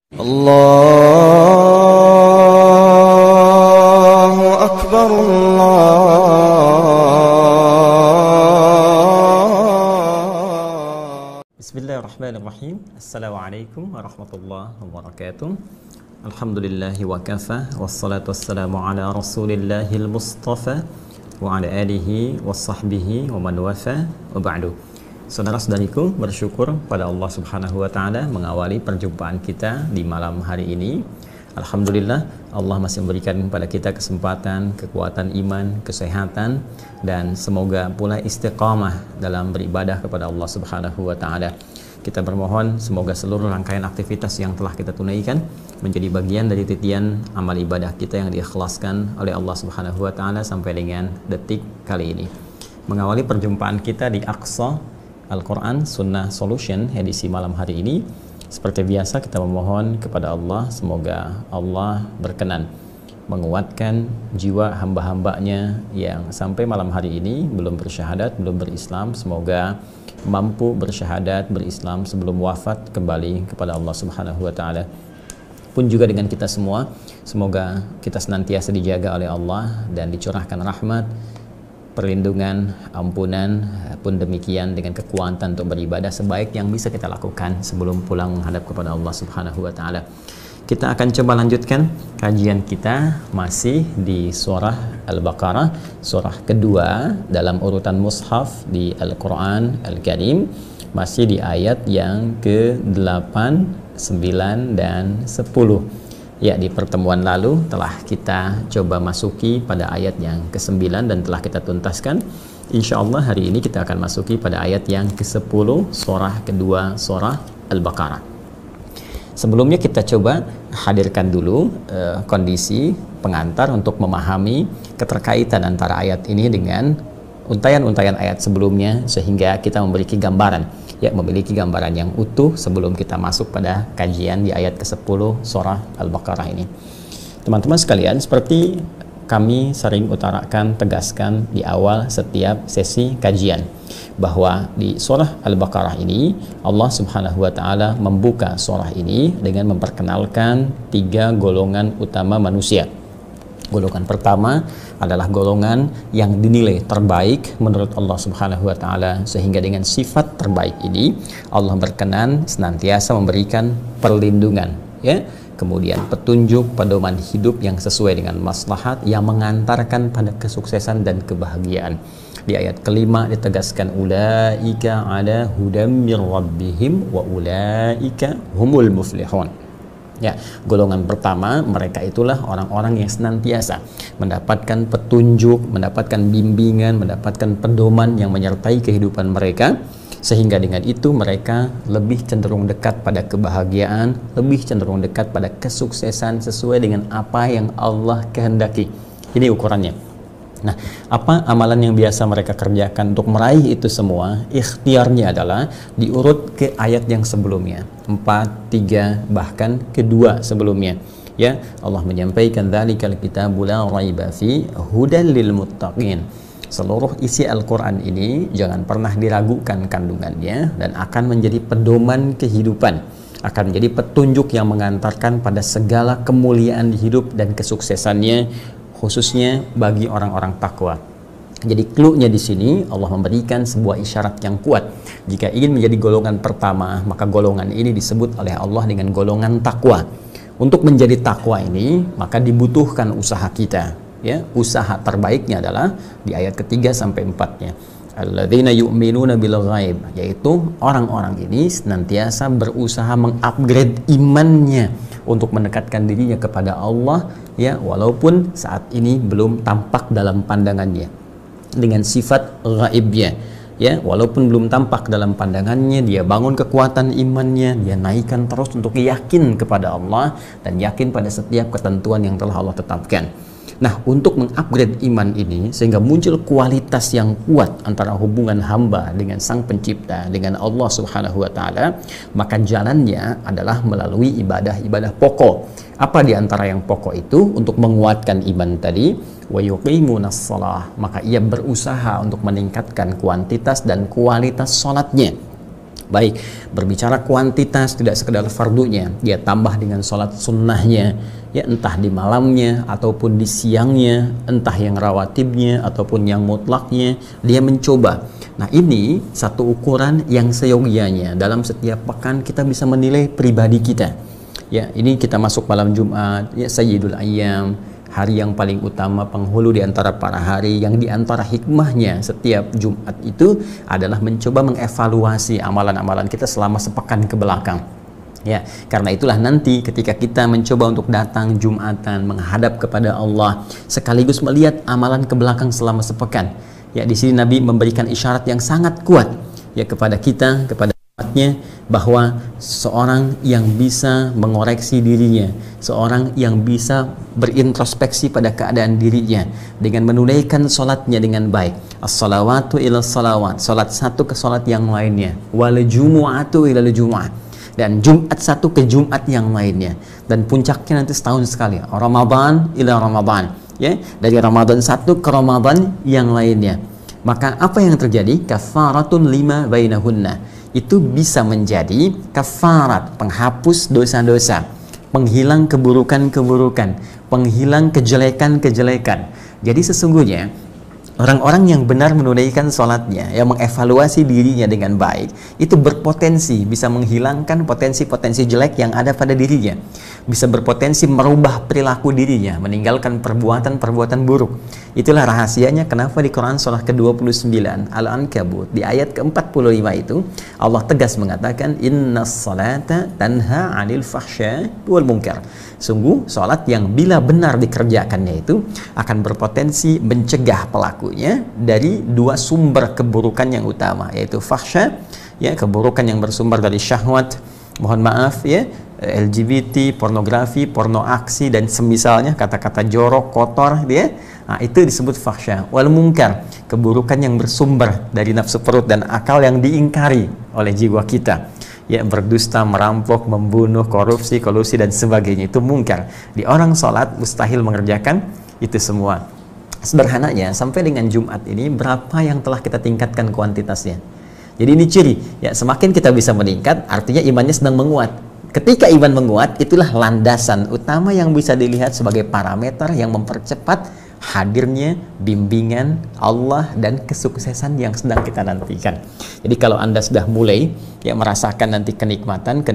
Allahu Akbar, Allah. Bismillahirrahmanirrahim. Assalamualaikum warahmatullahi wabarakatuh. Alhamdulillahi wa kafa, wassalatu wassalamu ala rasulillahil mustafa wa ala alihi wa sahbihi wa man wafa, wa ba'du. Saudara-saudariku, bersyukur pada Allah Subhanahu wa taala mengawali perjumpaan kita di malam hari ini. Alhamdulillah, Allah masih memberikan kepada kita kesempatan, kekuatan iman, kesehatan, dan semoga pula istiqamah dalam beribadah kepada Allah Subhanahu wa taala. Kita bermohon semoga seluruh rangkaian aktivitas yang telah kita tunaikan menjadi bagian dari titian amal ibadah kita yang diikhlaskan oleh Allah Subhanahu wa taala sampai dengan detik kali ini. Mengawali perjumpaan kita di Aqsa Al-Quran Sunnah Solution edisi malam hari ini, seperti biasa kita memohon kepada Allah semoga Allah berkenan menguatkan jiwa hamba-hambanya yang sampai malam hari ini belum bersyahadat, belum berislam. Semoga mampu bersyahadat, berislam sebelum wafat kembali kepada Allah Subhanahu wa taala. Pun juga dengan kita semua, semoga kita senantiasa dijaga oleh Allah dan dicurahkan rahmat, perlindungan, ampunan, pun demikian dengan kekuatan untuk beribadah sebaik yang bisa kita lakukan sebelum pulang menghadap kepada Allah Subhanahu wa taala. Kita akan coba lanjutkan kajian kita masih di surah Al-Baqarah, surah kedua dalam urutan mushaf di Al-Quran Al-Karim, masih di ayat yang ke-8, 9 dan 10. Ya, di pertemuan lalu telah kita coba masuki pada ayat yang ke-9 dan telah kita tuntaskan. Insya Allah hari ini kita akan masuki pada ayat yang ke-10 surah kedua surah Al-Baqarah. Sebelumnya kita coba hadirkan dulu kondisi pengantar untuk memahami keterkaitan antara ayat ini dengan untayan-untayan ayat sebelumnya sehingga kita memiliki gambaran yang utuh sebelum kita masuk pada kajian di ayat ke-10 surah Al-Baqarah ini. Teman-teman sekalian, seperti kami sering utarakan, tegaskan di awal setiap sesi kajian, bahwa di surah Al-Baqarah ini Allah Subhanahu wa taala membuka surah ini dengan memperkenalkan 3 golongan utama manusia. Golongan pertama adalah golongan yang dinilai terbaik menurut Allah Subhanahu wa taala, sehingga dengan sifat terbaik ini Allah berkenan senantiasa memberikan perlindungan, ya, kemudian petunjuk, pedoman hidup yang sesuai dengan maslahat yang mengantarkan pada kesuksesan dan kebahagiaan. Di ayat kelima ditegaskan ulaika ala hudam mir rabbihim wa ulaika humul muflihun. Ya, golongan pertama mereka itulah orang-orang yang senantiasa mendapatkan petunjuk, mendapatkan bimbingan, mendapatkan pedoman yang menyertai kehidupan mereka, sehingga dengan itu mereka lebih cenderung dekat pada kebahagiaan, lebih cenderung dekat pada kesuksesan sesuai dengan apa yang Allah kehendaki. Ini ukurannya. Nah, apa amalan yang biasa mereka kerjakan untuk meraih itu semua? Ikhtiarnya adalah diurut ke ayat yang sebelumnya, 4, 3, bahkan kedua sebelumnya. Ya, Allah menyampaikan dzalikal kitabu la raiba fi hudal lil muttaqin. Seluruh isi Al-Quran ini jangan pernah diragukan kandungannya dan akan menjadi pedoman kehidupan, akan menjadi petunjuk yang mengantarkan pada segala kemuliaan di hidup dan kesuksesannya, khususnya bagi orang-orang takwa. Jadi clue-nya di sini Allah memberikan sebuah isyarat yang kuat. Jika ingin menjadi golongan pertama, maka golongan ini disebut oleh Allah dengan golongan takwa. Untuk menjadi takwa ini, maka dibutuhkan usaha kita. Ya, usaha terbaiknya adalah di ayat ketiga sampai 4-nya. Alladzina yu'minuna bil ghaib, yaitu orang-orang ini senantiasa berusaha mengupgrade imannya untuk mendekatkan dirinya kepada Allah, ya, walaupun saat ini belum tampak dalam pandangannya, dengan sifat ghaibnya, ya, walaupun belum tampak dalam pandangannya, dia bangun kekuatan imannya, dia naikkan terus untuk yakin kepada Allah dan yakin pada setiap ketentuan yang telah Allah tetapkan. Nah, untuk mengupgrade iman ini sehingga muncul kualitas yang kuat antara hubungan hamba dengan Sang Pencipta, dengan Allah Subhanahu wa taala, maka jalannya adalah melalui ibadah-ibadah pokok. Apa di antara yang pokok itu? Untuk menguatkan iman tadi, wa yuqimunas shalah, maka ia berusaha untuk meningkatkan kuantitas dan kualitas salatnya. Baik, berbicara kuantitas tidak sekedar fardunya, dia tambah dengan sholat sunnahnya, ya entah di malamnya ataupun di siangnya, entah yang rawatibnya ataupun yang mutlaknya, dia mencoba. Nah ini satu ukuran yang seyogianya dalam setiap pekan kita bisa menilai pribadi kita. Ya ini kita masuk malam Jumat, ya Sayyidul Ayyam, hari yang paling utama, penghulu di antara para hari, yang di antara hikmahnya setiap Jumat itu adalah mencoba mengevaluasi amalan-amalan kita selama sepekan ke belakang. Ya, karena itulah nanti ketika kita mencoba untuk datang Jumatan menghadap kepada Allah sekaligus melihat amalan ke belakang selama sepekan. Ya, di sini Nabi memberikan isyarat yang sangat kuat ya kepada kita, kepada umatnya, bahwa seorang yang bisa mengoreksi dirinya, seorang yang bisa berintrospeksi pada keadaan dirinya dengan menunaikan sholatnya dengan baik, as-salawatu ila salawat, sholat satu ke sholat yang lainnya, wal jumu'atu ila jumu'ah, dan Jumat satu ke Jumat yang lainnya, dan puncaknya nanti setahun sekali, Ramadan ila Ramadan, ya dari Ramadan satu ke Ramadan yang lainnya. Maka apa yang terjadi? Kafaratun lima bainahunna, itu bisa menjadi kafarat, penghapus dosa-dosa, penghilang keburukan-keburukan, penghilang kejelekan-kejelekan. Jadi sesungguhnya orang-orang yang benar menunaikan sholatnya, yang mengevaluasi dirinya dengan baik, itu berpotensi bisa menghilangkan potensi-potensi jelek yang ada pada dirinya, bisa berpotensi merubah perilaku dirinya, meninggalkan perbuatan-perbuatan buruk. Itulah rahasianya kenapa di Quran surah ke-29 Al-Ankabut di ayat ke-45 itu Allah tegas mengatakan innas salata tanha 'anil fahsya wal munkar. Sungguh salat yang bila benar dikerjakannya itu akan berpotensi mencegah pelakunya dari dua sumber keburukan yang utama, yaitu fahsya, ya keburukan yang bersumber dari syahwat, mohon maaf ya, LGBT, pornografi, porno aksi dan semisalnya, kata-kata jorok, kotor, dia. Nah, itu disebut fahsya. Wal munkar, keburukan yang bersumber dari nafsu perut dan akal yang diingkari oleh jiwa kita. Ya, berdusta, merampok, membunuh, korupsi, kolusi dan sebagainya, itu munkar. Di orang sholat mustahil mengerjakan itu semua. Sederhananya, sampai dengan Jumat ini berapa yang telah kita tingkatkan kuantitasnya? Jadi ini ciri, ya semakin kita bisa meningkat, artinya imannya sedang menguat. Ketika iman menguat, itulah landasan utama yang bisa dilihat sebagai parameter yang mempercepat hadirnya bimbingan Allah dan kesuksesan yang sedang kita nantikan. Jadi kalau Anda sudah mulai ya merasakan nanti kenikmatan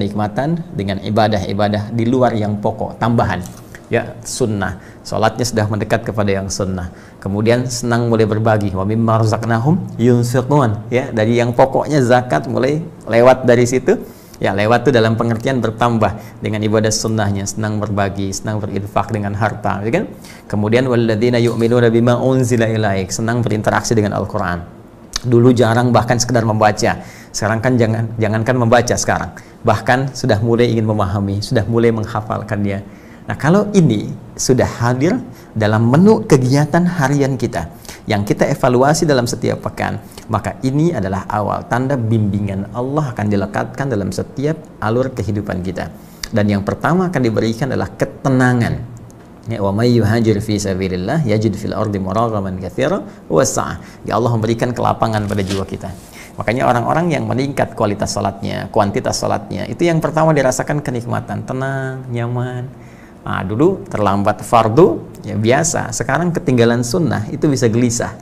dengan ibadah-ibadah di luar yang pokok, tambahan, ya sunnah, sholatnya sudah mendekat kepada yang sunnah, kemudian senang mulai berbagi, wa mimma razaqnahum yunfiqun, ya dari yang pokoknya zakat mulai lewat dari situ. Ya lewat itu dalam pengertian bertambah dengan ibadah sunnahnya, senang berbagi, senang berinfak dengan harta, ya kan? Kemudian walladzina yu'minuna bima unzila ilaik, senang berinteraksi dengan Al-Qur'an. Dulu jarang bahkan sekedar membaca. Sekarang kan jangankan membaca sekarang, bahkan sudah mulai ingin memahami, sudah mulai menghafalkannya. Nah, kalau ini sudah hadir dalam menu kegiatan harian kita yang kita evaluasi dalam setiap pekan, maka ini adalah awal tanda bimbingan Allah akan dilekatkan dalam setiap alur kehidupan kita. Dan yang pertama akan diberikan adalah ketenangan. Ya, wa may yuhajir fi sabilillah yajid fil ardi muragaman katsira wa sa'ah. Ya, Allah memberikan kelapangan pada jiwa kita. Makanya orang-orang yang meningkat kualitas salatnya, kuantitas salatnya, itu yang pertama dirasakan kenikmatan, tenang, nyaman. Nah, dulu terlambat fardu, ya biasa. Sekarang ketinggalan sunnah, itu bisa gelisah.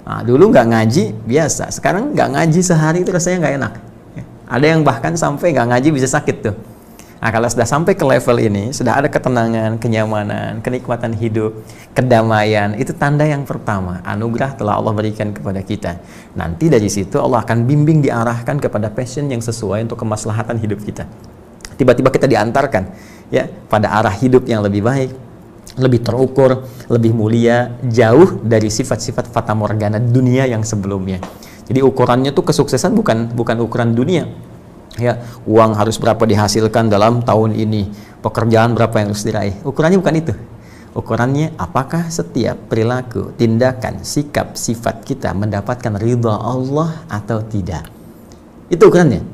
Nah, dulu nggak ngaji, biasa. Sekarang nggak ngaji sehari, itu rasanya nggak enak. Ya. Ada yang bahkan sampai nggak ngaji bisa sakit tuh. Nah, kalau sudah sampai ke level ini, sudah ada ketenangan, kenyamanan, kenikmatan hidup, kedamaian, itu tanda yang pertama. Anugerah telah Allah berikan kepada kita. Nanti dari situ Allah akan bimbing, diarahkan kepada passion yang sesuai untuk kemaslahatan hidup kita. Tiba-tiba kita diantarkan ya pada arah hidup yang lebih baik, lebih terukur, lebih mulia, jauh dari sifat-sifat fata morgana dunia yang sebelumnya. Jadi ukurannya tuh kesuksesan bukan ukuran dunia. Ya, uang harus berapa dihasilkan dalam tahun ini, pekerjaan berapa yang harus diraih. Ukurannya bukan itu. Ukurannya apakah setiap perilaku, tindakan, sikap, sifat kita mendapatkan ridha Allah atau tidak. Itu ukurannya.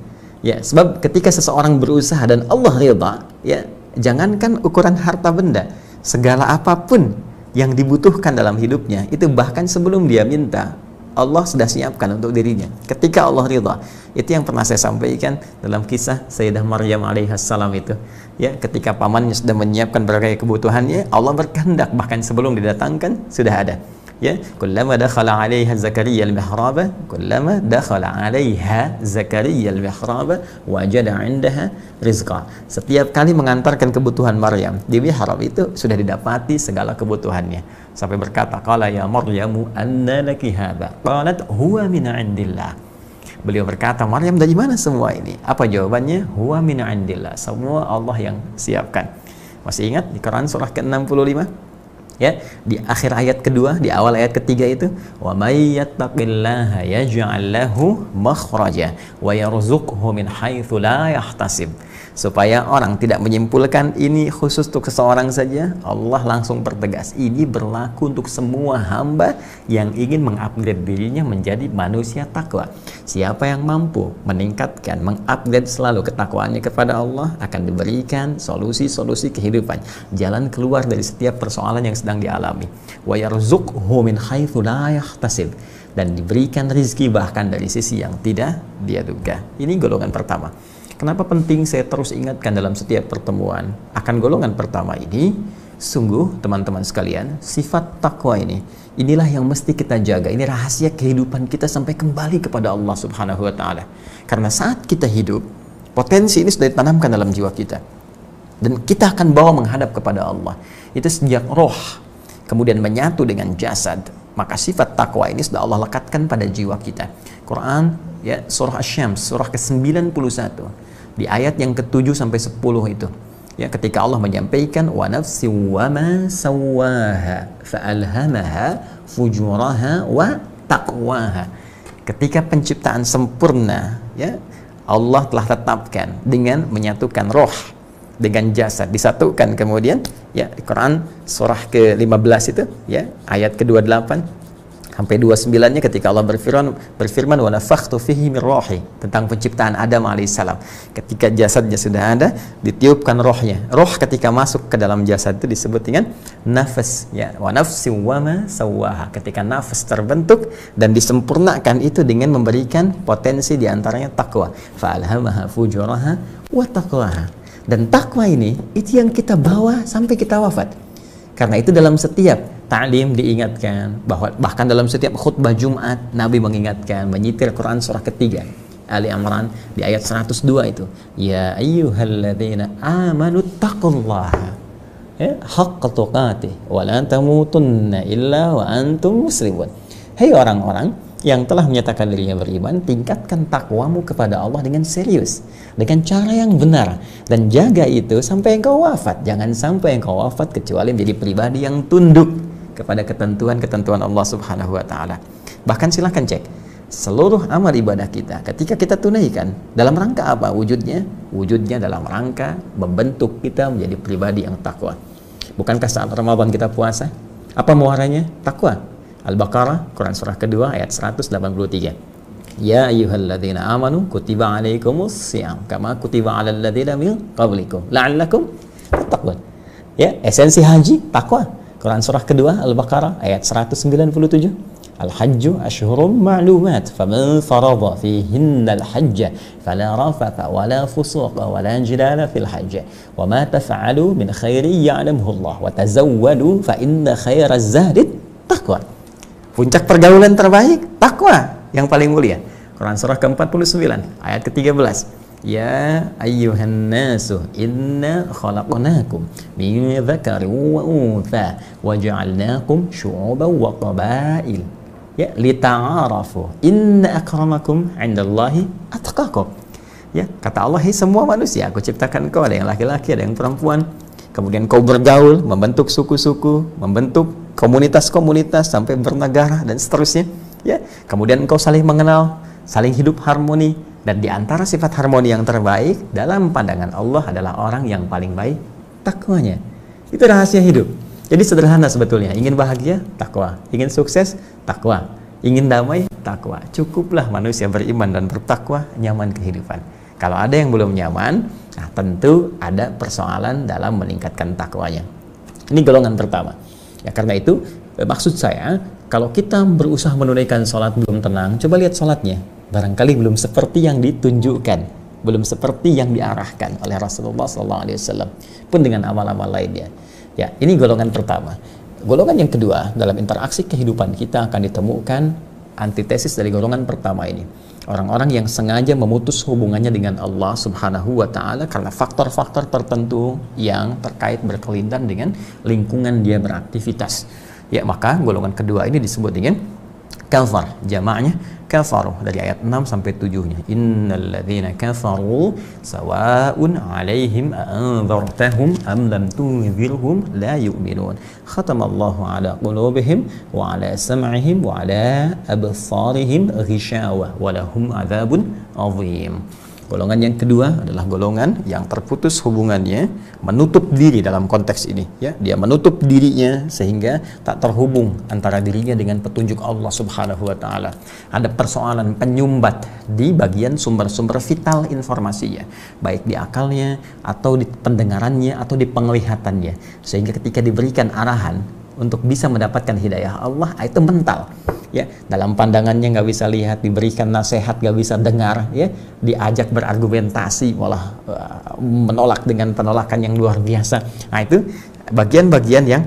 Ya, sebab ketika seseorang berusaha dan Allah ridha, ya jangankan ukuran harta benda, segala apapun yang dibutuhkan dalam hidupnya, itu bahkan sebelum dia minta, Allah sudah siapkan untuk dirinya. Ketika Allah ridha, itu yang pernah saya sampaikan dalam kisah Sayyidah Maryam alaihissalam itu. Ya, ketika pamannya sudah menyiapkan berbagai kebutuhannya, Allah berkehendak bahkan sebelum didatangkan sudah ada. Ya, kullama dakhala 'alaiha Zakaria al-mihraba, kullama dakhala 'alaiha Zakaria al-mihraba wajada 'indaha rizqa. Setiap kali mengantarkan kebutuhan Maryam di mihrab itu sudah didapati segala kebutuhannya. Sampai berkata, qala ya Maryamu anna laki hadza? Qalat huwa min 'indillah. Beliau berkata, Maryam, dari mana semua ini? Apa jawabannya? Huwa min 'indillah. Semua Allah yang siapkan. Masih ingat di Quran surah ke-65? Ya, di akhir ayat kedua, di awal ayat ketiga itu, wa may yattaqillaha yaj'al lahu makhraja wa yarzuqhu min haitsu la yahtasib. Supaya orang tidak menyimpulkan ini khusus untuk seseorang saja, Allah langsung pertegas, ini berlaku untuk semua hamba yang ingin mengupgrade dirinya menjadi manusia takwa. Siapa yang mampu meningkatkan, mengupgrade selalu ketakwaannya kepada Allah, akan diberikan solusi-solusi kehidupan, jalan keluar dari setiap persoalan yang sedang dialami. Wa yarzuqhu min haitsu la yahtasib, dan diberikan rizki bahkan dari sisi yang tidak dia duga. Ini golongan pertama. Kenapa penting saya terus ingatkan dalam setiap pertemuan akan golongan pertama ini? Sungguh teman-teman sekalian, sifat takwa ini, inilah yang mesti kita jaga. Ini rahasia kehidupan kita sampai kembali kepada Allah Subhanahu wa Ta'ala. Karena saat kita hidup, potensi ini sudah ditanamkan dalam jiwa kita, dan kita akan bawa menghadap kepada Allah. Itu sejak roh kemudian menyatu dengan jasad, maka sifat takwa ini sudah Allah lekatkan pada jiwa kita. Quran, ya, surah Asy-Syams, surah ke-91, di ayat yang ke-7 sampai 10 itu, ya, ketika Allah menyampaikan wa nafsi wa ma sawwaha fa'alhamaha fujuraha wa taqwaha. Ketika penciptaan sempurna, ya, Allah telah tetapkan dengan menyatukan roh dengan jasad, disatukan. Kemudian, ya, di Quran surah ke-15 itu, ya, ayat ke-28 sampai 29-nya, ketika Allah berfirman wa nafakhtu fihi min ruhi, tentang penciptaan Adam alaihissalam. Ketika jasadnya sudah ada, ditiupkan rohnya. Roh ketika masuk ke dalam jasad itu disebut dengan nafas, ya, wa nafsi wa ma sawwaha. Ketika nafas terbentuk dan disempurnakan itu dengan memberikan potensi diantaranya takwa, fa alhamaha fujuraha wa taqwaha. Dan takwa ini itu yang kita bawa sampai kita wafat. Karena itu dalam setiap ta'lim diingatkan, bahwa bahkan dalam setiap khutbah Jumat Nabi mengingatkan, menyitir Quran surah ketiga Ali Imran di ayat 102 itu, ya ayyuhalladzina amanu taqullaha, ya, haqqa tuqatih wa la tamutunna illa wa antum muslimun. Hei orang-orang yang telah menyatakan dirinya beriman, tingkatkan takwamu kepada Allah dengan serius, dengan cara yang benar, dan jaga itu sampai engkau wafat. Jangan sampai engkau wafat kecuali menjadi pribadi yang tunduk kepada ketentuan-ketentuan Allah Subhanahu wa Ta'ala. Bahkan silahkan cek seluruh amal ibadah kita, ketika kita tunaikan, dalam rangka apa wujudnya? Wujudnya dalam rangka membentuk kita menjadi pribadi yang takwa. Bukankah saat Ramadan kita puasa? Apa muaranya? Takwa. Al-Baqarah, Quran surah kedua ayat 183. Ya ayyuhalladzina amanu kutiba alaikumus shiyam kama kutiba alal ladzina min qablikum la'allakum tattaqun. Ya, esensi haji takwa. Quran surah kedua Al-Baqarah ayat 197. Al-hajju asyhurum ma'lumat faman farada fihinna al-hajja fala rafatha wala fusuqa wala jidala fil hajj wa ma taf'alu min khairin ya'lamuhu Allah wa tazawwadu fa inna khairaz zadi taqwa. Puncak pergaulan terbaik takwa yang paling mulia. Quran surah ke-49 ayat ke-13. Ya ayyuhan nasu inna khalaqnakum min dzakarin wa untha wa ja'alnakum syu'uban wa qabail, ya, lita'arafu inna akramakum 'indallahi atqakum. Ya, kata Allah, "Hai semua manusia, aku ciptakan kau, ada yang laki-laki, ada yang perempuan. Kemudian kau bergaul, membentuk suku-suku, membentuk komunitas-komunitas sampai bernegara dan seterusnya, ya. Kemudian engkau saling mengenal, saling hidup harmoni, dan di antara sifat harmoni yang terbaik dalam pandangan Allah adalah orang yang paling baik takwanya." Itu rahasia hidup. Jadi sederhana sebetulnya. Ingin bahagia, takwa. Ingin sukses, takwa. Ingin damai, takwa. Cukuplah manusia beriman dan bertakwa, nyaman kehidupan. Kalau ada yang belum nyaman, nah tentu ada persoalan dalam meningkatkan takwanya. Ini golongan pertama. Ya, karena itu maksud saya, Kalau kita berusaha menunaikan sholat belum tenang, coba lihat sholatnya. Barangkali belum seperti yang ditunjukkan, belum seperti yang diarahkan oleh Rasulullah SAW. Pun dengan amal-amal lainnya. Ya, ini golongan pertama. Golongan yang kedua, dalam interaksi kehidupan kita akan ditemukan antitesis dari golongan pertama ini. Orang-orang yang sengaja memutus hubungannya dengan Allah Subhanahu wa Ta'ala karena faktor-faktor tertentu yang terkait berkelindan dengan lingkungan dia beraktivitas. Ya, maka golongan kedua ini disebut dengan kafar. Jamaknya kafaru dari ayat 6 sampai 7-nya. Innal ladzina kafaru sawa'un 'alaihim a'anzartahum am lam tunzirhum la yu'minun. Khatamallahu 'ala qulubihim wa 'ala sam'ihim wa 'ala absarihim ghishawa wa lahum 'adzabun 'adzim. Golongan yang kedua adalah golongan yang terputus hubungannya, menutup diri dalam konteks ini, ya. Dia menutup dirinya sehingga tak terhubung antara dirinya dengan petunjuk Allah Subhanahu wa Ta'ala. Ada persoalan penyumbat di bagian sumber-sumber vital informasinya, baik di akalnya atau di pendengarannya atau di penglihatannya, sehingga ketika diberikan arahan untuk bisa mendapatkan hidayah Allah itu mental, ya. Dalam pandangannya nggak bisa lihat, diberikan nasihat nggak bisa dengar, ya. Diajak berargumentasi malah menolak dengan penolakan yang luar biasa. Nah, itu bagian-bagian yang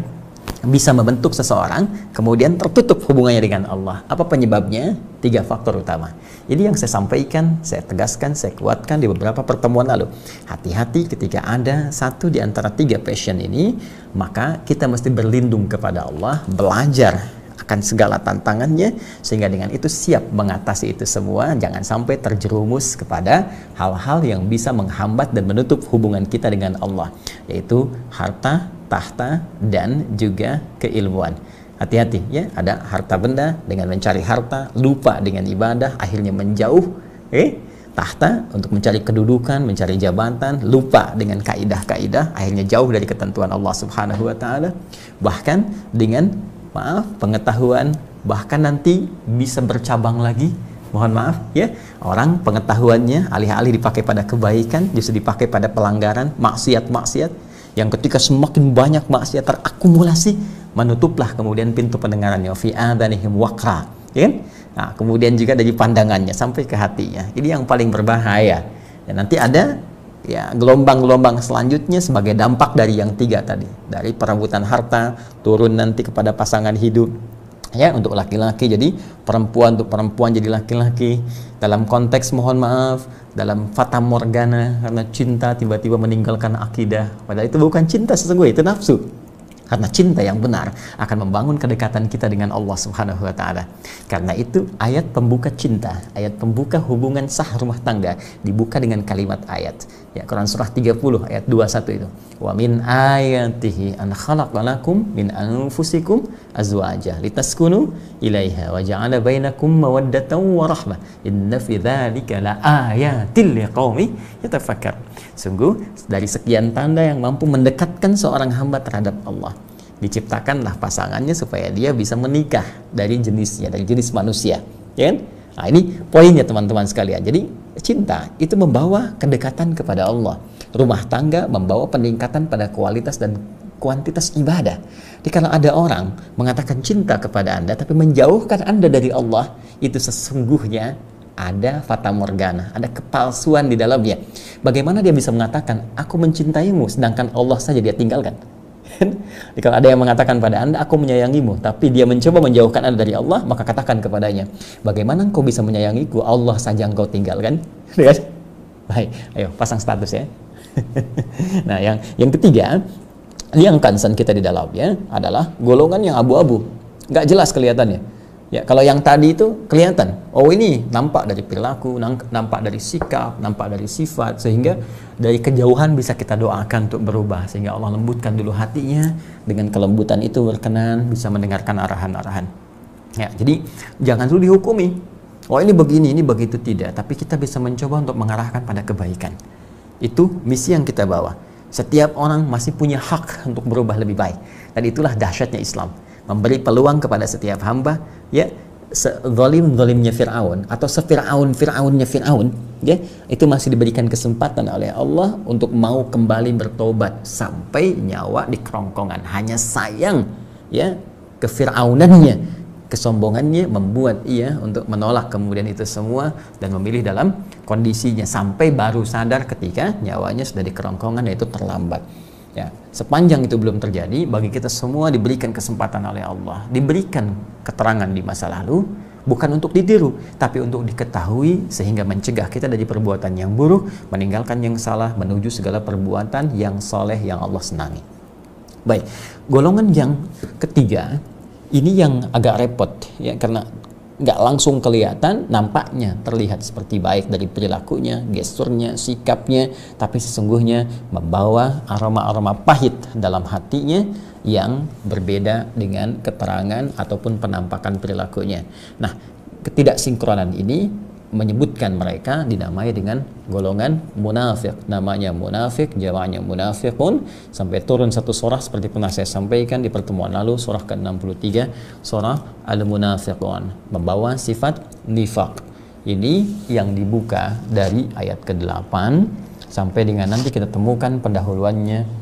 bisa membentuk seseorang kemudian tertutup hubungannya dengan Allah. Apa penyebabnya? 3 faktor utama. Jadi yang saya sampaikan, saya tegaskan, saya kuatkan di beberapa pertemuan lalu. Hati-hati ketika ada satu di antara 3 passion ini, maka kita mesti berlindung kepada Allah, belajar akan segala tantangannya, sehingga dengan itu siap mengatasi itu semua. Jangan sampai terjerumus kepada hal-hal yang bisa menghambat dan menutup hubungan kita dengan Allah, yaitu harta, tahta, dan juga keilmuan. Hati-hati, ya. Ada harta benda, dengan mencari harta lupa dengan ibadah, akhirnya menjauh. Tahta untuk mencari kedudukan, mencari jabatan, lupa dengan kaidah-kaidah, akhirnya jauh dari ketentuan Allah Subhanahu wa Ta'ala. Bahkan dengan pengetahuan, bahkan nanti bisa bercabang lagi. Mohon maaf, ya. Orang pengetahuannya alih-alih dipakai pada kebaikan, justru dipakai pada pelanggaran, maksiat-maksiat. Yang ketika semakin banyak maksiat terakumulasi, menutuplah kemudian pintu pendengarannya, fi adanihim waqra, ya kan? Nah, kemudian juga dari pandangannya sampai ke hatinya. Ini yang paling berbahaya. Dan nanti ada, ya, gelombang-gelombang selanjutnya sebagai dampak dari yang 3 tadi, dari perebutan harta turun nanti kepada pasangan hidup, ya, untuk laki-laki jadi perempuan, untuk perempuan jadi laki-laki. Dalam konteks, mohon maaf, dalam fata morgana, karena cinta tiba-tiba meninggalkan akidah, padahal itu bukan cinta sesungguhnya, itu nafsu. Karena cinta yang benar akan membangun kedekatan kita dengan Allah Subhanahu wa Ta'ala. Karena itu ayat pembuka cinta, ayat pembuka hubungan sah rumah tangga dibuka dengan kalimat ayat, ya, Quran surah 30 ayat 21 itu. Wa min ayatihi an khalaqalakum min anfusikum azwaja litaskunu ilaiha wa ja'ala bainakum mawaddatan wa rahmah inna fi dzalika la ayatil liqaumi yatafakkar. Sungguh dari sekian tanda yang mampu mendekatkan seorang hamba terhadap Allah. Diciptakanlah pasangannya supaya dia bisa menikah dari jenisnya, dari jenis manusia, ya kan? Nah, ini poinnya teman-teman sekalian. Jadi cinta itu membawa kedekatan kepada Allah. Rumah tangga membawa peningkatan pada kualitas dan kuantitas ibadah. Jadi kalau ada orang mengatakan cinta kepada Anda tapi menjauhkan Anda dari Allah, itu sesungguhnya ada fata morgana, ada kepalsuan di dalamnya. Bagaimana dia bisa mengatakan aku mencintaimu sedangkan Allah saja dia tinggalkan? Jadi kalau ada yang mengatakan pada Anda aku menyayangimu tapi dia mencoba menjauhkan Anda dari Allah, maka katakan kepadanya, bagaimana engkau bisa menyayangiku, Allah saja engkau tinggalkan? Baik, ayo pasang status, ya. Nah, yang ketiga, yang concern kita di dalamnya adalah golongan yang abu-abu, nggak jelas kelihatannya. Ya, kalau yang tadi itu kelihatan, oh ini nampak dari perilaku, nampak dari sikap, nampak dari sifat, sehingga dari kejauhan bisa kita doakan untuk berubah, sehingga Allah lembutkan dulu hatinya, dengan kelembutan itu berkenan, bisa mendengarkan arahan-arahan. Ya, jadi jangan dulu dihukumi, oh ini begini, ini begitu, tidak, tapi kita bisa mencoba untuk mengarahkan pada kebaikan. Itu misi yang kita bawa. Setiap orang masih punya hak untuk berubah lebih baik, dan itulah dahsyatnya Islam. Memberi peluang kepada setiap hamba, ya, sezalim-zalimnya Fir'aun atau sefir'aun-fir'aunnya Fir'aun, ya, itu masih diberikan kesempatan oleh Allah untuk mau kembali bertobat sampai nyawa di kerongkongan. Hanya sayang, ya, kefir'aunannya kesombongannya membuat ia untuk menolak kemudian itu semua dan memilih dalam kondisinya sampai baru sadar ketika nyawanya sudah di kerongkongan, yaitu terlambat. Ya, sepanjang itu belum terjadi, bagi kita semua diberikan kesempatan oleh Allah, diberikan keterangan di masa lalu, bukan untuk ditiru, tapi untuk diketahui sehingga mencegah kita dari perbuatan yang buruk, meninggalkan yang salah, menuju segala perbuatan yang soleh yang Allah senangi. Baik, golongan yang ketiga ini yang agak repot ya, karena nggak langsung kelihatan, nampaknya terlihat seperti baik dari perilakunya, gesturnya, sikapnya, tapi sesungguhnya membawa aroma-aroma pahit dalam hatinya yang berbeda dengan keterangan ataupun penampakan perilakunya. Nah, ketidaksinkronan ini menyebutkan mereka dinamai dengan golongan munafik. Namanya munafik, jawabannya munafiqun, sampai turun satu surah seperti pernah saya sampaikan di pertemuan lalu, surah ke-63, surah Al-Munafiqun, membawa sifat nifaq. Ini yang dibuka dari ayat ke-8 sampai dengan nanti kita temukan pendahuluannya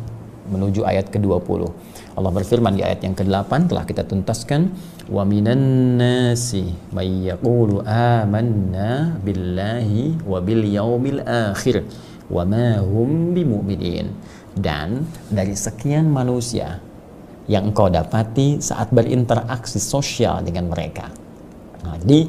menuju ayat ke-20. Allah berfirman di ayat yang ke-8, telah kita tuntaskan, wa minan nasi may yaqulu amanna billahi wa bil yaumil akhir wa ma hum bimu'minin. Dan dari sekian manusia yang engkau dapati saat berinteraksi sosial dengan mereka. Nah, jadi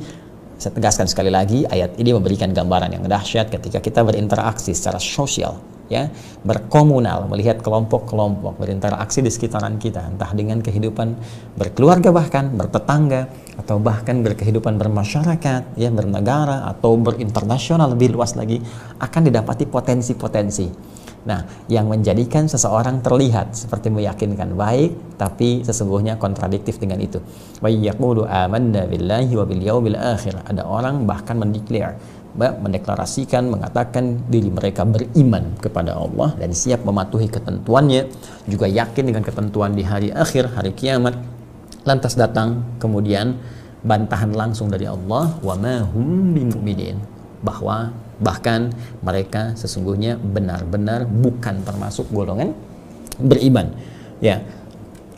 saya tegaskan sekali lagi, ayat ini memberikan gambaran yang dahsyat ketika kita berinteraksi secara sosial, ya, berkomunal, melihat kelompok-kelompok berinteraksi di sekitaran kita, entah dengan kehidupan berkeluarga, bahkan bertetangga, atau bahkan berkehidupan bermasyarakat, ya, bernegara atau berinternasional lebih luas lagi, akan didapati potensi-potensi. Nah, yang menjadikan seseorang terlihat seperti meyakinkan baik, tapi sesungguhnya kontradiktif dengan itu. Wa yaqulu amanna billahi wa bil yaumil akhir. Ada orang bahkan mendeklarasikan, mengatakan diri mereka beriman kepada Allah dan siap mematuhi ketentuannya, juga yakin dengan ketentuan di hari akhir, hari kiamat. Lantas datang kemudian bantahan langsung dari Allah, wa ma hum bimu'minin, bahwa bahkan mereka sesungguhnya benar-benar bukan termasuk golongan beriman. Ya.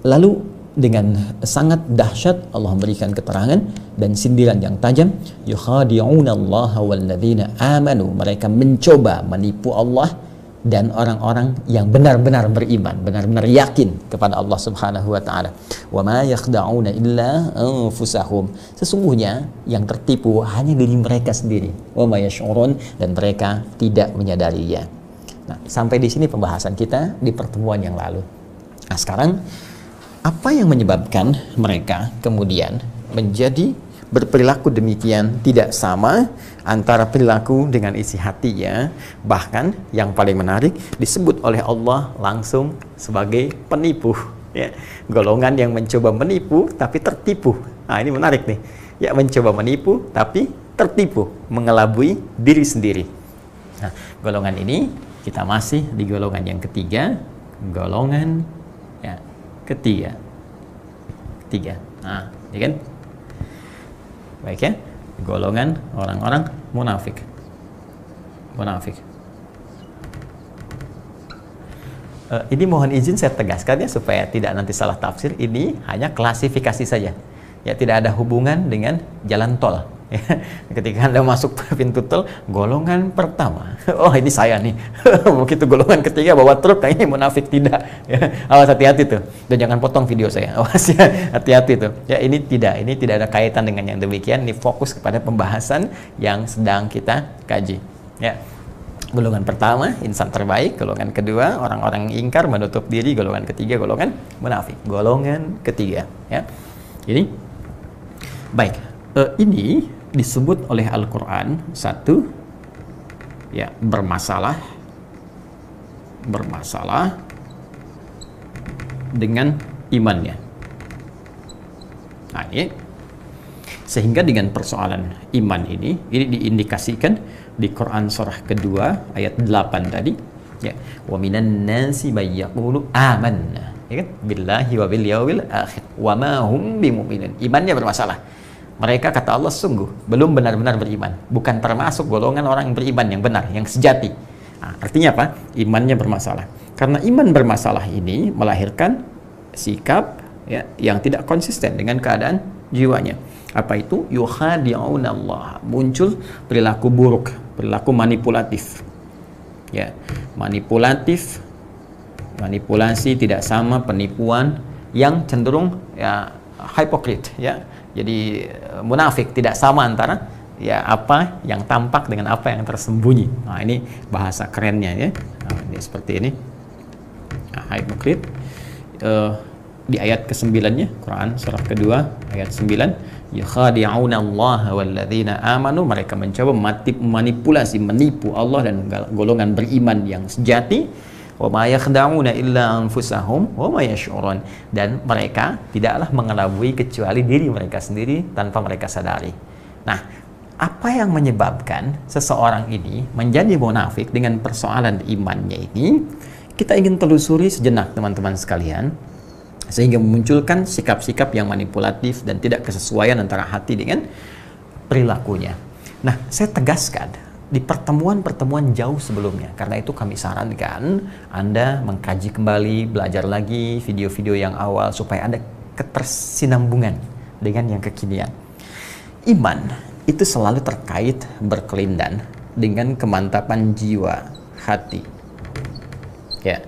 Lalu dengan sangat dahsyat Allah memberikan keterangan dan sindiran yang tajam, yukhadi'unallaha walladzina amanu, mereka mencoba menipu Allah dan orang-orang yang benar-benar beriman, benar-benar yakin kepada Allah Subhanahu wa taala. Wa ma yakhda'una illa anfusahum, sesungguhnya yang tertipu hanya diri mereka sendiri. Wa ma yash'urun, dan mereka tidak menyadarinya. Nah, sampai di sini pembahasan kita di pertemuan yang lalu. Nah, sekarang apa yang menyebabkan mereka kemudian menjadi berperilaku demikian tidak sama antara perilaku dengan isi hatinya? Bahkan yang paling menarik disebut oleh Allah langsung sebagai penipu, ya. Golongan yang mencoba menipu tapi tertipu. Nah, ini menarik nih, ya, mencoba menipu tapi tertipu, mengelabui diri sendiri. Nah, golongan ini kita masih di golongan yang ketiga, golongan, ya, ketiga. Nah, ya kan? Baik, ya, golongan orang-orang munafik. Ini mohon izin saya tegaskan, ya, supaya tidak nanti salah tafsir. Ini hanya klasifikasi saja, ya, tidak ada hubungan dengan jalan tol. Ya. Ketika Anda masuk pintu tol, golongan pertama, oh ini saya nih. Begitu golongan ketiga bawa truk, kayaknya munafik, tidak. Ya. Awas, hati-hati tuh, dan jangan potong video saya. Awas, ya, hati-hati tuh. Ya, ini tidak ada kaitan dengan yang demikian. Ini fokus kepada pembahasan yang sedang kita kaji. Ya. Golongan pertama, insan terbaik. Golongan kedua, orang-orang ingkar, menutup diri. Golongan ketiga, golongan munafik. Golongan ketiga, ya. Ini baik. Ini disebut oleh Al-Quran satu, ya, bermasalah dengan imannya. Nah, ini sehingga dengan persoalan iman ini diindikasikan di Quran surah kedua ayat 8 tadi, ya, wa minan nasi may yaqulu amanna, ya kan, billahi wa bil yaumil akhir wa ma hum bimu'minin. Imannya bermasalah. Mereka, kata Allah, sungguh belum benar-benar beriman, bukan termasuk golongan orang yang beriman yang benar, yang sejati. Nah, artinya apa? Imannya bermasalah. Karena iman bermasalah ini melahirkan sikap, ya, yang tidak konsisten dengan keadaan jiwanya. Apa itu? Yukhadi'una Allah. Muncul perilaku buruk, perilaku manipulatif. Ya, manipulasi tidak sama penipuan yang cenderung ya hipokrit ya. Jadi munafik, tidak sama antara ya apa yang tampak dengan apa yang tersembunyi. Nah, ini bahasa kerennya ya. Nah, ini seperti ini. Nah, hipokrit di ayat ke-9-nya Quran surah kedua ayat 9, yukhadi'una Allah walladzina amanu, mereka mencoba manipulasi, menipu Allah dan golongan beriman yang sejati. Wa ma yakhda'una illa anfusahum wa ma yash'urun, dan mereka tidaklah mengelabui kecuali diri mereka sendiri tanpa mereka sadari. Nah, apa yang menyebabkan seseorang ini menjadi munafik dengan persoalan imannya ini, kita ingin telusuri sejenak teman-teman sekalian, sehingga memunculkan sikap-sikap yang manipulatif dan tidak kesesuaian antara hati dengan perilakunya. Nah, saya tegaskan di pertemuan-pertemuan jauh sebelumnya, karena itu kami sarankan Anda mengkaji kembali, belajar lagi video-video yang awal supaya ada ketersinambungan dengan yang kekinian. Iman itu selalu terkait berkelindan dengan kemantapan jiwa, hati. Ya.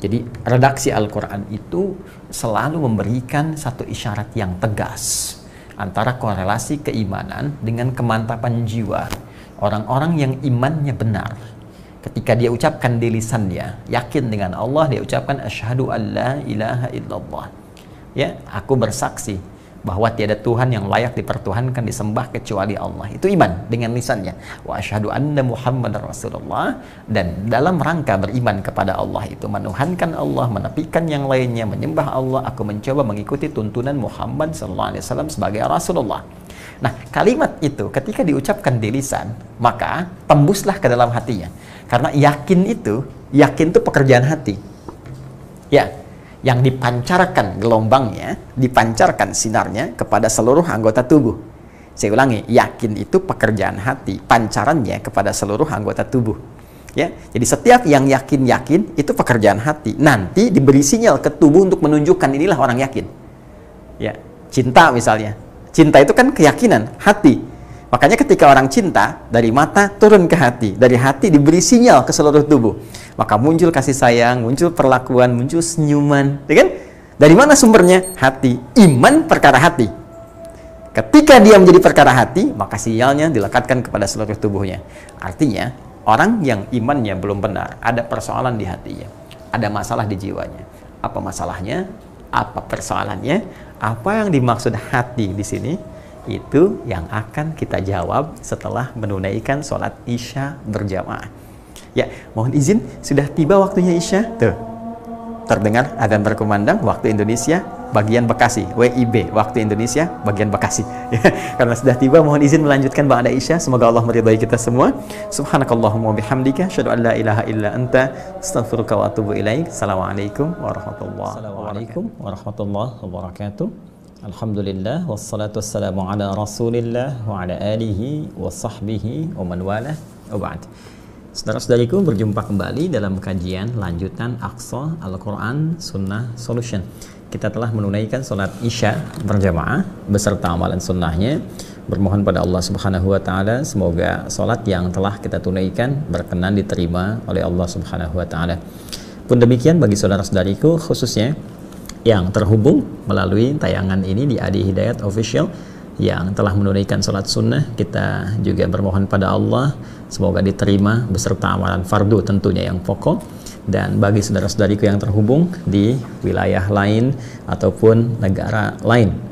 Jadi redaksi Al-Quran itu selalu memberikan satu isyarat yang tegas antara korelasi keimanan dengan kemantapan jiwa. Orang-orang yang imannya benar, ketika dia ucapkan di lisannya, yakin dengan Allah, dia ucapkan asyhadu an la ilaha illallah. Ya, aku bersaksi bahwa tiada Tuhan yang layak dipertuhankan, disembah kecuali Allah. Itu iman dengan lisannya. Wa asyhadu anna Muhammadar Rasulullah. Dan dalam rangka beriman kepada Allah itu menuhankan Allah, menepikan yang lainnya, menyembah Allah. Aku mencoba mengikuti tuntunan Muhammad SAW sebagai Rasulullah. Nah, kalimat itu ketika diucapkan di lisan, maka tembuslah ke dalam hatinya. Karena yakin itu pekerjaan hati. Ya, yang dipancarkan gelombangnya, dipancarkan sinarnya kepada seluruh anggota tubuh. Saya ulangi, yakin itu pekerjaan hati, pancarannya kepada seluruh anggota tubuh. Ya, jadi setiap yang yakin itu pekerjaan hati. Nanti diberi sinyal ke tubuh untuk menunjukkan inilah orang yakin. Ya, cinta misalnya. Cinta itu kan keyakinan, hati. Makanya ketika orang cinta, dari mata turun ke hati, dari hati diberi sinyal ke seluruh tubuh. Maka muncul kasih sayang, muncul perlakuan, muncul senyuman, ya kan? Dari mana sumbernya? Hati. Iman perkara hati. Ketika dia menjadi perkara hati, maka sinyalnya dilekatkan kepada seluruh tubuhnya. Artinya, orang yang imannya belum benar, ada persoalan di hatinya, ada masalah di jiwanya. Apa masalahnya? Apa persoalannya? Apa yang dimaksud hati di sini? Itu yang akan kita jawab setelah menunaikan sholat Isya berjamaah. Ya, mohon izin, sudah tiba waktunya Isya. Tuh, terdengar adzan berkumandang waktu Indonesia bagian Bekasi, WIB waktu Indonesia bagian Bekasi. Ya, karena sudah tiba, mohon izin melanjutkan ba'da Isya. Semoga Allah meridhai kita semua. Subhanakallahumma bihamdika, asyhadu an la ilaha illa anta, astaghfiruka wa atubu ilaik. Assalamualaikum warahmatullahi wabarakatuh. Alhamdulillah, wassalatu wassalamu ala rasulillah wa ala alihi wa sahbihi wa man walah, wa ba'd. Saudara-saudariku, berjumpa kembali dalam kajian lanjutan Aqsa Al-Quran Sunnah Solution. Kita telah menunaikan sholat Isya berjamaah beserta amalan sunnahnya. Bermohon pada Allah Subhanahu wa Ta'ala, semoga sholat yang telah kita tunaikan berkenan diterima oleh Allah Subhanahu wa Ta'ala. Pun demikian bagi saudara-saudariku, khususnya yang terhubung melalui tayangan ini di Adi Hidayat Official yang telah menunaikan sholat sunnah, kita juga bermohon pada Allah semoga diterima beserta amalan fardu tentunya yang pokok. Dan bagi saudara-saudariku yang terhubung di wilayah lain ataupun negara lain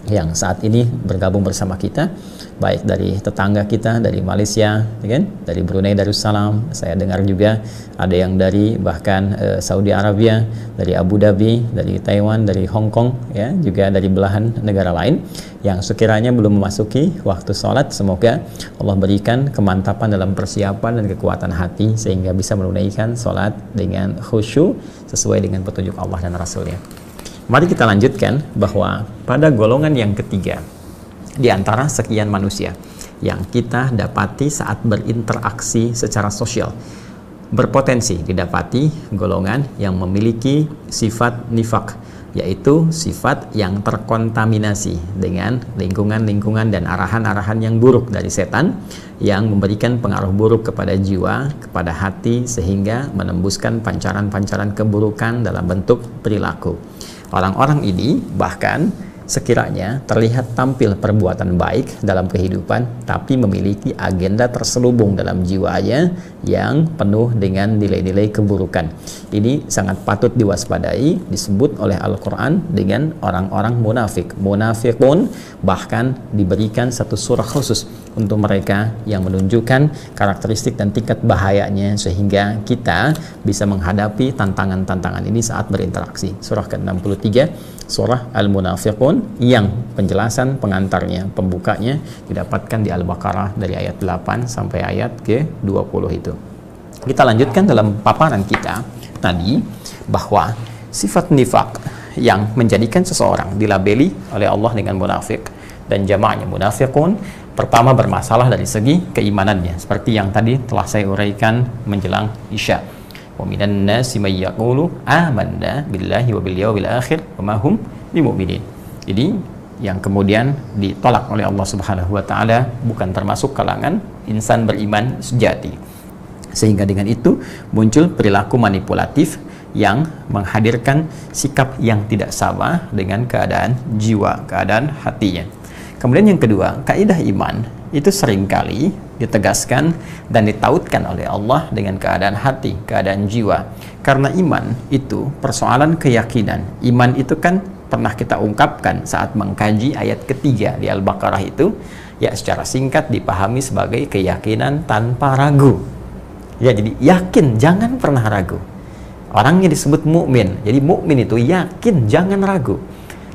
yang saat ini bergabung bersama kita, baik dari tetangga kita, dari Malaysia, ya kan? Dari Brunei Darussalam, saya dengar juga ada yang dari bahkan Saudi Arabia, dari Abu Dhabi, dari Taiwan, dari Hong Kong, ya, juga dari belahan negara lain yang sekiranya belum memasuki waktu sholat. Semoga Allah berikan kemantapan dalam persiapan dan kekuatan hati sehingga bisa menunaikan sholat dengan khusyuk sesuai dengan petunjuk Allah dan Rasulnya. Mari kita lanjutkan bahwa pada golongan yang ketiga di antara sekian manusia yang kita dapati saat berinteraksi secara sosial, berpotensi didapati golongan yang memiliki sifat nifak yaitu sifat yang terkontaminasi dengan lingkungan-lingkungan dan arahan-arahan yang buruk dari setan yang memberikan pengaruh buruk kepada jiwa, kepada hati, sehingga menembuskan pancaran-pancaran keburukan dalam bentuk perilaku. Orang-orang ini bahkan sekiranya terlihat tampil perbuatan baik dalam kehidupan, tapi memiliki agenda terselubung dalam jiwanya yang penuh dengan nilai-nilai keburukan. Ini sangat patut diwaspadai, disebut oleh Al-Quran dengan orang-orang munafik. Munafikun bahkan diberikan satu surah khusus untuk mereka yang menunjukkan karakteristik dan tingkat bahayanya, sehingga kita bisa menghadapi tantangan-tantangan ini saat berinteraksi. Surah ke-63, surah Al-Munafiqun, yang penjelasan pengantarnya, pembukanya didapatkan di Al-Baqarah dari ayat 8 sampai ayat ke-20 itu. Kita lanjutkan dalam paparan kita tadi bahwa sifat nifak yang menjadikan seseorang dilabeli oleh Allah dengan munafik dan jamaknya munafiqun, pertama bermasalah dari segi keimanannya, seperti yang tadi telah saya uraikan menjelang Isya. Wa minan nasi may yaqulu amanna billahi wa bil yawmil akhir wa ma hum bimu'minin. Jadi yang kemudian ditolak oleh Allah Subhanahu wa taala bukan termasuk kalangan insan beriman sejati. Sehingga dengan itu muncul perilaku manipulatif yang menghadirkan sikap yang tidak sama dengan keadaan jiwa, keadaan hatinya. Kemudian yang kedua, kaidah iman itu seringkali ditegaskan dan ditautkan oleh Allah dengan keadaan hati, keadaan jiwa. Karena iman itu persoalan keyakinan. Iman itu kan pernah kita ungkapkan saat mengkaji ayat ketiga di Al-Baqarah itu, ya secara singkat dipahami sebagai keyakinan tanpa ragu. Ya, jadi yakin, jangan pernah ragu. Orangnya disebut mukmin. Jadi mukmin itu yakin, jangan ragu.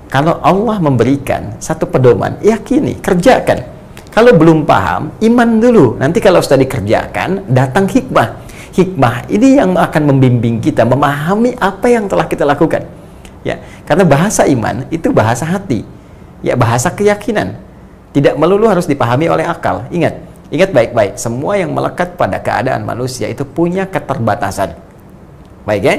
Kalau Allah memberikan satu pedoman, yakini, kerjakan. Kalau belum paham, iman dulu. Nanti kalau sudah dikerjakan, datang hikmah. Hikmah ini yang akan membimbing kita memahami apa yang telah kita lakukan. Ya, karena bahasa iman itu bahasa hati. Ya, bahasa keyakinan. Tidak melulu harus dipahami oleh akal. Ingat baik-baik. Semua yang melekat pada keadaan manusia itu punya keterbatasan. Baik ya?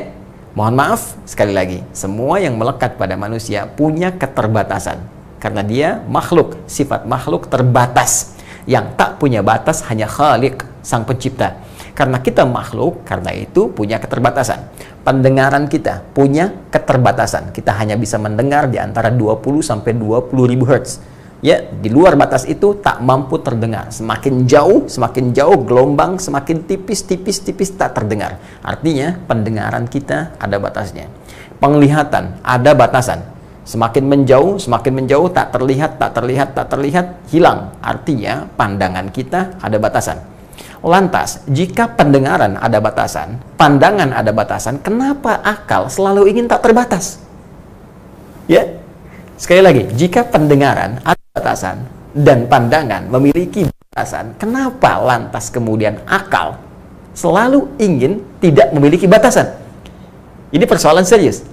Mohon maaf, sekali lagi, semua yang melekat pada manusia punya keterbatasan. Karena dia makhluk, sifat makhluk terbatas. Yang tak punya batas hanya Khaliq, sang pencipta. Karena kita makhluk, karena itu punya keterbatasan. Pendengaran kita punya keterbatasan. Kita hanya bisa mendengar di antara 20 sampai 20 ribu Hz. Ya, di luar batas itu tak mampu terdengar. Semakin jauh gelombang semakin tipis tak terdengar. Artinya pendengaran kita ada batasnya. Penglihatan ada batasan. Semakin menjauh tak terlihat, hilang. Artinya pandangan kita ada batasan. Lantas, jika pendengaran ada batasan, pandangan ada batasan, kenapa akal selalu ingin tak terbatas? Ya, sekali lagi, jika pendengaran ada batasan dan pandangan memiliki batasan, kenapa lantas kemudian akal selalu ingin tidak memiliki batasan? Ini persoalan serius.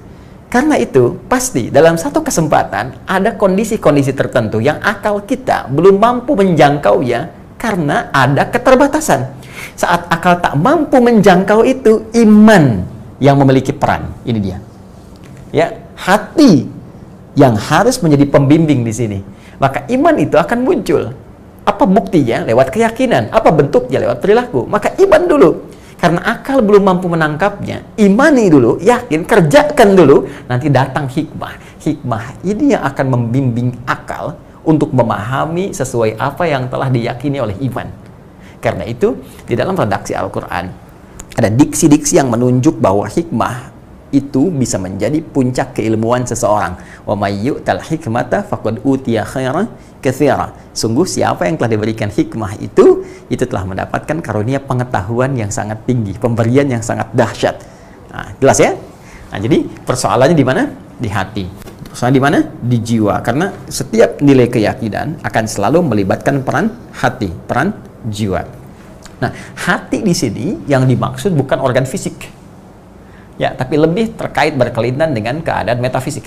Karena itu, pasti dalam satu kesempatan ada kondisi-kondisi tertentu yang akal kita belum mampu menjangkaunya karena ada keterbatasan. Saat akal tak mampu menjangkau itu, iman yang memiliki peran. Ini dia. Ya, hati yang harus menjadi pembimbing di sini. Maka iman itu akan muncul. Apa buktinya? Lewat keyakinan. Apa bentuknya? Lewat perilaku. Maka iman dulu. Karena akal belum mampu menangkapnya, imani dulu, yakin, kerjakan dulu, nanti datang hikmah. Hikmah ini yang akan membimbing akal untuk memahami sesuai apa yang telah diyakini oleh iman. Karena itu, di dalam redaksi Al-Quran, ada diksi-diksi yang menunjuk bahwa hikmah itu bisa menjadi puncak keilmuan seseorang. Wa may yu'tal hikmata faqad utiya khairan katsira. Sungguh siapa yang telah diberikan hikmah itu telah mendapatkan karunia pengetahuan yang sangat tinggi, pemberian yang sangat dahsyat. Nah, jelas ya? Nah, jadi persoalannya di mana? Di hati. Persoalan di mana? Di jiwa. Karena setiap nilai keyakinan akan selalu melibatkan peran hati, peran jiwa. Nah, hati di sini yang dimaksud bukan organ fisik. Ya, tapi lebih terkait berkelainan dengan keadaan metafisik.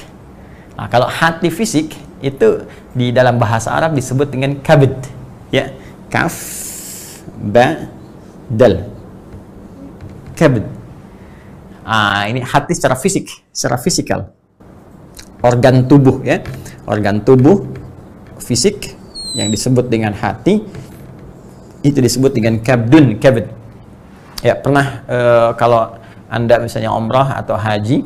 Nah, kalau hati fisik itu di dalam bahasa Arab disebut dengan kabid. Ya, kaf, ba, dal. Kabid. Ini hati secara fisik, secara fisikal. organ tubuh ya, organ tubuh fisik yang disebut dengan hati itu disebut dengan kabd. Ya, pernah kalau Anda misalnya umrah atau haji,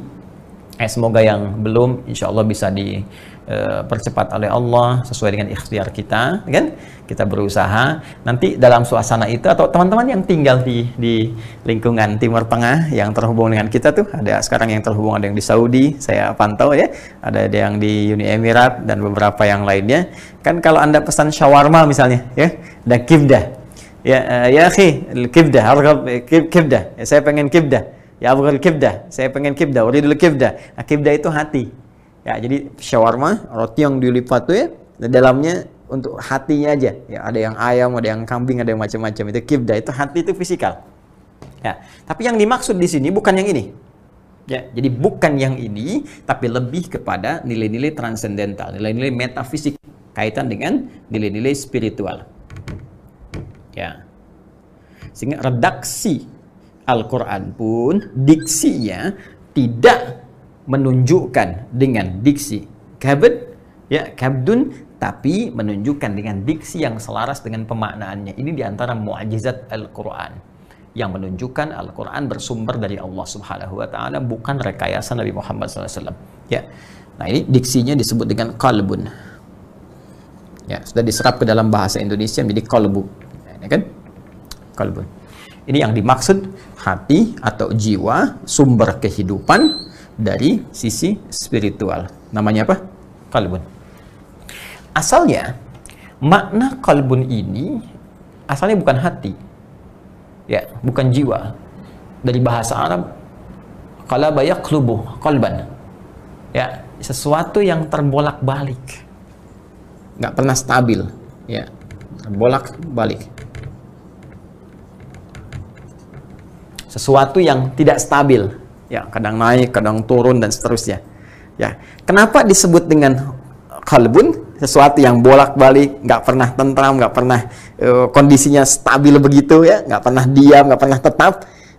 semoga yang belum insya Allah bisa dipercepat oleh Allah sesuai dengan ikhtiar kita, kan? Kita berusaha nanti dalam suasana itu, atau teman-teman yang tinggal di lingkungan Timur Tengah yang terhubung dengan kita tuh, ada sekarang yang terhubung, ada yang di Saudi, saya pantau ya, ada yang di Uni Emirat dan beberapa yang lainnya. Kan kalau Anda pesan shawarma misalnya ya, dan kibdah ya akhi, kibdah, kibdah, saya pengen kibdah, ya abghal kibdah, saya pengen kibdah, uridul kibdah. Nah, kibdah itu hati ya, jadi shawarma roti yang dilipat tuh ya, dalamnya untuk hatinya aja ya, ada yang ayam, ada yang kambing, ada yang macam-macam, itu kibdah, itu hati, itu fisikal ya. Tapi yang dimaksud di sini bukan yang ini ya, jadi bukan yang ini, tapi lebih kepada nilai-nilai transendental, nilai-nilai metafisik kaitan dengan nilai-nilai spiritual ya. Sehingga redaksi Al-Quran pun diksinya tidak menunjukkan dengan diksi kabd ya, kabdun, tapi menunjukkan dengan diksi yang selaras dengan pemaknaannya. Ini diantara mu'jizat Al-Quran yang menunjukkan Al-Quran bersumber dari Allah Subhanahu wa Ta'ala, bukan rekayasa Nabi Muhammad SAW ya. Nah, ini diksinya disebut dengan qalbun ya, sudah diserap ke dalam bahasa Indonesia menjadi qalbu ya, kan? Qalbun. Ini yang dimaksud hati atau jiwa, sumber kehidupan dari sisi spiritual. Namanya apa? Qalbun. Asalnya makna qalbun ini asalnya bukan hati ya, bukan jiwa. Dari bahasa Arab qalaba yaqlubu qalban ya, sesuatu yang terbolak-balik, nggak pernah stabil ya, terbolak-balik, sesuatu yang tidak stabil ya, kadang naik, kadang turun dan seterusnya ya. Kenapa disebut dengan qalbun? Sesuatu yang bolak-balik, nggak pernah tentram, nggak pernah kondisinya stabil begitu ya, nggak pernah diam, nggak pernah tetap.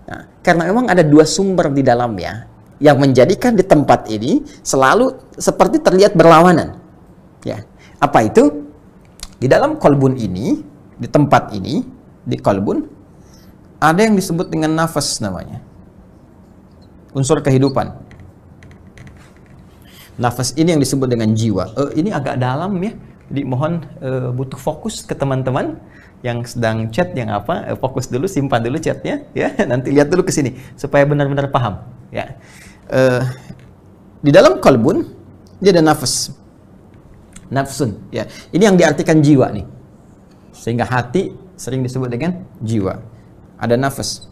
Nah, karena memang ada dua sumber di dalamnya yang menjadikan di tempat ini selalu seperti terlihat berlawanan ya. Apa itu? Di dalam qalbun ini, di tempat ini, di qalbun ada yang disebut dengan nafas namanya, unsur kehidupan. Nafas ini yang disebut dengan jiwa. Ini agak dalam ya, jadi mohon butuh fokus ke teman-teman yang sedang chat, yang apa, fokus dulu, simpan dulu chatnya ya, nanti lihat dulu ke sini supaya benar-benar paham ya. Di dalam qalbun dia ada nafas, nafsun ya, ini yang diartikan jiwa nih, sehingga hati sering disebut dengan jiwa. Ada nafas,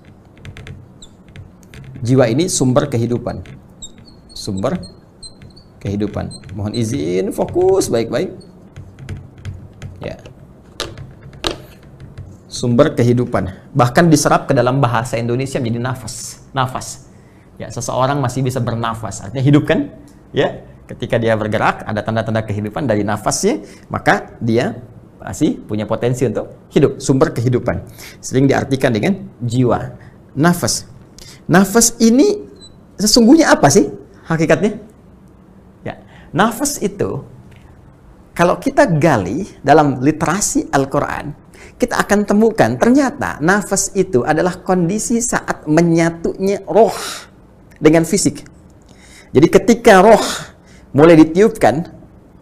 jiwa ini sumber kehidupan, sumber kehidupan. Mohon izin fokus baik-baik ya, sumber kehidupan, bahkan diserap ke dalam bahasa Indonesia menjadi nafas. Nafas ya, seseorang masih bisa bernafas, artinya hidup kan ya. Ketika dia bergerak ada tanda-tanda kehidupan dari nafasnya, maka dia masih punya potensi untuk hidup, sumber kehidupan. Sering diartikan dengan jiwa. Nafas, nafas ini sesungguhnya apa sih hakikatnya? Nafas itu, kalau kita gali dalam literasi Al-Quran, kita akan temukan ternyata nafas itu adalah kondisi saat menyatunya roh dengan fisik. Jadi ketika roh mulai ditiupkan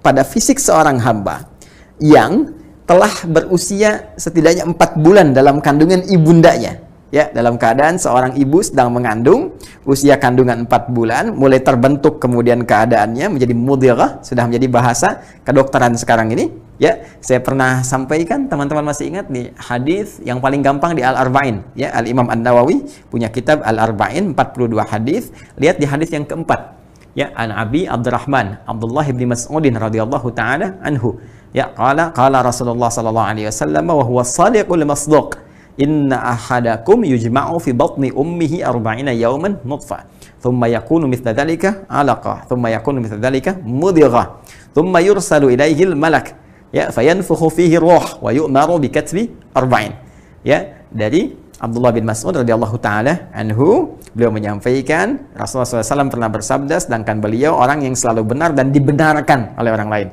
pada fisik seorang hamba yang telah berusia setidaknya 4 bulan dalam kandungan ibundanya, ya, dalam keadaan seorang ibu sedang mengandung, usia kandungan 4 bulan, mulai terbentuk kemudian keadaannya menjadi mudghah, sudah menjadi bahasa kedokteran sekarang ini. Ya, saya pernah sampaikan, teman-teman masih ingat nih, hadis yang paling gampang di Al-Arba'in. Ya, Al-Imam An-Nawawi punya kitab Al-Arba'in, 42 hadis. Lihat di hadis yang keempat. Ya, an Abi Abdurrahman Abdullah bin Mas'udin radhiyallahu taala anhu. Ya, qala Rasulullah sallallahu alaihi wasallam wa huwa shadiqul masduq. Inna ahadakum yujma'u fi batni ummihi 40 yawman nutfah thumma yakunu mithla dhalika 'alaqah thumma yakunu mithla dhalika mudghah thumma yursalu ilaihi al-malak ya fayanfukhu fihi ruh wa yu'maru bi katbi 40. Ya, dari Abdullah bin Mas'ud radhiyallahu taala anhu, beliau menyampaikan Rasulullah SAW pernah bersabda, sedangkan beliau orang yang selalu benar dan dibenarkan oleh orang lain.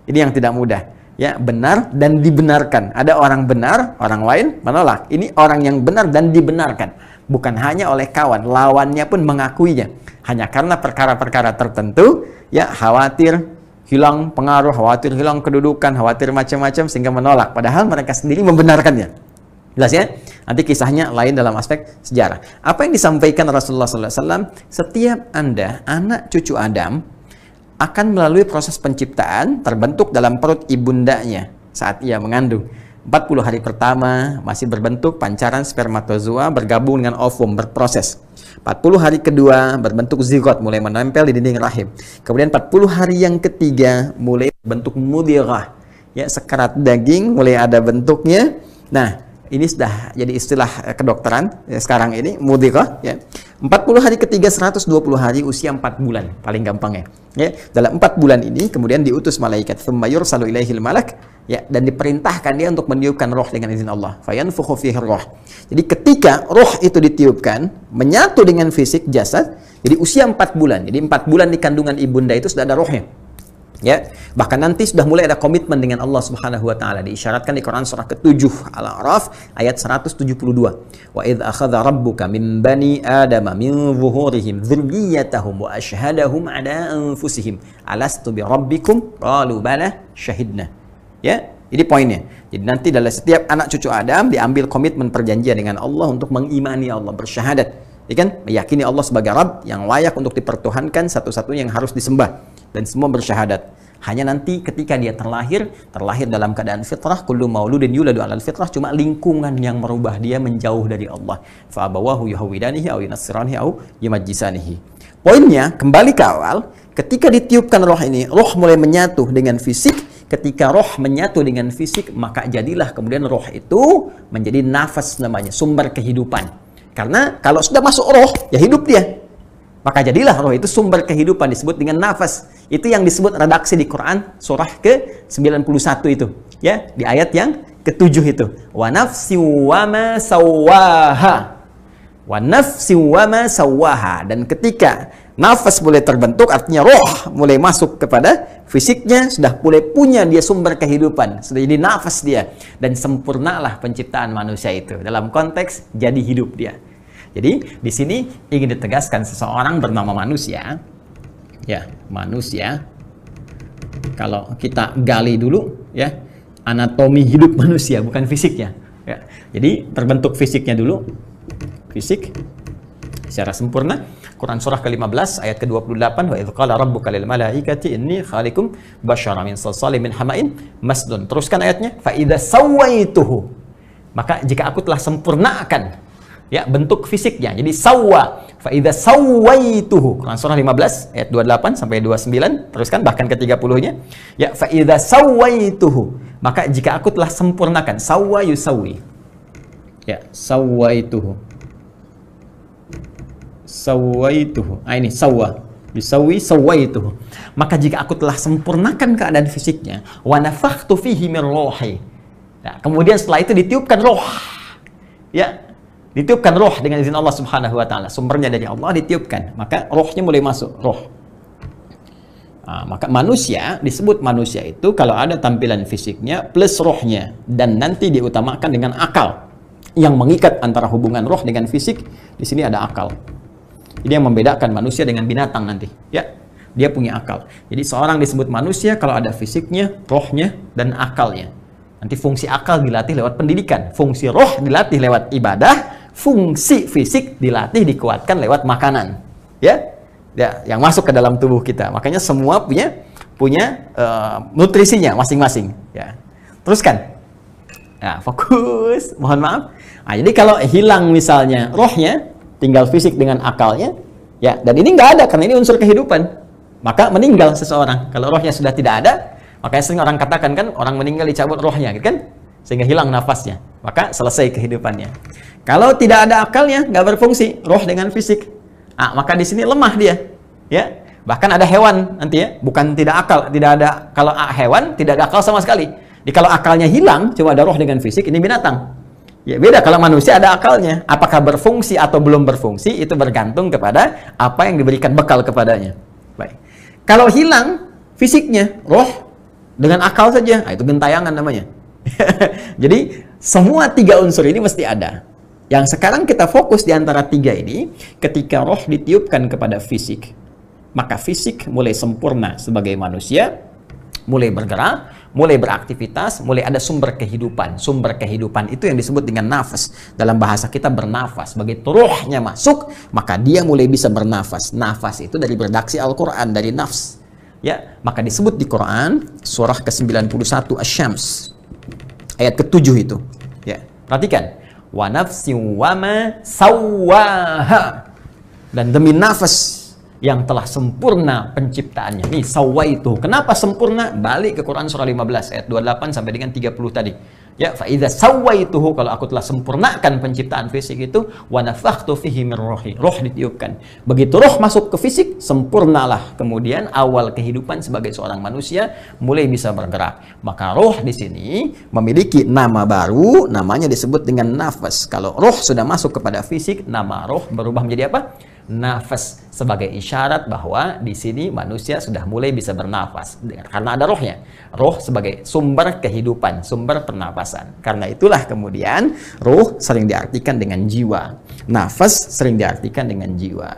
Ini yang tidak mudah. Ya, benar dan dibenarkan. Ada orang benar, orang lain menolak. Ini orang yang benar dan dibenarkan. Bukan hanya oleh kawan, lawannya pun mengakuinya. Hanya karena perkara-perkara tertentu, ya khawatir hilang pengaruh, khawatir hilang kedudukan, khawatir macam-macam sehingga menolak. Padahal mereka sendiri membenarkannya. Jelas ya? Nanti kisahnya lain dalam aspek sejarah. Apa yang disampaikan Rasulullah SAW, setiap Anda, anak cucu Adam, akan melalui proses penciptaan, terbentuk dalam perut ibundanya saat ia mengandung. 40 hari pertama masih berbentuk pancaran spermatozoa bergabung dengan ovum, berproses. 40 hari kedua berbentuk zigot, mulai menempel di dinding rahim. Kemudian 40 hari yang ketiga mulai bentuk mudghah, ya, sekerat daging mulai ada bentuknya. Nah, ini sudah jadi istilah kedokteran ya, sekarang ini mudghah, ya. 40 hari ketiga 120 hari usia 4 bulan paling gampangnya. Ya, dalam 4 bulan ini kemudian diutus malaikat, tsumma yursalu ilaihil malak, ya, dan diperintahkan dia untuk meniupkan roh dengan izin Allah. Fayanfukhu fihi roh. Jadi ketika roh itu ditiupkan, menyatu dengan fisik jasad, jadi usia 4 bulan. Jadi 4 bulan di kandungan ibunda itu sudah ada rohnya. Ya, bahkan nanti sudah mulai ada komitmen dengan Allah Subhanahu wa taala, diisyaratkan di Quran surah ke-7 Al-A'raf ayat 172. Wa idz akhadha rabbuka min bani adama min zuhurihim dzurriyyatahum wa ashhadahum ala anfusihim alastu bi rabbikum qalu bala syahidna. Ya, ini poinnya. Jadi nanti dalam setiap anak cucu Adam diambil komitmen perjanjian dengan Allah untuk mengimani Allah, bersyahadat, ya kan? Meyakini Allah sebagai Rabb yang layak untuk dipertuhankan, satu-satunya yang harus disembah, dan semua bersyahadat. Hanya nanti ketika dia terlahir dalam keadaan fitrah, kullu mauludin yuladu 'alal fitrah, cuma lingkungan yang merubah dia menjauh dari Allah. Fa abawahu yuhawidanihi aw yunassiranihi aw yumajjisanihi. Poinnya kembali ke awal, ketika ditiupkan roh ini, roh mulai menyatu dengan fisik. Ketika roh menyatu dengan fisik, maka jadilah kemudian roh itu menjadi nafas namanya, sumber kehidupan. Karena kalau sudah masuk roh, ya hidup dia. Maka jadilah roh itu sumber kehidupan, disebut dengan nafas. Itu yang disebut redaksi di Quran surah ke-91 itu, ya, di ayat yang ke-7 itu. Wa nafsi wa ma sawwaha. Wa nafsi wa ma sawwaha. Dan ketika nafas mulai terbentuk, artinya roh mulai masuk kepada fisiknya, sudah mulai punya dia sumber kehidupan, sudah jadi nafas dia, dan sempurnalah penciptaan manusia itu dalam konteks jadi hidup dia. Jadi di sini ingin ditegaskan seseorang bernama manusia, ya, manusia. Kalau kita gali dulu, ya, anatomi hidup manusia, bukan fisiknya, ya. Jadi terbentuk fisiknya dulu, fisik secara sempurna. Quran surah ke-15 ayat ke-28, wa idz qala rabbuka lil malaikati inni khaliqum basyara min salsalin min hama'in masdun. Teruskan ayatnya, fa idza sawaituhu, maka jika aku telah sempurnakan, ya, bentuk fisiknya. Jadi sawwa, fa idza sawaituhu. Quran surah 15 ayat 28 sampai 29, teruskan bahkan ke-30-nya. Ya, fa idza sawaituhu, maka jika aku telah sempurnakan, sawwa yusawi. Ya, sawaituhu. Sawaituhu. Ini sawwa. Yusawi sawaituhu. Maka jika aku telah sempurnakan keadaan fisiknya, wa nafakhtu fihi min ruhi. Nah, kemudian setelah itu ditiupkan roh. Ya, ditiupkan roh dengan izin Allah Subhanahu wa taala. Sumbernya dari Allah, ditiupkan. Maka rohnya mulai masuk, roh. Nah, maka manusia disebut manusia itu kalau ada tampilan fisiknya plus rohnya, dan nanti diutamakan dengan akal yang mengikat antara hubungan roh dengan fisik. Di sini ada akal. Ini yang membedakan manusia dengan binatang nanti, ya. Dia punya akal. Jadi seorang disebut manusia kalau ada fisiknya, rohnya, dan akalnya. Nanti fungsi akal dilatih lewat pendidikan, fungsi roh dilatih lewat ibadah, fungsi fisik dilatih, dikuatkan lewat makanan, ya. Ya, yang masuk ke dalam tubuh kita. Makanya semua punya nutrisinya masing-masing, ya. Teruskan. Nah, fokus. Mohon maaf. Nah, jadi kalau hilang misalnya rohnya, tinggal fisik dengan akalnya, ya, dan ini nggak ada karena ini unsur kehidupan, maka meninggal seseorang. Kalau rohnya sudah tidak ada, makanya sering orang katakan kan, orang meninggal dicabut rohnya, gitu kan, sehingga hilang nafasnya, maka selesai kehidupannya. Kalau tidak ada akalnya, nggak berfungsi roh dengan fisik, maka di sini lemah dia, ya. Bahkan ada hewan nanti, ya, bukan tidak akal, tidak ada. Kalau hewan tidak ada akal sama sekali. Jadi kalau akalnya hilang, cuma ada roh dengan fisik, ini binatang. Ya beda kalau manusia ada akalnya. Apakah berfungsi atau belum berfungsi itu bergantung kepada apa yang diberikan bekal kepadanya. Baik. Kalau hilang fisiknya, roh dengan akal saja, nah, itu gentayangan namanya. Jadi semua tiga unsur ini mesti ada. Yang sekarang kita fokus di antara tiga ini, ketika roh ditiupkan kepada fisik, maka fisik mulai sempurna sebagai manusia, mulai bergerak, mulai beraktivitas, mulai ada sumber kehidupan. Sumber kehidupan itu yang disebut dengan nafas. Dalam bahasa kita bernafas. Begitu rohnya masuk, maka dia mulai bisa bernafas. Nafas itu dari redaksi Al-Quran, dari nafs. Ya, maka disebut di Quran, surah ke-91 Asy-Syams. Ayat ke-7 itu. Ya, perhatikan. Wa nafsin wa ma sawwaha. Dan demi nafas yang telah sempurna penciptaannya. Nih, sawaitu. Kenapa sempurna? Balik ke Quran surah 15 ayat 28 sampai dengan 30 tadi. Ya, fa idza sawaituhu, kalau aku telah sempurnakan penciptaan fisik itu, wa nafakhtu fihi min ruhi. Roh ditiupkan. Begitu roh masuk ke fisik, sempurnalah kemudian awal kehidupan sebagai seorang manusia mulai bisa bergerak. Maka roh di sini memiliki nama baru, namanya disebut dengan nafas. Kalau roh sudah masuk kepada fisik, nama roh berubah menjadi apa? Nafas, sebagai isyarat bahwa di sini manusia sudah mulai bisa bernafas karena ada rohnya. Roh sebagai sumber kehidupan, sumber pernapasan. Karena itulah kemudian roh sering diartikan dengan jiwa, nafas sering diartikan dengan jiwa.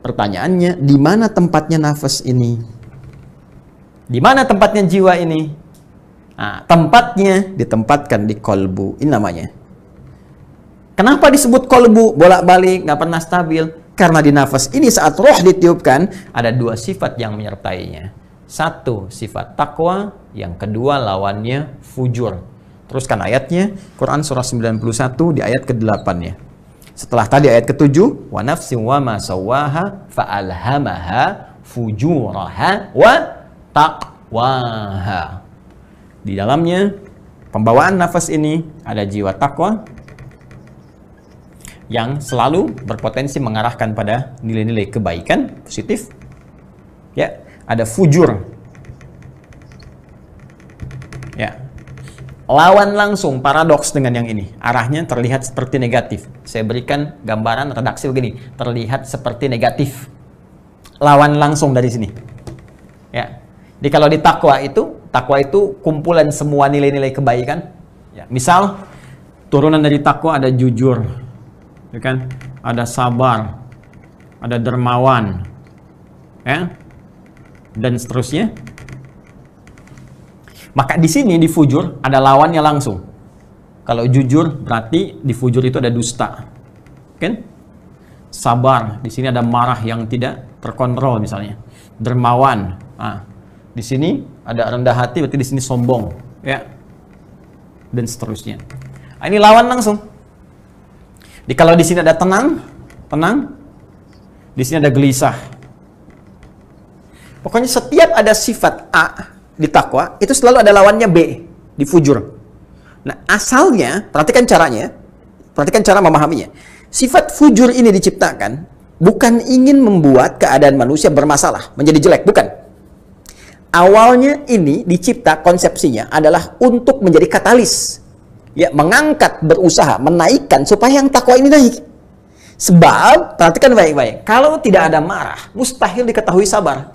Pertanyaannya, di mana tempatnya nafas ini? Di mana tempatnya jiwa ini? Nah, tempatnya ditempatkan di kolbu. Ini namanya. Kenapa disebut kolbu? Bolak-balik, nggak pernah stabil. Karena di nafas ini saat roh ditiupkan, ada dua sifat yang menyertainya. Satu, sifat takwa. Yang kedua, lawannya fujur. Teruskan ayatnya, Quran surah 91 di ayat ke-8 ya. Setelah tadi ayat ke-7, wa nafsin wa ma sawwaha fa'alhamaha fujuraha wa taqwaha. Di dalamnya, pembawaan nafas ini ada jiwa takwa yang selalu berpotensi mengarahkan pada nilai-nilai kebaikan, positif. Ya, ada fujur. Ya. Lawan langsung, paradoks dengan yang ini. Arahnya terlihat seperti negatif. Saya berikan gambaran redaksi begini, terlihat seperti negatif. Lawan langsung dari sini. Ya. Jadi kalau di takwa itu kumpulan semua nilai-nilai kebaikan. Ya. Misal turunan dari takwa ada jujur. Ya kan? Ada sabar, ada dermawan, ya, dan seterusnya. Maka di sini di fujur ada lawannya langsung. Kalau jujur berarti di fujur itu ada dusta, kan? Sabar, di sini ada marah yang tidak terkontrol misalnya. Dermawan, di sini ada rendah hati, berarti di sini sombong, ya, dan seterusnya. Ini lawan langsung. Kalau di sini ada tenang, di sini ada gelisah. Pokoknya setiap ada sifat A di takwa, itu selalu ada lawannya B di fujur. Nah, asalnya, perhatikan caranya, perhatikan cara memahaminya. Sifat fujur ini diciptakan bukan ingin membuat keadaan manusia bermasalah, menjadi jelek, bukan. Awalnya ini dicipta, konsepsinya adalah untuk menjadi katalis. Ya, mengangkat, berusaha, menaikkan supaya yang takwa ini naik. Sebab, perhatikan baik-baik, kalau tidak ada marah, mustahil diketahui sabar.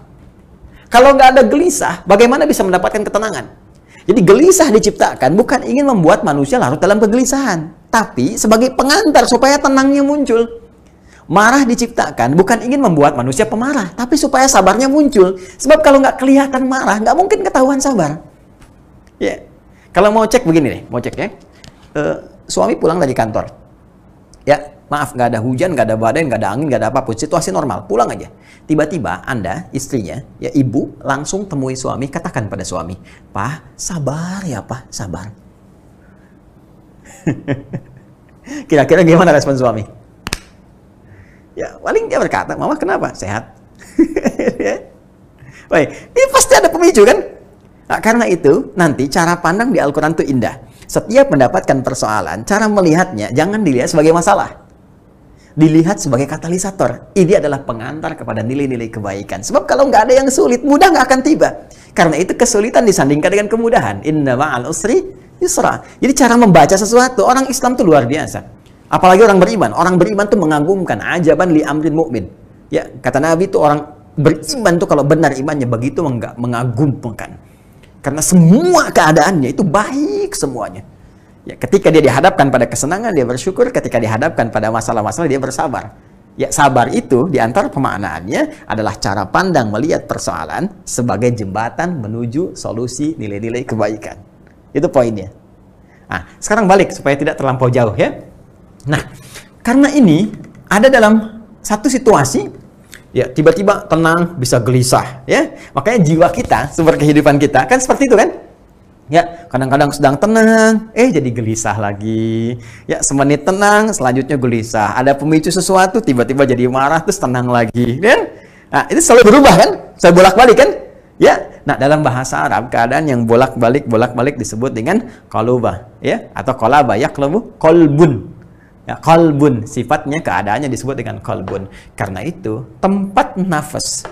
Kalau nggak ada gelisah, bagaimana bisa mendapatkan ketenangan? Jadi gelisah diciptakan bukan ingin membuat manusia larut dalam kegelisahan, tapi sebagai pengantar supaya tenangnya muncul. Marah diciptakan bukan ingin membuat manusia pemarah, tapi supaya sabarnya muncul. Sebab kalau nggak kelihatan marah, nggak mungkin ketahuan sabar. Ya, kalau mau cek begini deh, mau cek ya. Suami pulang dari kantor, ya maaf nggak ada hujan, nggak ada badai, nggak ada angin, nggak ada apapun, situasi normal, pulang aja. Tiba-tiba Anda, istrinya, ya ibu, langsung temui suami, katakan pada suami, "Pak, sabar ya Pak, sabar." Kira-kira gimana respon suami? Ya paling dia berkata, "Mama kenapa? Sehat?" Ya. Baik, ini pasti ada pemicu kan? Nah, karena itu nanti cara pandang di Al-Quran itu indah. Setiap mendapatkan persoalan, cara melihatnya jangan dilihat sebagai masalah. Dilihat sebagai katalisator. Ini adalah pengantar kepada nilai-nilai kebaikan. Sebab kalau nggak ada yang sulit, mudah nggak akan tiba. Karena itu kesulitan disandingkan dengan kemudahan. Inna ma'al usri Yusra. Jadi cara membaca sesuatu, orang Islam tuh luar biasa. Apalagi orang beriman. Orang beriman tuh mengagumkan. Ajaban li amrin mu'min. Ya, kata Nabi tuh orang beriman tuh kalau benar imannya begitu mengagumkan. Karena semua keadaannya itu baik semuanya. Ya, ketika dia dihadapkan pada kesenangan, dia bersyukur. Ketika dihadapkan pada masalah-masalah, dia bersabar. Ya, sabar itu di antara pemaknaannya adalah cara pandang melihat persoalan sebagai jembatan menuju solusi nilai-nilai kebaikan. Itu poinnya. Nah, sekarang balik supaya tidak terlampau jauh ya. Nah, karena ini ada dalam satu situasi, ya tiba-tiba tenang bisa gelisah ya. Makanya jiwa kita, sumber kehidupan kita kan seperti itu kan? Ya, kadang-kadang sedang tenang, jadi gelisah lagi. Ya, semenit tenang, selanjutnya gelisah. Ada pemicu sesuatu, tiba-tiba jadi marah, terus tenang lagi. Ya? Nah, itu selalu berubah kan? Selalu bolak-balik kan? Ya, nah dalam bahasa Arab, keadaan yang bolak-balik disebut dengan qalubah. Ya, atau qalaba, yaqlabu, qalbun. Ya, qalbun, sifatnya, keadaannya disebut dengan qalbun. Karena itu, tempat nafas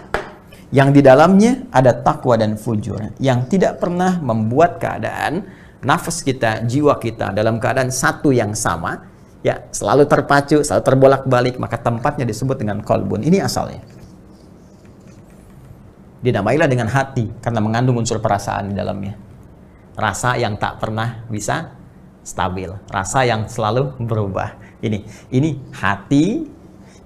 yang di dalamnya ada takwa dan fujur, yang tidak pernah membuat keadaan nafas kita, jiwa kita dalam keadaan satu yang sama, ya selalu terpacu, selalu terbolak-balik, maka tempatnya disebut dengan qalbun. Ini asalnya. Dinamailah dengan hati karena mengandung unsur perasaan di dalamnya. Rasa yang tak pernah bisa stabil, rasa yang selalu berubah. Ini hati,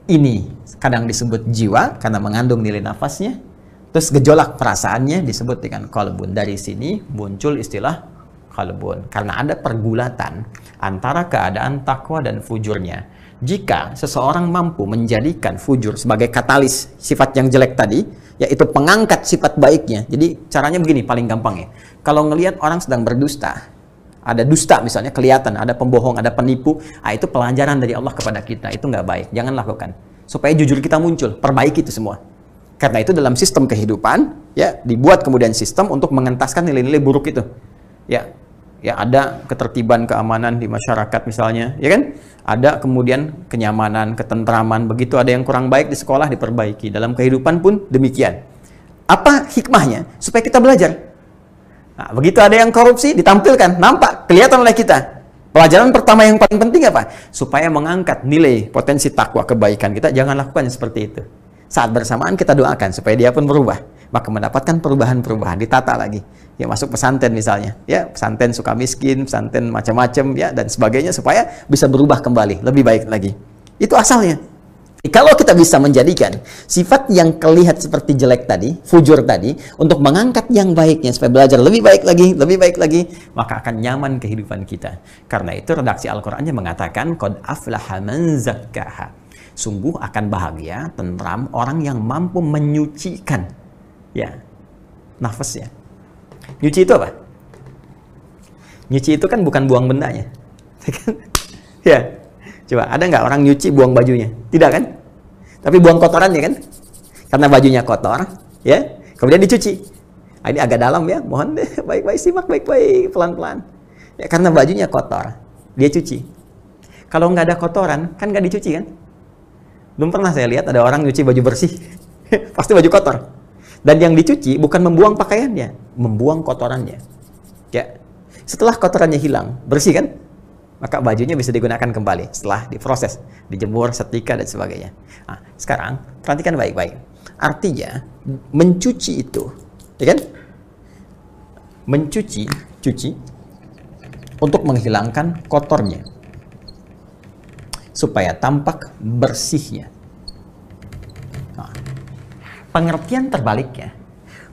ini kadang disebut jiwa karena mengandung nilai nafasnya. Terus gejolak perasaannya disebut dengan qalbun. Dari sini muncul istilah qalbun. Karena ada pergulatan antara keadaan takwa dan fujurnya. Jika seseorang mampu menjadikan fujur sebagai katalis sifat yang jelek tadi, yaitu pengangkat sifat baiknya. Jadi caranya begini, paling gampang ya. Kalau ngelihat orang sedang berdusta, ada dusta misalnya kelihatan, ada pembohong, ada penipu, itu pelajaran dari Allah kepada kita. Itu nggak baik, jangan lakukan. Supaya jujur kita muncul, perbaiki itu semua. Karena itu dalam sistem kehidupan, ya dibuat kemudian sistem untuk mengentaskan nilai-nilai buruk itu. Ya ada ketertiban, keamanan di masyarakat misalnya, ya kan? Ada kemudian kenyamanan, ketentraman. Begitu ada yang kurang baik di sekolah, diperbaiki. Dalam kehidupan pun demikian. Apa hikmahnya? Supaya kita belajar. Nah, begitu ada yang korupsi, ditampilkan, nampak, kelihatan oleh kita. Pelajaran pertama yang paling penting apa? Supaya mengangkat nilai potensi takwa kebaikan kita, jangan lakukan seperti itu. Saat bersamaan kita doakan supaya dia pun berubah, maka mendapatkan perubahan-perubahan, ditata lagi. Ya masuk pesantren misalnya, ya pesantren suka miskin, pesantren macam-macam, ya dan sebagainya supaya bisa berubah kembali, lebih baik lagi. Itu asalnya. Kalau kita bisa menjadikan sifat yang terlihat seperti jelek tadi, fujur tadi, untuk mengangkat yang baiknya supaya belajar lebih baik lagi, maka akan nyaman kehidupan kita. Karena itu redaksi Al-Qur'annya mengatakan qad aflaha man zakkaha. Sungguh akan bahagia, tentram orang yang mampu menyucikan ya nafasnya. Nyuci itu apa? Nyuci itu kan bukan buang bendanya. Ya. Coba, ada nggak orang nyuci buang bajunya? Tidak kan? Tapi buang kotorannya kan? Karena bajunya kotor, ya. Kemudian dicuci. Ini agak dalam ya, mohon deh baik-baik simak baik-baik pelan-pelan. Ya, karena bajunya kotor, dia cuci. Kalau nggak ada kotoran, kan nggak dicuci kan? Belum pernah saya lihat ada orang nyuci baju bersih. Pasti baju kotor. Dan yang dicuci bukan membuang pakaiannya, membuang kotorannya. Ya. Setelah kotorannya hilang, bersih kan? Maka bajunya bisa digunakan kembali setelah diproses, dijemur, setrika dan sebagainya. Nah, sekarang perhatikan baik-baik. Artinya mencuci itu, ya kan? Cuci untuk menghilangkan kotornya. Supaya tampak bersihnya. Nah, pengertian terbaliknya,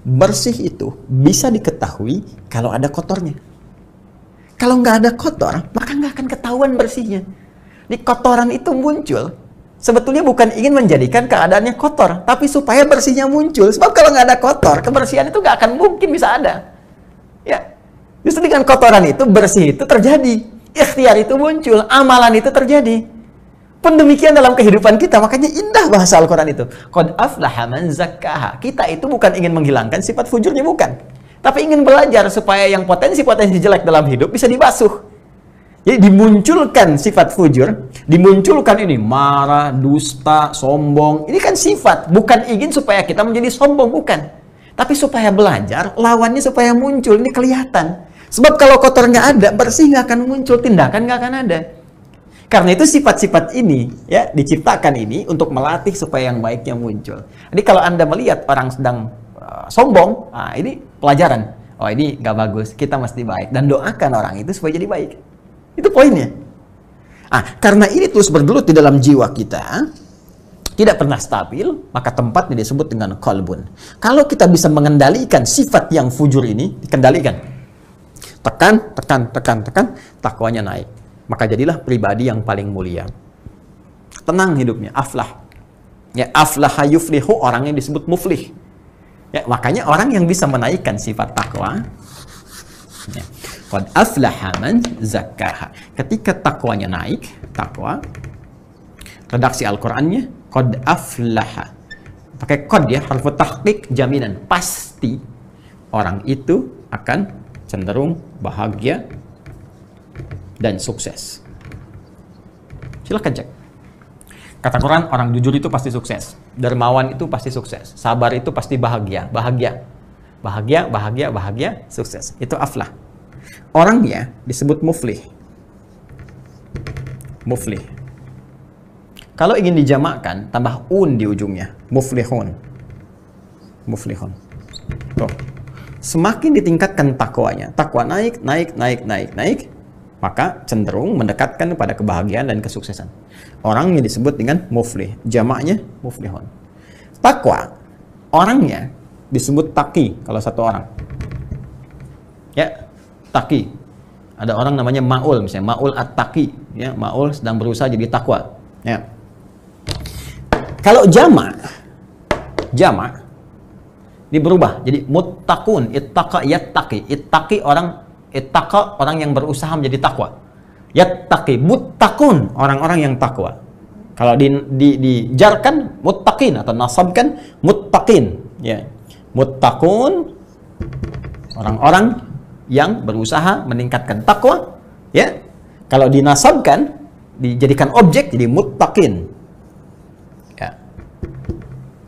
bersih itu bisa diketahui kalau ada kotornya. Kalau nggak ada kotor, maka nggak akan ketahuan bersihnya. Di kotoran itu muncul, sebetulnya bukan ingin menjadikan keadaannya kotor, tapi supaya bersihnya muncul. Sebab kalau nggak ada kotor, kebersihan itu nggak akan mungkin bisa ada. Ya, justru dengan kotoran itu, bersih itu terjadi. Ikhtiar itu muncul, amalan itu terjadi. Pun demikian dalam kehidupan kita, makanya indah bahasa Al-Quran itu. Qad aflaha man zakkaha. Kita itu bukan ingin menghilangkan sifat fujurnya, bukan. Tapi ingin belajar supaya yang potensi-potensi jelek dalam hidup bisa dibasuh. Jadi dimunculkan sifat fujur, dimunculkan ini marah, dusta, sombong. Ini kan sifat, bukan ingin supaya kita menjadi sombong, bukan. Tapi supaya belajar, lawannya supaya muncul, ini kelihatan. Sebab kalau kotor nggak ada, bersih nggak akan muncul, tindakan nggak akan ada. Karena itu sifat-sifat ini ya diciptakan ini untuk melatih supaya yang baiknya muncul. Jadi kalau Anda melihat orang sedang sombong, ini pelajaran. Oh, ini nggak bagus, kita mesti baik. Dan doakan orang itu supaya jadi baik. Itu poinnya. Karena ini terus bergelut di dalam jiwa kita, tidak pernah stabil, maka tempatnya disebut dengan qalbun. Kalau kita bisa mengendalikan sifat yang fujur ini, dikendalikan. Tekan, takwanya naik. Maka jadilah pribadi yang paling mulia. Tenang hidupnya, aflah. Ya, aflaha yuflihu, orang yang disebut muflih. Ya, makanya orang yang bisa menaikkan sifat takwa, ya, qad aflaha man zakkaha. Ketika takwanya naik, takwa, redaksi Al-Qur'annya qad aflaha. Pakai qad ya, harfu tahqiq, jaminan, pasti orang itu akan cenderung bahagia dan sukses. Silahkan cek. Kata Quran, orang jujur itu pasti sukses. Dermawan itu pasti sukses. Sabar itu pasti bahagia. Bahagia, sukses. Itu aflah. Orangnya disebut muflih. Muflih. Kalau ingin dijamakkan, tambah un di ujungnya. Muflihun. Muflihun. Tuh. Semakin ditingkatkan takwanya, takwa naik, maka cenderung mendekatkan pada kebahagiaan dan kesuksesan. Orangnya disebut dengan muflih, jamaknya muflihun. Takwa, orangnya disebut taqi kalau satu orang. Ya, taqi. Ada orang namanya Ma'ul, misalnya Ma'ul at-taqi, ya, Ma'ul sedang berusaha jadi takwa. Ya. Kalau jamak ini berubah jadi muttaqun, ittaqa yattaqi. Ittaqi orang yang berusaha menjadi takwa. Yattaqi, muttaqun, orang-orang yang takwa. Kalau dijarkan muttaqin atau nasabkan muttaqin, ya. Muttaqun, orang-orang yang berusaha meningkatkan takwa, ya. Kalau dinasabkan, dijadikan objek jadi muttaqin. Ya.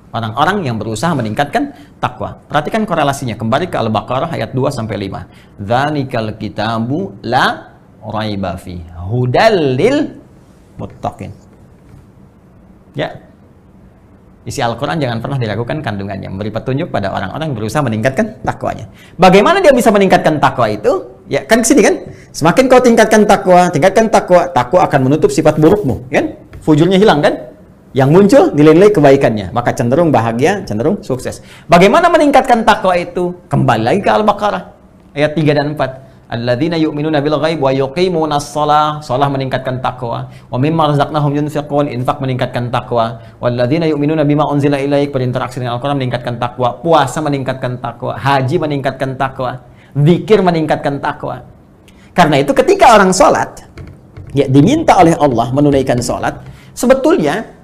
Orang-orang yang berusaha meningkatkan takwa. Perhatikan korelasinya. Kembali ke Al-Baqarah ayat 2-5. Dzalikal kitabu la raiba fi hudal lil muttaqin. Ya. Isi Al-Quran jangan pernah diragukan kandungannya. Memberi petunjuk pada orang-orang yang berusaha meningkatkan takwanya. Bagaimana dia bisa meningkatkan takwa itu? Ya, kan kesini kan? Semakin kau tingkatkan takwa, takwa akan menutup sifat burukmu, kan? Fujurnya hilang, kan? Yang muncul nilai-nilai kebaikannya, maka cenderung bahagia, cenderung sukses. Bagaimana meningkatkan takwa itu? Kembali lagi ke Al-Baqarah ayat 3 dan 4. Alladzina yu'minuna bil ghaib wa yuqimunas shalah, shalah meningkatkan takwa. Wa mimma razaqnahum yunfiqun, infak meningkatkan takwa. Walladzina yu'minuna bima unzila ilaik, berinteraksi dengan Al-Qur'an meningkatkan takwa. Puasa meningkatkan takwa, haji meningkatkan takwa, zikir meningkatkan takwa. Karena itu ketika orang salat, ya, diminta oleh Allah menunaikan salat, sebetulnya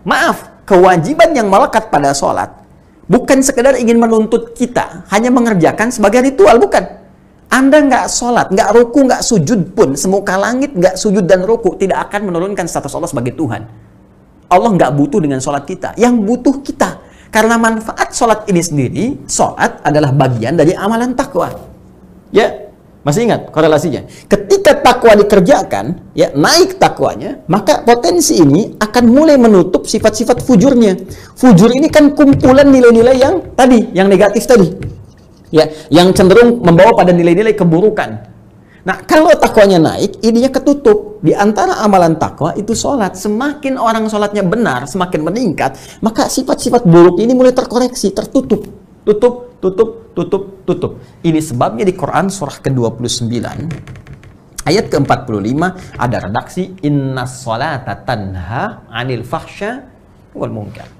kewajiban yang melekat pada sholat bukan sekedar ingin menuntut kita hanya mengerjakan sebagai ritual, bukan. Anda nggak sholat, nggak ruku, nggak sujud pun, semuka langit nggak sujud dan ruku, tidak akan menurunkan status Allah sebagai Tuhan. Allah nggak butuh dengan sholat kita, yang butuh kita. Karena manfaat sholat ini sendiri, sholat adalah bagian dari amalan takwa. Ya, masih ingat korelasinya? Ketika takwa dikerjakan, ya, naik takwanya, maka potensi ini akan mulai menutup sifat-sifat fujurnya. Fujur ini kan kumpulan nilai-nilai yang tadi, yang negatif tadi. Ya, yang cenderung membawa pada nilai-nilai keburukan. Nah, kalau takwanya naik, ininya ketutup. Di antara amalan takwa itu sholat. Semakin orang sholatnya benar, semakin meningkat, maka sifat-sifat buruk ini mulai terkoreksi, tertutup. Tutup. Ini sebabnya di Quran surah ke-29 ayat ke-45 ada redaksi innas sholata tanha 'anil fahsya wal munkar.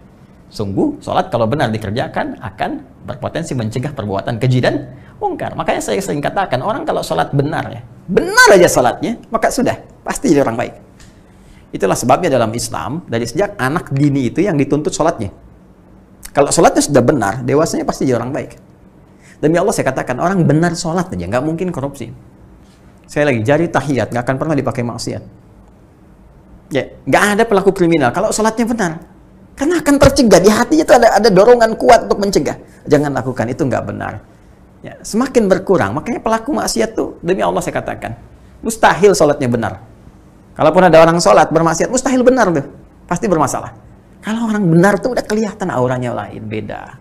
Sungguh salat kalau benar dikerjakan akan berpotensi mencegah perbuatan keji dan mungkar. Makanya saya sering katakan, orang kalau salat benar, ya, benar aja salatnya, maka sudah pasti jadi orang baik. Itulah sebabnya dalam Islam dari sejak anak dini itu yang dituntut salatnya. Kalau sholatnya sudah benar, dewasanya pasti jadi orang baik. Demi Allah saya katakan, orang benar sholat aja, nggak mungkin korupsi. Saya lagi, jari tahiyat, nggak akan pernah dipakai maksiat. Ya, nggak ada pelaku kriminal kalau sholatnya benar. Karena akan tercegah, di hatinya itu ada dorongan kuat untuk mencegah. Jangan lakukan, itu nggak benar. Ya, semakin berkurang. Makanya pelaku maksiat tuh, demi Allah saya katakan, mustahil sholatnya benar. Kalaupun ada orang sholat bermaksiat, mustahil benar tuh, pasti bermasalah. Kalau orang benar tuh udah kelihatan auranya lain, beda.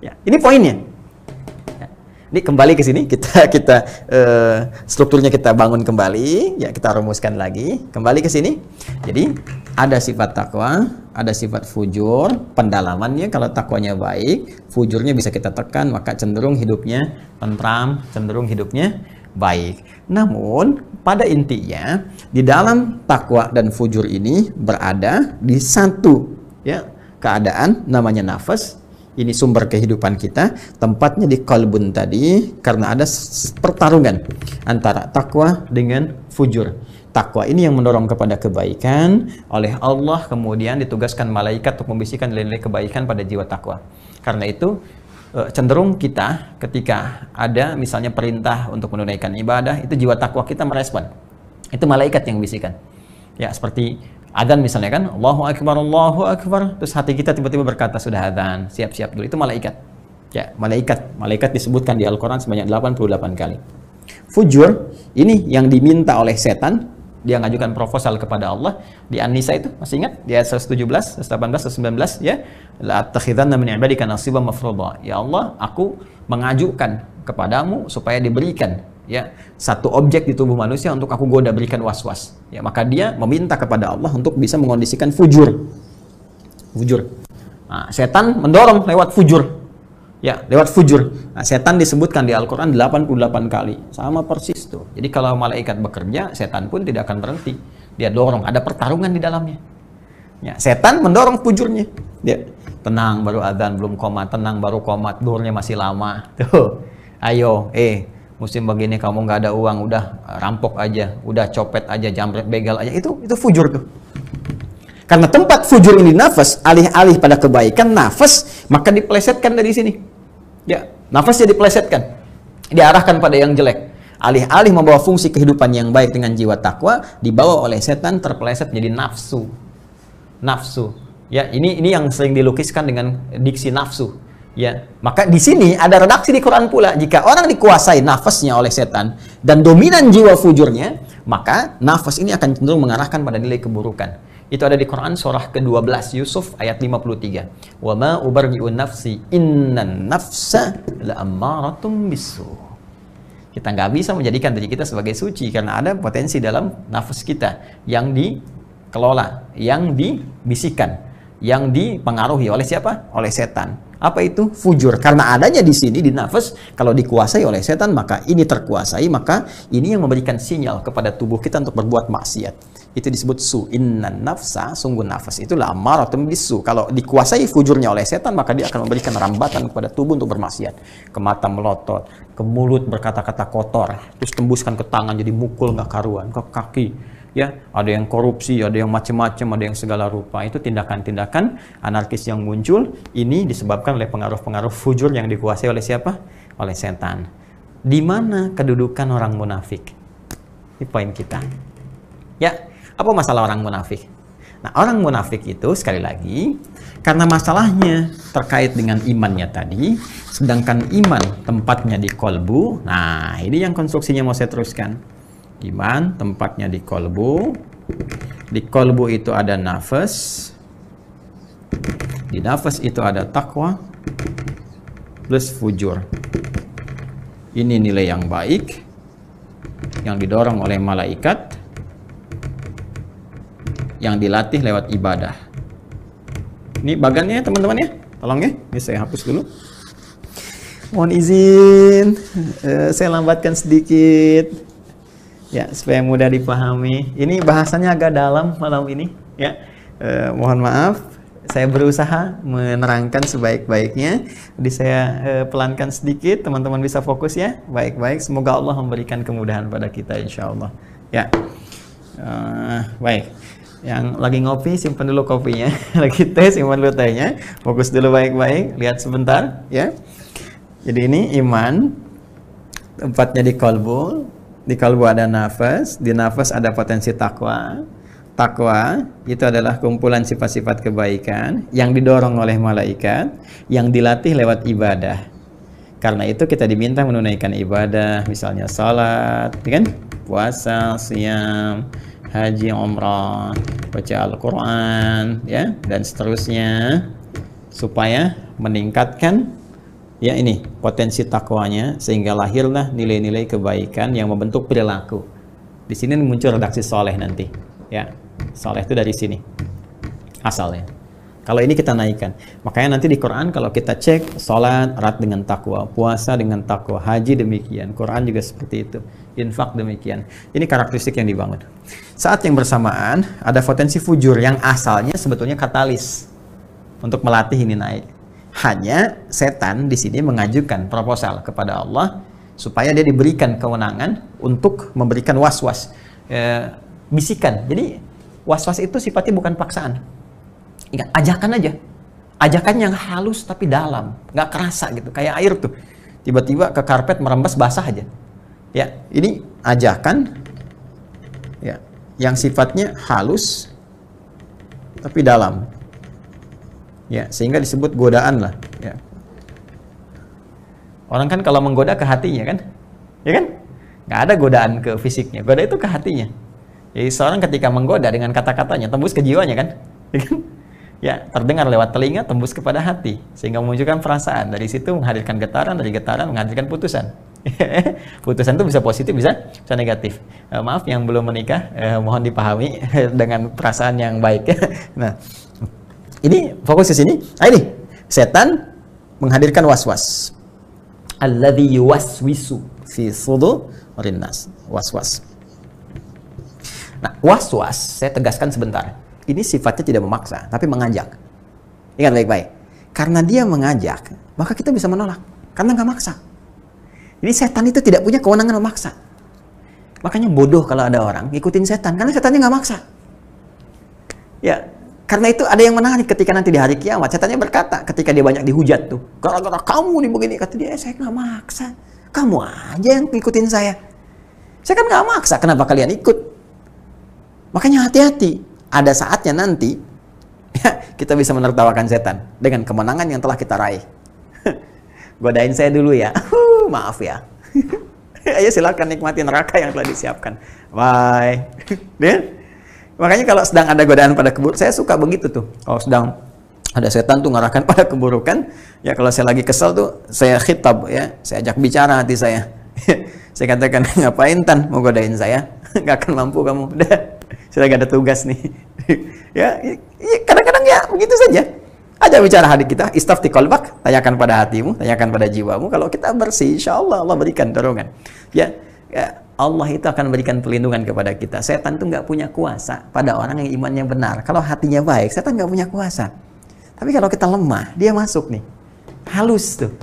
Ya, ini poinnya. Ya. Ini kembali ke sini, kita strukturnya kita bangun kembali, ya kita rumuskan lagi. Kembali ke sini. Jadi ada sifat takwa, ada sifat fujur, pendalamannya kalau takwanya baik, fujurnya bisa kita tekan, maka cenderung hidupnya tentram, cenderung hidupnya baik. Namun pada intinya di dalam takwa dan fujur ini berada di satu ya keadaan namanya nafas. Ini sumber kehidupan kita, tempatnya di qalbun tadi, karena ada pertarungan antara takwa dengan fujur. Takwa ini yang mendorong kepada kebaikan oleh Allah, kemudian ditugaskan malaikat untuk membisikkan nilai-nilai kebaikan pada jiwa takwa. Karena itu cenderung kita ketika ada misalnya perintah untuk menunaikan ibadah, itu jiwa takwa kita merespon. Itu malaikat yang bisikan. Ya, seperti adzan misalnya kan, Allahu Akbar, terus hati kita tiba-tiba berkata sudah adzan, siap-siap dulu. Itu malaikat. Ya, malaikat disebutkan di Al-Qur'an sebanyak 88 kali. Fujur ini yang diminta oleh setan, dia ngajukan proposal kepada Allah di An-Nisa itu, masih ingat? Di ayat 117, 118, 119 ya. La attakhidhanna min ibadika nasiban mafruḍa. Ya Allah, aku mengajukan kepadamu supaya diberikan ya satu objek di tubuh manusia untuk aku goda, berikan was-was. Ya, maka dia meminta kepada Allah untuk bisa mengondisikan fujur. Nah, setan mendorong lewat fujur. Ya, lewat fujur. Nah, setan disebutkan di Al-Qur'an 88 kali. Sama persis tuh. Jadi kalau malaikat bekerja, setan pun tidak akan berhenti. Dia dorong, ada pertarungan di dalamnya. Ya, setan mendorong fujurnya. Dia tenang baru adzan, belum qomat, tenang baru qomat, duhurnya masih lama. Tuh. Ayo, musim begini kamu nggak ada uang, udah rampok aja, udah copet aja, jambret, begal aja. Itu fujur tuh. Karena tempat fujur ini nafas, alih-alih pada kebaikan, nafas, maka dipelesetkan dari sini. Ya, nafasnya dipelesetkan, diarahkan pada yang jelek. Alih-alih membawa fungsi kehidupan yang baik dengan jiwa takwa, dibawa oleh setan, terpeleset menjadi nafsu. Ya, ini yang sering dilukiskan dengan diksi nafsu. Ya, maka di sini ada redaksi di Quran pula, jika orang dikuasai nafasnya oleh setan dan dominan jiwa fujurnya, maka nafas ini akan cenderung mengarahkan pada nilai keburukan. Itu ada di Quran surah ke-12 Yusuf ayat 53. Wa ma ubarri'u nafsi innan nafsa la'ammaratun bisu. Kita nggak bisa menjadikan diri kita sebagai suci karena ada potensi dalam nafas kita yang dikelola, yang dibisikkan, yang dipengaruhi oleh siapa? Oleh setan. Apa itu? Fujur. Karena adanya di sini di nafas, kalau dikuasai oleh setan, maka ini terkuasai, maka ini yang memberikan sinyal kepada tubuh kita untuk berbuat maksiat. Itu disebut su. Innan nafsa, sungguh nafas itulah ammaratun bisu. Kalau dikuasai fujurnya oleh setan, maka dia akan memberikan rambatan kepada tubuh untuk bermaksiat. Ke mata melotot, ke mulut berkata-kata kotor, terus tembuskan ke tangan jadi mukul nggak karuan, ke kaki. Ya, ada yang korupsi, ada yang macam-macam, ada yang segala rupa. Itu tindakan-tindakan anarkis yang muncul. Ini disebabkan oleh pengaruh-pengaruh fujur yang dikuasai oleh siapa? Oleh setan. Di mana kedudukan orang munafik? Ini poin kita. Ya, apa masalah orang munafik? Nah, orang munafik itu sekali lagi karena masalahnya terkait dengan imannya tadi, sedangkan iman tempatnya di kolbu. Nah, ini yang konstruksinya mau saya teruskan. Iman tempatnya di kolbu. Di kolbu itu ada nafas. Di nafas itu ada takwa plus fujur. Ini nilai yang baik yang didorong oleh malaikat, yang dilatih lewat ibadah. Ini bagannya teman-teman ya, tolong ya. Ini saya hapus dulu. Mohon izin, saya lambatkan sedikit. Ya, supaya mudah dipahami. Ini bahasanya agak dalam malam ini. Ya, mohon maaf. Saya berusaha menerangkan sebaik-baiknya. Jadi saya pelankan sedikit. Teman-teman bisa fokus ya. Baik-baik. Semoga Allah memberikan kemudahan pada kita, insya Allah. Ya, baik. Yang lagi ngopi simpan dulu kopinya. Lagi teh simpan dulu tehnya. Fokus dulu baik-baik. Lihat sebentar. Ya. Jadi ini iman. Tempatnya di kolbu. Di kalbu ada nafas, di nafas ada potensi takwa. Takwa itu adalah kumpulan sifat-sifat kebaikan yang didorong oleh malaikat, yang dilatih lewat ibadah. Karena itu kita diminta menunaikan ibadah, misalnya salat, ya kan? Puasa, siam, haji, umrah, baca Al-Quran, ya, dan seterusnya, supaya meningkatkan ya ini potensi takwanya, sehingga lahirlah nilai-nilai kebaikan yang membentuk perilaku. Di sini muncul redaksi soleh nanti, ya. Soleh itu dari sini asalnya. Kalau ini kita naikkan, makanya nanti di Quran kalau kita cek, salat erat dengan takwa, puasa dengan takwa, haji demikian, Quran juga seperti itu, infak demikian. Ini karakteristik yang dibangun. Saat yang bersamaan ada potensi fujur yang asalnya sebetulnya katalis untuk melatih ini naik. Hanya setan di sini mengajukan proposal kepada Allah supaya dia diberikan kewenangan untuk memberikan was-was, bisikan. Jadi was-was itu sifatnya bukan paksaan. Ingat, ajakan aja. Ajakan yang halus tapi dalam, nggak kerasa gitu. Kayak air tuh, tiba-tiba ke karpet merembes basah aja. Ya, ini ajakan ya, yang sifatnya halus tapi dalam. Ya, sehingga disebut godaan lah. Ya. Orang kan kalau menggoda ke hatinya kan, ya kan? Nggak ada godaan ke fisiknya, goda itu ke hatinya. Jadi seorang ketika menggoda dengan kata-katanya tembus ke jiwanya kan, ya kan? Ya, terdengar lewat telinga, tembus kepada hati, sehingga memunculkan perasaan. Dari situ menghadirkan getaran, dari getaran menghadirkan putusan. Putusan itu bisa positif, bisa negatif. Maaf yang belum menikah, mohon dipahami dengan perasaan yang baik. Nah, ini fokus ke sini. Nah, ini setan menghadirkan was-was. Alladzi yuwaswisu fi sudurin nas. Was-was. Nah, was-was saya tegaskan sebentar. Ini sifatnya tidak memaksa, tapi mengajak. Ingat baik-baik. Karena dia mengajak, maka kita bisa menolak. Karena nggak maksa. Jadi setan itu tidak punya kewenangan memaksa. Makanya bodoh kalau ada orang ngikutin setan, karena setannya nggak maksa. Ya, karena itu ada yang menarik ketika nanti di hari kiamat. Setannya berkata, ketika dia banyak dihujat tuh, gara-gara kamu nih begini, kata dia, saya nggak maksa. Kamu aja yang ngikutin saya. Saya kan nggak maksa, kenapa kalian ikut? Makanya hati-hati. Ada saatnya nanti ya, kita bisa menertawakan setan dengan kemenangan yang telah kita raih. Godain saya dulu ya. Maaf ya. Ayo silakan nikmati neraka yang telah disiapkan. Bye. Makanya kalau sedang ada godaan pada keburukan, saya suka begitu tuh. Kalau sedang ada setan tuh ngarahkan pada keburukan, ya kalau saya lagi kesel tuh, saya khitab ya, saya ajak bicara hati saya. Saya katakan, ngapain Tan mau godain saya? Nggak akan mampu kamu. Udah, saya gak ada tugas nih. Ya, kadang-kadang ya begitu saja. Ajak bicara hati kita, istafti qalbak, tanyakan pada hatimu, tanyakan pada jiwamu. Kalau kita bersih, insya Allah Allah berikan dorongan. Ya, Allah itu akan berikan perlindungan kepada kita. Setan itu nggak punya kuasa pada orang yang imannya benar. Kalau hatinya baik, setan nggak punya kuasa. Tapi kalau kita lemah, dia masuk nih. Halus tuh.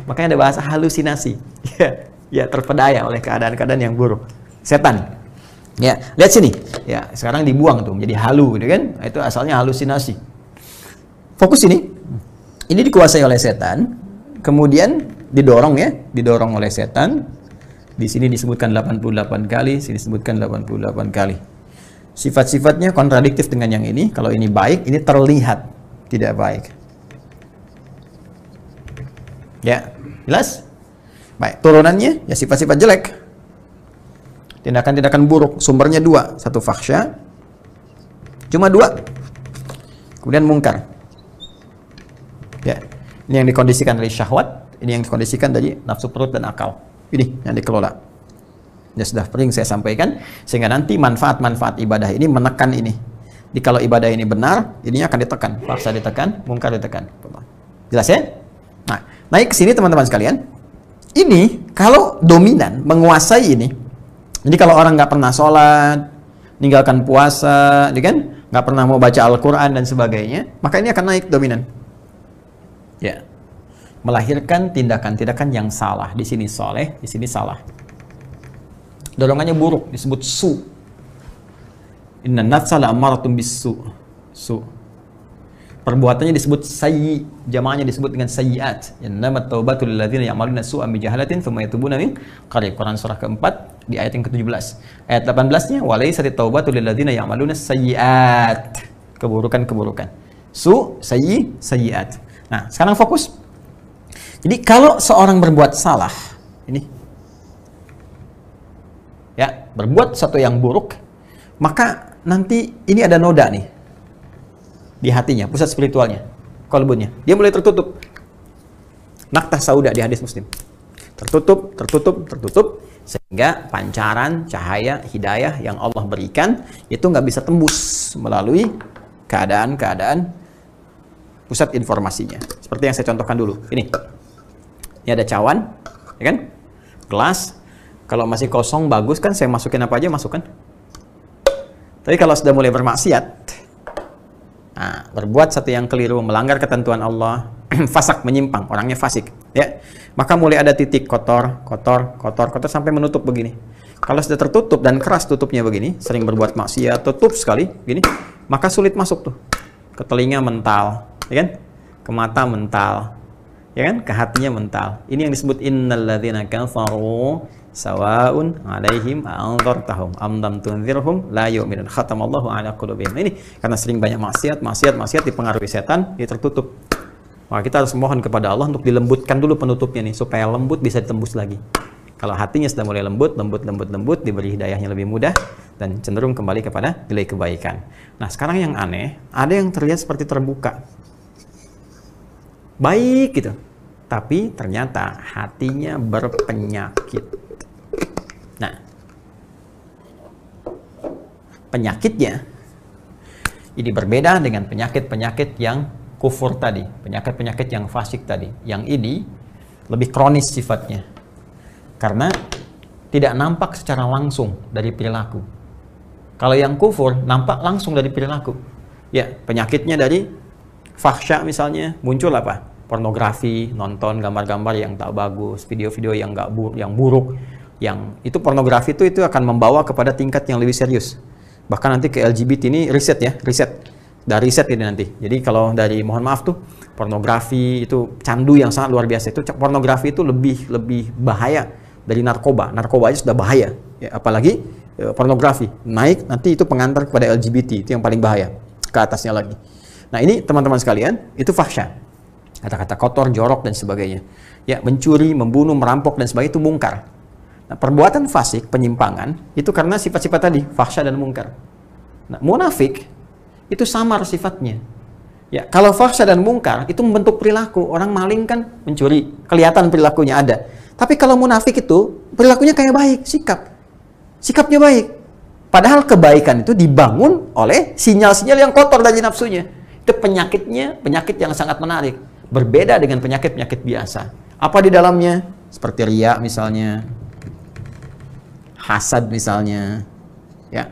Makanya ada bahasa halusinasi. Ya, terpedaya oleh keadaan-keadaan yang buruk. Setan. Ya, lihat sini. Ya, sekarang dibuang tuh menjadi halu, gitu kan? Itu asalnya halusinasi. Fokus ini. Ini dikuasai oleh setan. Kemudian didorong ya, didorong oleh setan. Di sini disebutkan 88 kali, sini disebutkan 88 kali. Sifat-sifatnya kontradiktif dengan yang ini. Kalau ini baik, ini terlihat tidak baik. Ya, jelas? Baik, turunannya ya sifat-sifat jelek. Tindakan-tindakan buruk, sumbernya dua. Satu fakhsya, cuma dua. Kemudian mungkar. Ya, ini yang dikondisikan dari syahwat, ini yang dikondisikan dari nafsu perut dan akal. Ini yang dikelola. Ya sudah sering saya sampaikan, sehingga nanti manfaat-manfaat ibadah ini menekan ini. Jadi kalau ibadah ini benar, ininya akan ditekan. Fakhsya ditekan, mungkar ditekan. Jelas ya? Nah, naik ke sini teman-teman sekalian. Ini kalau dominan menguasai ini. Jadi kalau orang nggak pernah sholat, ninggalkan puasa, ya kan, nggak pernah mau baca Al-Quran dan sebagainya, maka ini akan naik dominan. Ya, melahirkan tindakan-tindakan yang salah. Di sini soleh, di sini salah. Dorongannya buruk, disebut su. Inna nafsa la'ammaratun bis-su. Su. Perbuatannya disebut sayyi, jamaahnya disebut dengan sayyiat. Innamat taubatu lil ladzina ya'maluna su'a bi jahalatin tsumma yatubuna min qarib. Quran surah keempat di ayat yang ke-17. Ayat 18-nya walaysat taubatu lil ladzina ya'maluna sayyiat. Keburukan-keburukan. Su, sayyi, sayyiat. Nah, sekarang fokus. Jadi kalau seorang berbuat salah, ini ya, berbuat sesuatu yang buruk, maka nanti ini ada noda nih di hatinya, pusat spiritualnya, kolbunnya. Dia mulai tertutup. Naktah sauda di hadis Muslim. Tertutup, sehingga pancaran cahaya hidayah yang Allah berikan itu nggak bisa tembus melalui keadaan-keadaan pusat informasinya. Seperti yang saya contohkan dulu. Ini ada cawan, ya kan? Gelas. Kalau masih kosong bagus kan, saya masukin apa aja masukkan. Tapi kalau sudah mulai bermaksiat, nah, berbuat satu yang keliru, melanggar ketentuan Allah, fasak, menyimpang, orangnya fasik, ya, maka mulai ada titik kotor sampai menutup begini. Kalau sudah tertutup dan keras tutupnya begini, sering berbuat maksiat, tutup sekali, gini, maka sulit masuk tuh. Ke telinga mental, ya kan? Ke mata mental, ya kan? Ke hatinya mental. Ini yang disebut innalladzina kafaru sawaun alaihim a'anzartahum am lam tunzirhum la yu'minun khatamallahu ala qulubihim. Ini karena sering banyak maksiat dipengaruhi setan, dia tertutup. Maka kita harus mohon kepada Allah untuk dilembutkan dulu penutupnya nih, supaya lembut bisa ditembus lagi. Kalau hatinya sudah mulai lembut, diberi hidayahnya lebih mudah dan cenderung kembali kepada nilai kebaikan. Nah, sekarang yang aneh, ada yang terlihat seperti terbuka, baik gitu, tapi ternyata hatinya berpenyakit. Nah, penyakitnya ini berbeda dengan penyakit-penyakit yang kufur tadi, penyakit-penyakit yang fasik tadi. Yang ini lebih kronis sifatnya, karena tidak nampak secara langsung dari perilaku. Kalau yang kufur nampak langsung dari perilaku. Ya, penyakitnya dari fahsya misalnya, muncul apa? Pornografi, nonton gambar-gambar yang tak bagus, video-video yang buruk. Yang itu pornografi itu akan membawa kepada tingkat yang lebih serius. Bahkan nanti ke LGBT ini riset. Dari riset ini nanti. Jadi kalau dari, mohon maaf tuh, pornografi itu candu yang sangat luar biasa. Itu pornografi itu lebih bahaya dari narkoba. Narkoba aja sudah bahaya. Ya, apalagi pornografi. Naik nanti itu pengantar kepada LGBT, itu yang paling bahaya. Ke atasnya lagi. Nah, ini teman-teman sekalian, itu fahsya. Kata-kata kotor, jorok dan sebagainya. Ya, mencuri, membunuh, merampok dan sebagainya itu mungkar. Nah, perbuatan fasik, penyimpangan, itu karena sifat-sifat tadi, fahsya dan mungkar. Nah, munafik, itu samar sifatnya. Ya, kalau fahsya dan mungkar, itu membentuk perilaku. Orang maling kan mencuri, kelihatan perilakunya ada. Tapi kalau munafik itu, perilakunya kayak baik, sikapnya baik. Padahal kebaikan itu dibangun oleh sinyal-sinyal yang kotor dari nafsunya. Itu penyakitnya, penyakit yang sangat menarik. Berbeda dengan penyakit-penyakit biasa. Apa di dalamnya? Seperti riya misalnya, hasad misalnya, ya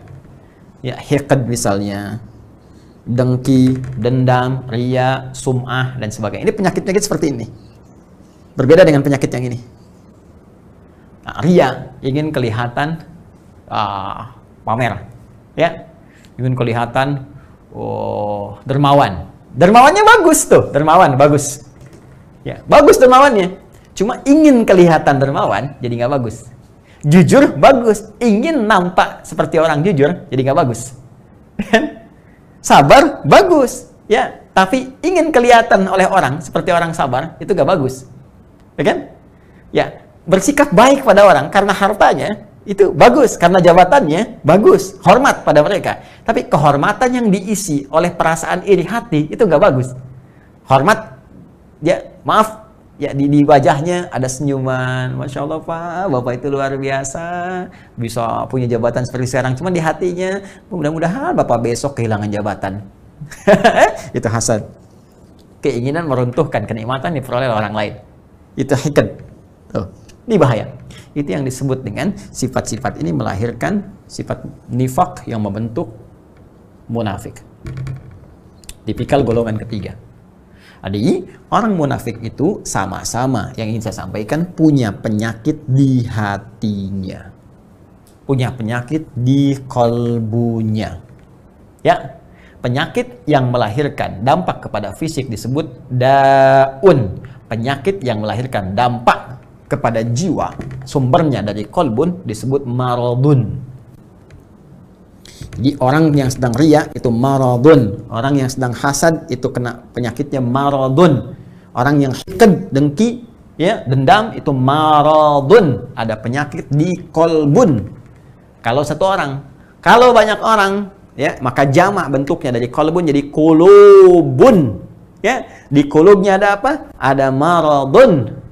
hiqd misalnya, dengki, dendam, riya, sum'ah dan sebagainya. Ini penyakit-penyakit seperti ini. Berbeda dengan penyakit yang ini. Nah, riya, ingin kelihatan pamer, ya, ingin kelihatan dermawan. Dermawannya bagus tuh, dermawan bagus, ya, bagus dermawannya. Cuma ingin kelihatan dermawan, jadi nggak bagus. Jujur bagus, ingin nampak seperti orang jujur, jadi nggak bagus. Sabar bagus, ya, tapi ingin kelihatan oleh orang seperti orang sabar, itu nggak bagus, ya kan? Ya, bersikap baik pada orang karena hartanya itu bagus, karena jabatannya bagus, hormat pada mereka. Tapi kehormatan yang diisi oleh perasaan iri hati itu nggak bagus. Hormat, ya maaf, ya di wajahnya ada senyuman, masya Allah Pak, Bapak itu luar biasa, bisa punya jabatan seperti sekarang. Cuma di hatinya, mudah-mudahan Bapak besok kehilangan jabatan. Itu hasad, keinginan meruntuhkan kenikmatan diperoleh oleh orang lain. Itu hiqd. Tuh, ini bahaya. Itu yang disebut dengan sifat-sifat ini melahirkan sifat nifak yang membentuk munafik. Tipikal golongan ketiga. Jadi, orang munafik itu sama-sama yang ingin saya sampaikan punya penyakit di hatinya. Punya penyakit di kolbunya. Ya, penyakit yang melahirkan dampak kepada fisik disebut daun. Penyakit yang melahirkan dampak kepada jiwa, sumbernya dari kolbun, disebut maradun. Jadi orang yang sedang riya itu maradun, orang yang sedang hasad itu kena penyakitnya maradun, orang yang hiqd, dengki ya, dendam itu maradun, ada penyakit di kolbun. Kalau satu orang, kalau banyak orang, ya, maka jamak bentuknya dari kolbun jadi kulubun. Ya, di kulubnya ada apa? Ada maradun.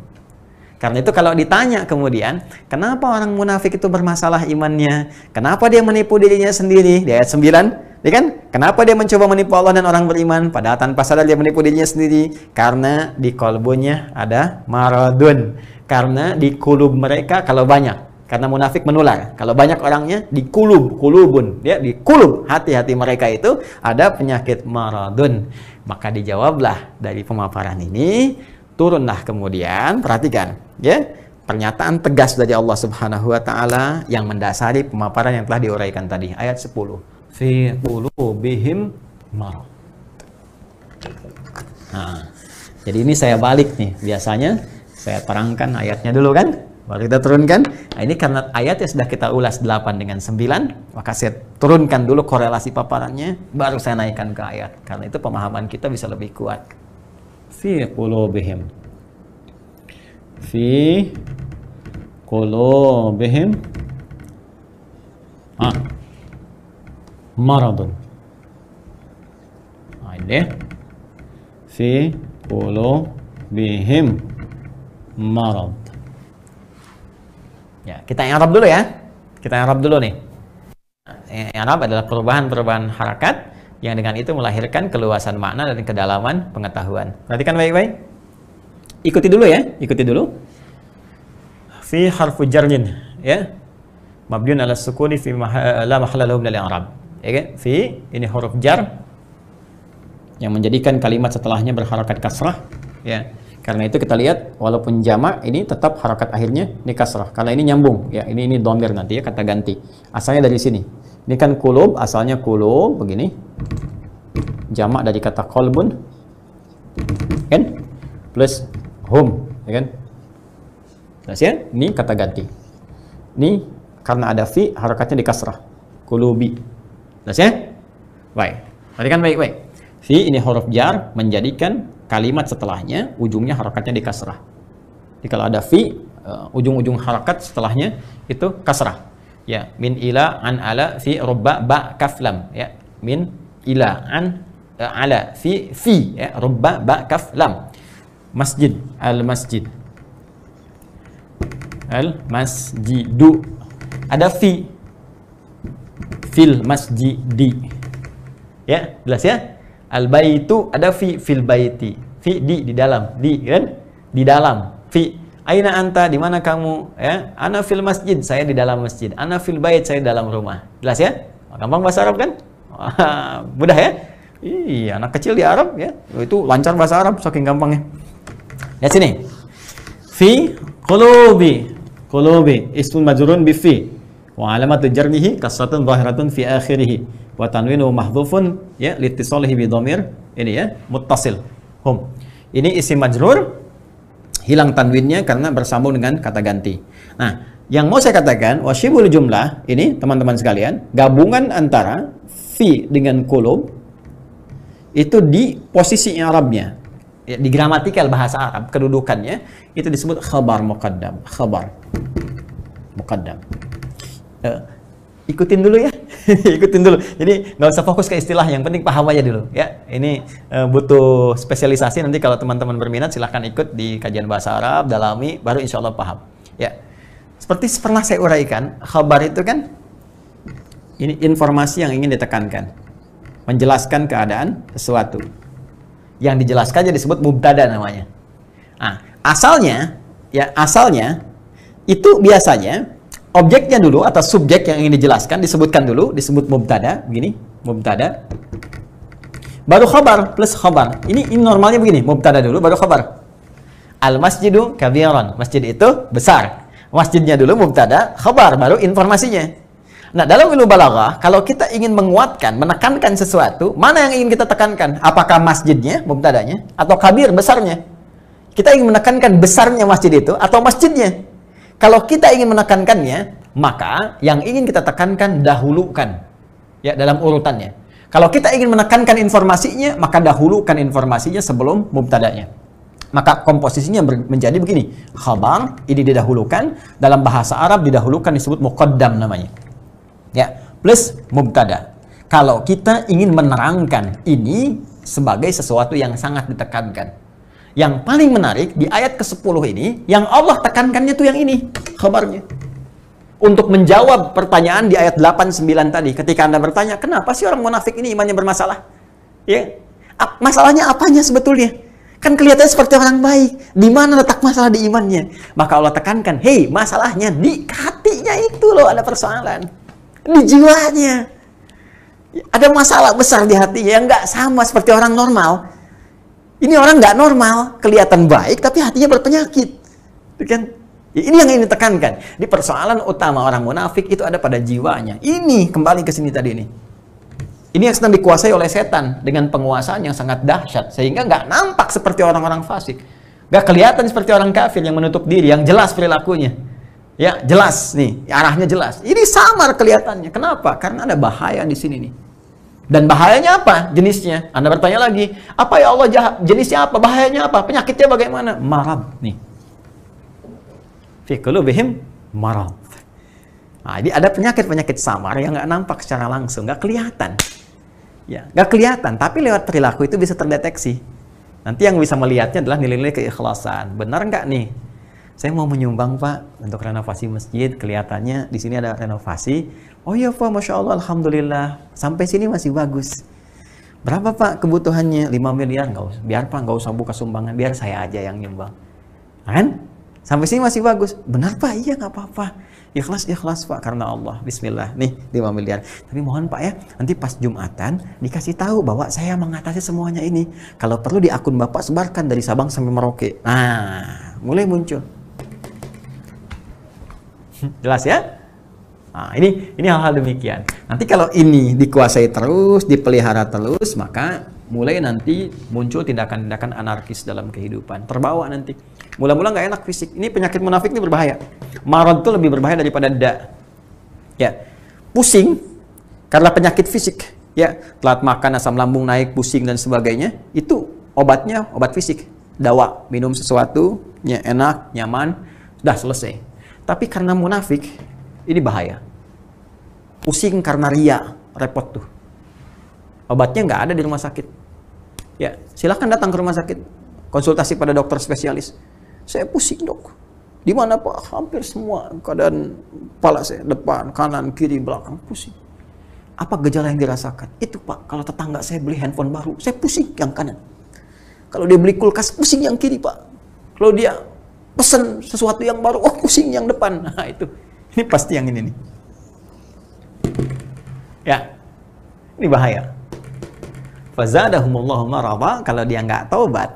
Karena itu kalau ditanya kemudian, kenapa orang munafik itu bermasalah imannya? Kenapa dia menipu dirinya sendiri? Di ayat 9, ya kan? Kenapa dia mencoba menipu Allah dan orang beriman? Padahal tanpa sadar dia menipu dirinya sendiri. Karena di kolbunya ada maradun. Karena di kulub mereka kalau banyak. Karena munafik menular. Kalau banyak orangnya di kulubun. Ya, di kulub hati-hati mereka itu ada penyakit maradun. Maka dijawablah dari pemaparan ini, turunlah kemudian, perhatikan, ya, pernyataan tegas dari Allah Subhanahu wa taala yang mendasari pemaparan yang telah diuraikan tadi, ayat 10. Fi qulubihim marad. Nah, jadi ini saya balik nih. Biasanya saya terangkan ayatnya dulu kan, baru kita turunkan. Nah, ini karena ayatnya sudah kita ulas 8 dengan 9, maka saya turunkan dulu korelasi paparannya, baru saya naikkan ke ayat. Karena itu pemahaman kita bisa lebih kuat. Fi qulubihim, fi qulubihim maradun. Ini fi qulubihim marad. Ya, kita i'rab dulu ya. Kita i'rab dulu nih. I'rab adalah perubahan-perubahan harakat yang dengan itu melahirkan keluasan makna dan kedalaman pengetahuan. Perhatikan baik-baik. Ikuti dulu ya, ikuti dulu. Fi harfu jarrin, ya. Mabniun ala sukuni fi la mahalla lahu min al-i'rab. Ya kan? Fi ini huruf jar yang menjadikan kalimat setelahnya berharakat kasrah, ya. Karena itu kita lihat walaupun jamak ini tetap harakat akhirnya ini kasrah. Karena ini nyambung, ya. Ini dhamir nanti ya, kata ganti. Asalnya dari sini. Ini kan kulub, asalnya kulub begini. Jamak dari kata kolbun, kan? Plus hum, ya kan? Jelas ya? Ini kata ganti. Ini karena ada fi, harakatnya di kasrah. Kulubi. Jelas ya? Baik. Perhatikan baik-baik. Fi ini huruf jar menjadikan kalimat setelahnya ujungnya harakatnya di kasrah. Jadi kalau ada fi, ujung-ujung harakat setelahnya itu kasrah. Ya, min ila an ala fi rubba ba kaf lam, ya. Min ila an ala fi ya, rubba ba kaf lam. Masjid, al masjid. Al masjidu. Ada fi. Fil masjidi. Ya, jelas ya? Al baitu ada fi fil baiti. Fi di dalam, di kan? Di dalam. Fi aina anta, di mana kamu? Ya, ana fil masjid, saya di dalam masjid. Ana fil bait, saya di dalam rumah. Jelas ya? Gampang bahasa Arab kan? Mudah ya? Iya, anak kecil di Arab ya. Itu lancar bahasa Arab saking gampangnya. Lihat sini. Fi qulubi. Qulubi ismun majrurun bi fi. Wa alamatu jarrihi kasratun zahiratun fi akhirih. Wa tanwinu mahdhufun ya litisalihi bi dhamir. Ini ya, muttasil. Hum. Ini isim majrur, hilang tanwinnya karena bersambung dengan kata ganti. Nah, yang mau saya katakan wasyibul jumlah ini teman-teman sekalian, gabungan antara fi dengan qulub itu di posisi i'rabnya, ya, di gramatikal bahasa Arab kedudukannya itu disebut khabar muqaddam. Khabar muqaddam. Ikutin dulu ya. Ikutin dulu. Jadi nggak usah fokus ke istilah, yang penting paham aja dulu ya. Ini butuh spesialisasi, nanti kalau teman-teman berminat silahkan ikut di kajian bahasa Arab, dalami, baru insya Allah paham ya. Seperti pernah saya uraikan, khabar itu kan ini informasi yang ingin ditekankan, menjelaskan keadaan sesuatu. Yang dijelaskannya disebut mubtada namanya. Nah, asalnya itu biasanya objeknya dulu atau subjek yang ingin dijelaskan disebutkan dulu, disebut mubtada, begini, mubtada. Baru khabar plus khabar. Ini normalnya begini, mubtada dulu baru khabar. Al masjidu kabiran. Masjid itu besar. Masjidnya dulu mubtada, khabar baru informasinya. Nah, dalam ilmu balaghah, kalau kita ingin menguatkan, menekankan sesuatu, mana yang ingin kita tekankan? Apakah masjidnya, mubtadanya, atau kabir, besarnya? Kita ingin menekankan besarnya masjid itu atau masjidnya? Kalau kita ingin menekankannya, maka yang ingin kita tekankan dahulukan ya dalam urutannya. Kalau kita ingin menekankan informasinya, maka dahulukan informasinya sebelum mubtadanya. Maka komposisinya menjadi begini. Khabar ini didahulukan, dalam bahasa Arab didahulukan disebut muqaddam namanya. Ya, plus mubtada. Kalau kita ingin menerangkan ini sebagai sesuatu yang sangat ditekankan. Yang paling menarik di ayat ke-10 ini, yang Allah tekankannya tuh yang ini, khabarnya. Untuk menjawab pertanyaan di ayat 8-9 tadi, ketika Anda bertanya, kenapa sih orang munafik ini imannya bermasalah? Ya, masalahnya apanya sebetulnya? Kan kelihatannya seperti orang baik. Di mana letak masalah di imannya? Maka Allah tekankan, hei, masalahnya di hatinya itu loh, ada persoalan. Di jiwanya. Ada masalah besar di hatinya yang nggak sama seperti orang normal. Ini orang nggak normal, kelihatan baik, tapi hatinya berpenyakit. Kan? Ini yang ingin ditekankan. Di persoalan utama orang munafik itu ada pada jiwanya. Ini, kembali ke sini tadi ini. Ini yang sedang dikuasai oleh setan dengan penguasaan yang sangat dahsyat, sehingga nggak nampak seperti orang-orang fasik, nggak kelihatan seperti orang kafir yang menutup diri, yang jelas perilakunya, ya jelas nih, arahnya jelas. Ini samar kelihatannya. Kenapa? Karena ada bahaya di sini nih. Dan bahayanya apa? Jenisnya. Anda bertanya lagi, apa ya Allah jahat? Jenisnya apa? Bahayanya apa? Penyakitnya bagaimana? Marad nih. Fi qulubihim marad. Nah, ini ada penyakit-penyakit samar yang nggak nampak secara langsung, nggak kelihatan. Ya, nggak kelihatan, tapi lewat perilaku itu bisa terdeteksi. Nanti yang bisa melihatnya adalah nilai-nilai keikhlasan. Benar nggak nih? Saya mau menyumbang Pak untuk renovasi masjid. Kelihatannya di sini ada renovasi. Oh iya Pak, Masya Allah, Alhamdulillah. Sampai sini masih bagus. Berapa Pak kebutuhannya? 5 miliar. Nggak usah. Biar Pak, nggak usah buka sumbangan. Biar saya aja yang nyumbang. Kan? Sampai sini masih bagus. Benar Pak? Iya nggak apa-apa. Ikhlas Pak, karena Allah. Bismillah. Nih 5 miliar. Tapi mohon Pak ya, nanti pas Jumatan dikasih tahu bahwa saya mengatasi semuanya ini. Kalau perlu di akun Bapak sebarkan dari Sabang sampai Merauke. Nah, mulai muncul. Jelas ya? Nah, ini hal-hal demikian. Nanti kalau ini dikuasai terus, dipelihara terus, maka mulai nanti muncul tindakan-tindakan anarkis dalam kehidupan. Terbawa nanti. Mula-mula nggak enak fisik. Ini penyakit munafik ini berbahaya. Marad itu lebih berbahaya daripada da. Ya, pusing karena penyakit fisik. Ya, telat makan, asam lambung naik, pusing dan sebagainya. Itu obatnya obat fisik. Dawa, minum sesuatu, ya enak, nyaman, sudah selesai. Tapi karena munafik, ini bahaya. Pusing karena ria, repot tuh. Obatnya nggak ada di rumah sakit. Ya, silahkan datang ke rumah sakit, konsultasi pada dokter spesialis. Saya pusing dok. Di mana Pak? Hampir semua keadaan kepala saya, depan, kanan, kiri, belakang pusing. Apa gejala yang dirasakan? Itu Pak, kalau tetangga saya beli handphone baru, saya pusing yang kanan. Kalau dia beli kulkas, pusing yang kiri Pak. Kalau dia pesan sesuatu yang baru, oh pusing yang depan. Nah itu, ini pasti yang ini nih. Ya, ini bahaya. Fazadahumullahu marada, kalau dia nggak taubat,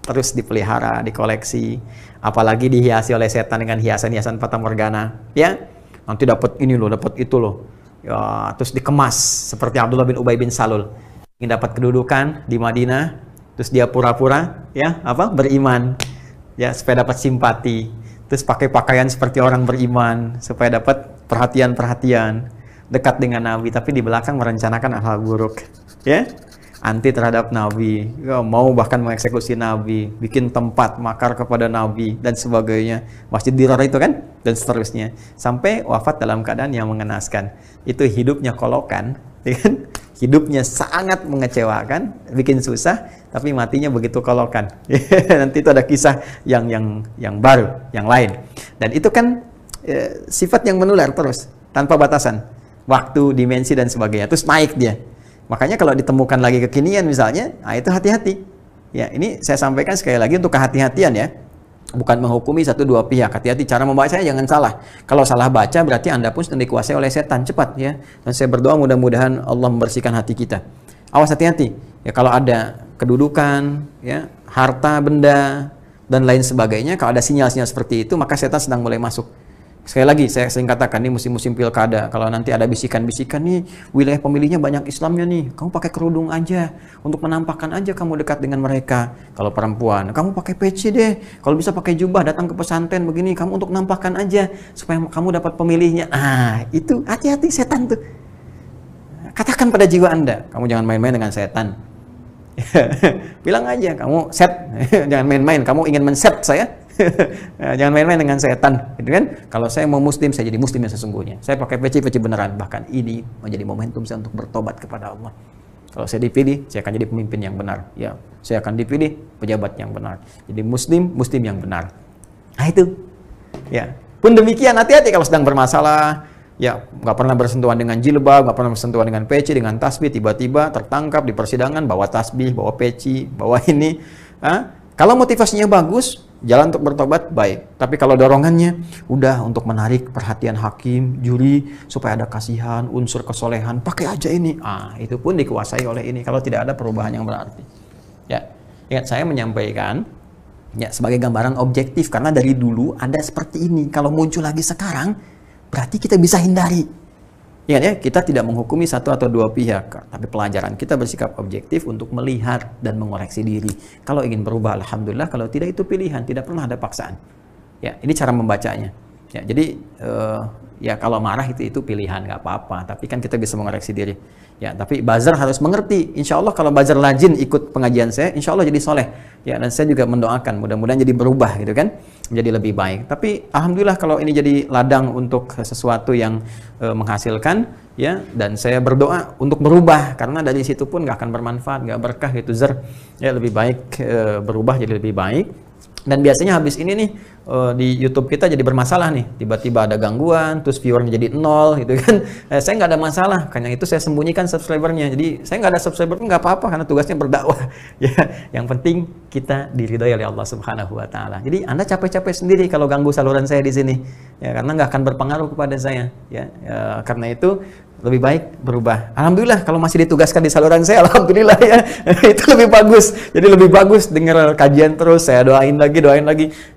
terus dipelihara, dikoleksi, apalagi dihiasi oleh setan dengan hiasan-hiasan fata morgana, ya nanti dapat ini loh, dapat itu loh, ya terus dikemas seperti Abdullah bin Ubay bin Salul, ingin dapat kedudukan di Madinah, terus dia pura-pura, ya apa beriman, ya supaya dapat simpati, terus pakai pakaian seperti orang beriman supaya dapat perhatian-perhatian, dekat dengan Nabi, tapi di belakang merencanakan hal buruk, ya. Anti terhadap Nabi, ya, mau bahkan mengeksekusi Nabi, bikin tempat makar kepada Nabi dan sebagainya, Masjid Dirar itu kan, dan seterusnya, sampai wafat dalam keadaan yang mengenaskan. Itu hidupnya kolokan, ya kan? Hidupnya sangat mengecewakan, bikin susah, tapi matinya begitu kolokan. Nanti itu ada kisah yang baru, yang lain, dan itu kan sifat yang menular terus tanpa batasan, waktu, dimensi dan sebagainya, terus naik dia. Makanya kalau ditemukan lagi kekinian misalnya, nah itu hati-hati. Ya, ini saya sampaikan sekali lagi untuk kehati-hatian ya. Bukan menghukumi satu dua pihak. Hati-hati cara membacanya jangan salah. Kalau salah baca berarti Anda pun sedang dikuasai oleh setan, cepat ya. Dan saya berdoa mudah-mudahan Allah membersihkan hati kita. Awas hati-hati. Ya kalau ada kedudukan, ya, harta, benda dan lain sebagainya, kalau ada sinyal-sinyal seperti itu, maka setan sedang mulai masuk. Sekali lagi, saya sering katakan, ini musim-musim pilkada, kalau nanti ada bisikan-bisikan nih, wilayah pemilihnya banyak Islamnya nih, kamu pakai kerudung aja, untuk menampakkan aja kamu dekat dengan mereka. Kalau perempuan, kamu pakai peci deh, kalau bisa pakai jubah, datang ke pesantren begini, kamu untuk nampakkan aja, supaya kamu dapat pemilihnya. Ah, itu, hati-hati setan tuh. Katakan pada jiwa Anda, kamu jangan main-main dengan setan. Bilang aja, kamu set, jangan main-main, kamu ingin men-set saya, jangan main-main dengan setan, gitu kan? Kalau saya mau muslim, saya jadi muslim yang sesungguhnya. Saya pakai peci beneran, bahkan ini menjadi momentum saya untuk bertobat kepada Allah. Kalau saya dipilih, saya akan jadi pemimpin yang benar. Ya, saya akan dipilih pejabat yang benar. Jadi muslim yang benar. Nah itu, ya. Pun demikian, hati-hati kalau sedang bermasalah. Ya, nggak pernah bersentuhan dengan jilbab, nggak pernah bersentuhan dengan peci, dengan tasbih, tiba-tiba tertangkap di persidangan, bawa tasbih, bawa peci, bawa ini. Kalau motivasinya bagus, jalan untuk bertobat, baik. Tapi kalau dorongannya, udah untuk menarik perhatian hakim, juri, supaya ada kasihan, unsur kesolehan, pakai aja ini. Itu pun dikuasai oleh ini, kalau tidak ada perubahan yang berarti. Ya, ingat saya menyampaikan, ya sebagai gambaran objektif, karena dari dulu ada seperti ini. Kalau muncul lagi sekarang, berarti kita bisa hindari. Ingat ya, kita tidak menghukumi satu atau dua pihak, tapi pelajaran kita bersikap objektif untuk melihat dan mengoreksi diri. Kalau ingin berubah, alhamdulillah. Kalau tidak, itu pilihan, tidak pernah ada paksaan. Ya, ini cara membacanya. Ya, jadi ya kalau marah itu pilihan, nggak apa-apa. Tapi kan kita bisa mengoreksi diri. Ya, tapi buzzer harus mengerti. Insya Allah kalau buzzer rajin ikut pengajian saya, insya Allah jadi soleh. Ya, dan saya juga mendoakan mudah-mudahan jadi berubah gitu kan, menjadi lebih baik. Tapi alhamdulillah kalau ini jadi ladang untuk sesuatu yang menghasilkan, ya. Dan saya berdoa untuk berubah, karena dari situ pun nggak akan bermanfaat, nggak berkah gitu zer. Ya lebih baik berubah jadi lebih baik. Dan biasanya habis ini nih di YouTube kita jadi bermasalah nih, tiba-tiba ada gangguan, terus viewernya jadi 0 gitu kan. Saya nggak ada masalah, karena itu saya sembunyikan subscribernya. Jadi saya nggak ada subscriber pun nggak apa-apa, karena tugasnya berdakwah. Ya, yang penting kita diridhoi oleh Allah Subhanahu Wa Taala. Jadi Anda capek-capek sendiri kalau ganggu saluran saya di sini, ya karena nggak akan berpengaruh kepada saya. Ya, karena itu lebih baik berubah. Alhamdulillah kalau masih ditugaskan di saluran saya, alhamdulillah ya. Itu lebih bagus. Jadi lebih bagus dengar kajian terus, saya doain lagi.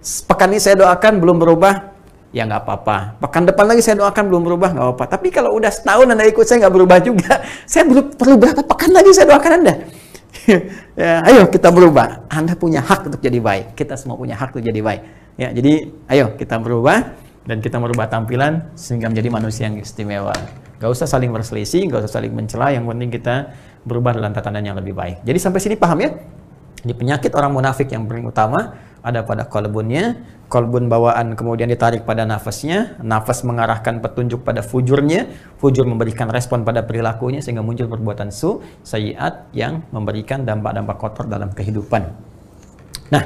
Pekan ini saya doakan belum berubah, ya nggak apa-apa. Pekan depan lagi saya doakan belum berubah, nggak apa-apa. Tapi kalau udah setahun Anda ikut saya nggak berubah juga, saya belum perlu berapa pekan lagi saya doakan Anda. Ya, ayo kita berubah. Anda punya hak untuk jadi baik. Kita semua punya hak untuk jadi baik. Ya, jadi ayo kita berubah dan kita merubah tampilan sehingga menjadi manusia yang istimewa. Gak usah saling berselisih, gak usah saling mencela, yang penting kita berubah dalam tatanan yang lebih baik. Jadi sampai sini paham ya? Di penyakit orang munafik yang paling utama ada pada kolbunnya, kolbun bawaan kemudian ditarik pada nafasnya, nafas mengarahkan petunjuk pada fujurnya, fujur memberikan respon pada perilakunya sehingga muncul perbuatan sayyiat yang memberikan dampak-dampak kotor dalam kehidupan. Nah,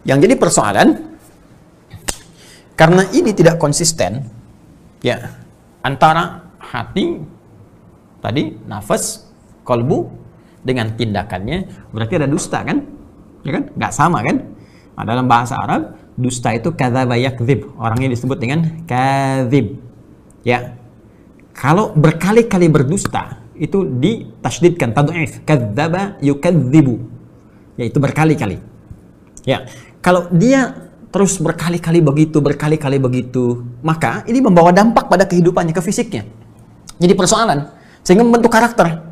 yang jadi persoalan, karena ini tidak konsisten, ya, antara hati tadi, nafas, kolbu dengan tindakannya, berarti ada dusta kan? Ya kan? Nggak sama kan? Nah, dalam bahasa Arab, dusta itu kadzaba yakdzib. Orangnya disebut dengan kadzib. Ya. Kalau berkali-kali berdusta, itu ditasydidkan, tad'if, kadzaba yukadzibu. Yaitu berkali-kali. Ya. Kalau dia terus berkali-kali begitu, maka ini membawa dampak pada kehidupannya, ke fisiknya. Jadi persoalan, sehingga membentuk karakter.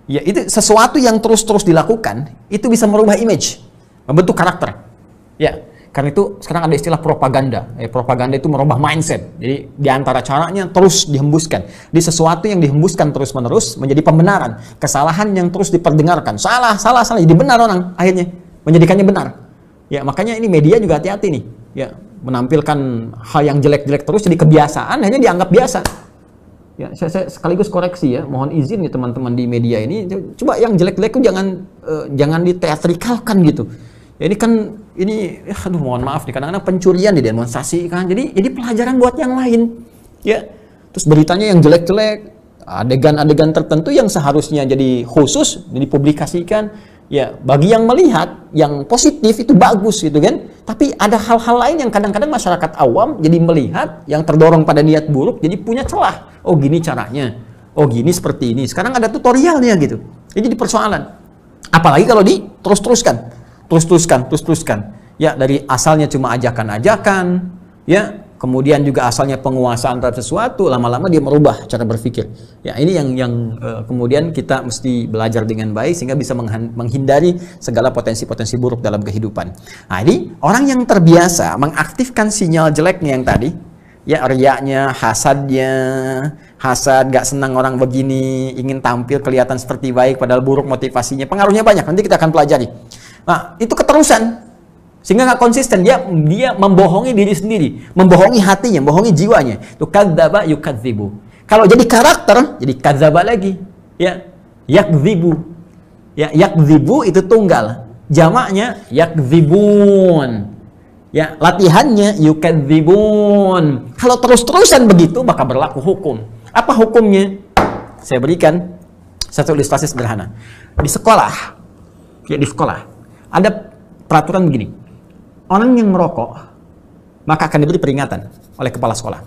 Ya, itu sesuatu yang terus-terus dilakukan, itu bisa merubah image, membentuk karakter. Ya, karena itu sekarang ada istilah propaganda. Propaganda itu merubah mindset. Jadi di antara caranya terus dihembuskan. Di sesuatu yang dihembuskan terus-menerus menjadi pembenaran. Kesalahan yang terus diperdengarkan. Salah. Jadi benar orang akhirnya. Menjadikannya benar. Ya, makanya ini media juga hati-hati nih. Ya, menampilkan hal yang jelek-jelek terus jadi kebiasaan, hanya dianggap biasa. Ya, saya sekaligus koreksi ya, mohon izin ya teman-teman di media ini, coba yang jelek-jelek itu jangan diteatrikalkan gitu. Ya, ini kan aduh mohon maaf nih, kadang-kadang pencurian didemonstrasikan. Jadi pelajaran buat yang lain. Ya. Terus beritanya yang jelek-jelek, adegan-adegan tertentu yang seharusnya jadi khusus dipublikasikan. Ya, bagi yang melihat yang positif itu bagus gitu kan. Tapi ada hal-hal lain yang kadang-kadang masyarakat awam jadi melihat yang terdorong pada niat buruk jadi punya celah. Oh, gini caranya. Oh, gini seperti ini. Sekarang ada tutorialnya gitu. Jadi persoalan. Apalagi kalau terus-teruskan. Ya, dari asalnya cuma ajakan-ajakan, ya. Kemudian juga asalnya penguasaan terhadap sesuatu, lama-lama dia merubah cara berpikir. Ya, ini yang kemudian kita mesti belajar dengan baik sehingga bisa menghindari segala potensi-potensi buruk dalam kehidupan. Nah, ini orang yang terbiasa mengaktifkan sinyal jeleknya yang tadi, Ya, riyaknya, hasadnya, hasad, gak senang orang begini, ingin tampil kelihatan seperti baik, padahal buruk motivasinya. Pengaruhnya banyak, nanti kita akan pelajari. Nah, itu keterusan. Sehingga gak konsisten, dia membohongi diri sendiri, membohongi hatinya, membohongi jiwanya. Itu kadzdzaba yukadzibu. Kalau jadi karakter, jadi kadzdzaba lagi. Ya, yakdzibu. Ya, yakdzibu itu tunggal. Jamaknya yakdzibun. Ya, latihannya yukadzibun. Kalau terus-terusan begitu, maka berlaku hukum. Apa hukumnya? Saya berikan satu ilustrasi sederhana. Di sekolah, ya di sekolah, ada peraturan begini. Orang yang merokok, maka akan diberi peringatan oleh kepala sekolah.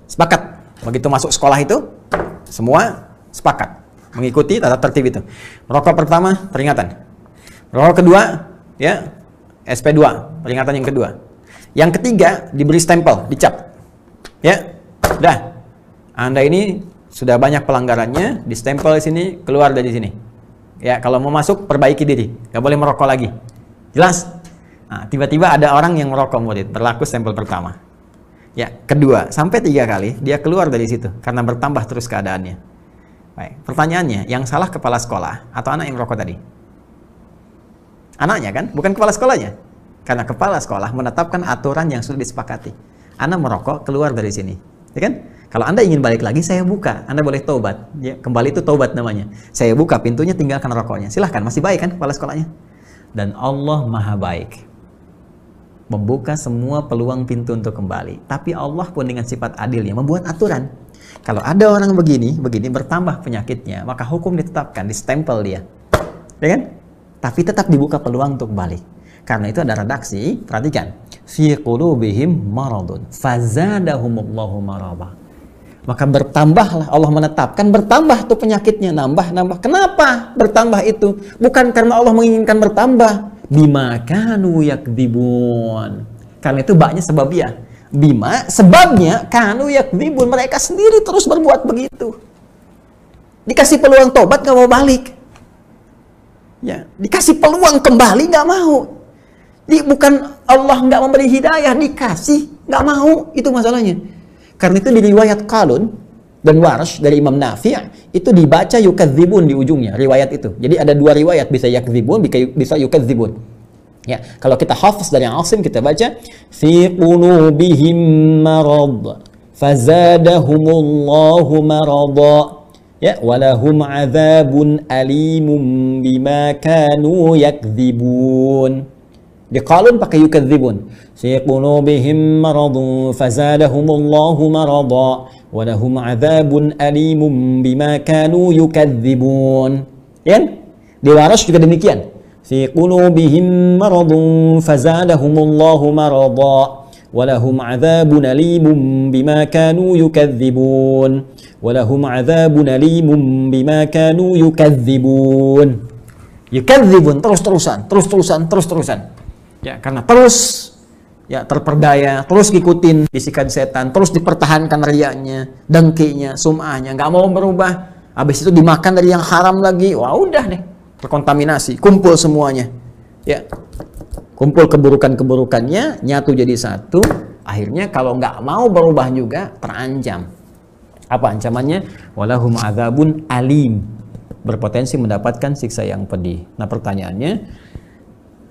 Sepakat. Begitu masuk sekolah itu, semua sepakat mengikuti tata tertib itu. Merokok pertama, peringatan. Merokok kedua, ya, SP2, peringatan yang kedua. Yang ketiga, diberi stempel, dicap. Ya, dah. Anda ini sudah banyak pelanggarannya, di stempel di sini, keluar dari sini. Ya, kalau mau masuk, perbaiki diri. Gak boleh merokok lagi. Jelas? Nah, tiba-tiba ada orang yang merokok, murid. Berlaku stempel pertama. Ya, kedua, sampai 3 kali, dia keluar dari situ. Karena bertambah terus keadaannya. Baik, pertanyaannya, yang salah kepala sekolah atau anak yang merokok tadi? Anaknya kan, bukan kepala sekolahnya. Karena kepala sekolah menetapkan aturan yang sudah disepakati. Anda merokok, keluar dari sini. Ya kan? Kalau Anda ingin balik lagi, saya buka. Anda boleh taubat. Ya, kembali itu taubat namanya. Saya buka pintunya, tinggalkan rokoknya. Silahkan, masih baik kan kepala sekolahnya? Dan Allah maha baik. Membuka semua peluang pintu untuk kembali. Tapi Allah pun dengan sifat adilnya membuat aturan. Kalau ada orang begini bertambah penyakitnya, maka hukum ditetapkan, distempel dia. Ya kan? Tapi tetap dibuka peluang untuk balik. Karena itu ada redaksi, perhatikan. Fi qulubihim maradun fazadahumullahu marada. Maka bertambahlah, Allah menetapkan bertambah tuh penyakitnya, nambah. Kenapa bertambah itu? Bukan karena Allah menginginkan bertambah. Bima kanu yakdzibun. Karena itu baknya sebabiyah. Bima, sebabnya kanu yakdzibun, mereka sendiri terus berbuat begitu. Dikasih peluang tobat gak mau balik. Ya, dikasih peluang kembali nggak mau. Bukan Allah nggak memberi hidayah, dikasih nggak mau, itu masalahnya. Karena itu di riwayat Qalun dan Warsh dari Imam Nafi' itu dibaca yukadzibun di ujungnya riwayat itu. Jadi ada 2 riwayat, bisa yakdzibun, bisa yukadzibun. Ya, kalau kita hafaz dari Asim kita baca fi qulubihim marad fazadahumullahu marada. Ya, walahum adzabun alimun bima kanu yakdzibun. Di Qalun pakai yukadzibun. Fi qulubihim maradun fazadahumullahu marada walahum adzabun alimun bima kanu yukadzibun. Ya? Di Warsh juga demikian. Fi qulubihim maradun fazadahumullahu marada walahum adzabun alimun bima kanu yukadzibun. Walahum adzabun alimun bima kanu yukadzibun. Yukadzibun, terus-terusan. Ya, karena terus ya terperdaya, terus ngikutin bisikan setan, terus dipertahankan riyanya, dengkinya, sum'ahnya, nggak mau berubah. Habis itu dimakan dari yang haram lagi. Wah, udah deh, terkontaminasi, kumpul semuanya. Ya. Kumpul keburukan-keburukannya, nyatu jadi satu. Akhirnya kalau nggak mau berubah juga terancam. Apa ancamannya? Walahum adzabun alim. Berpotensi mendapatkan siksa yang pedih. Nah, pertanyaannya,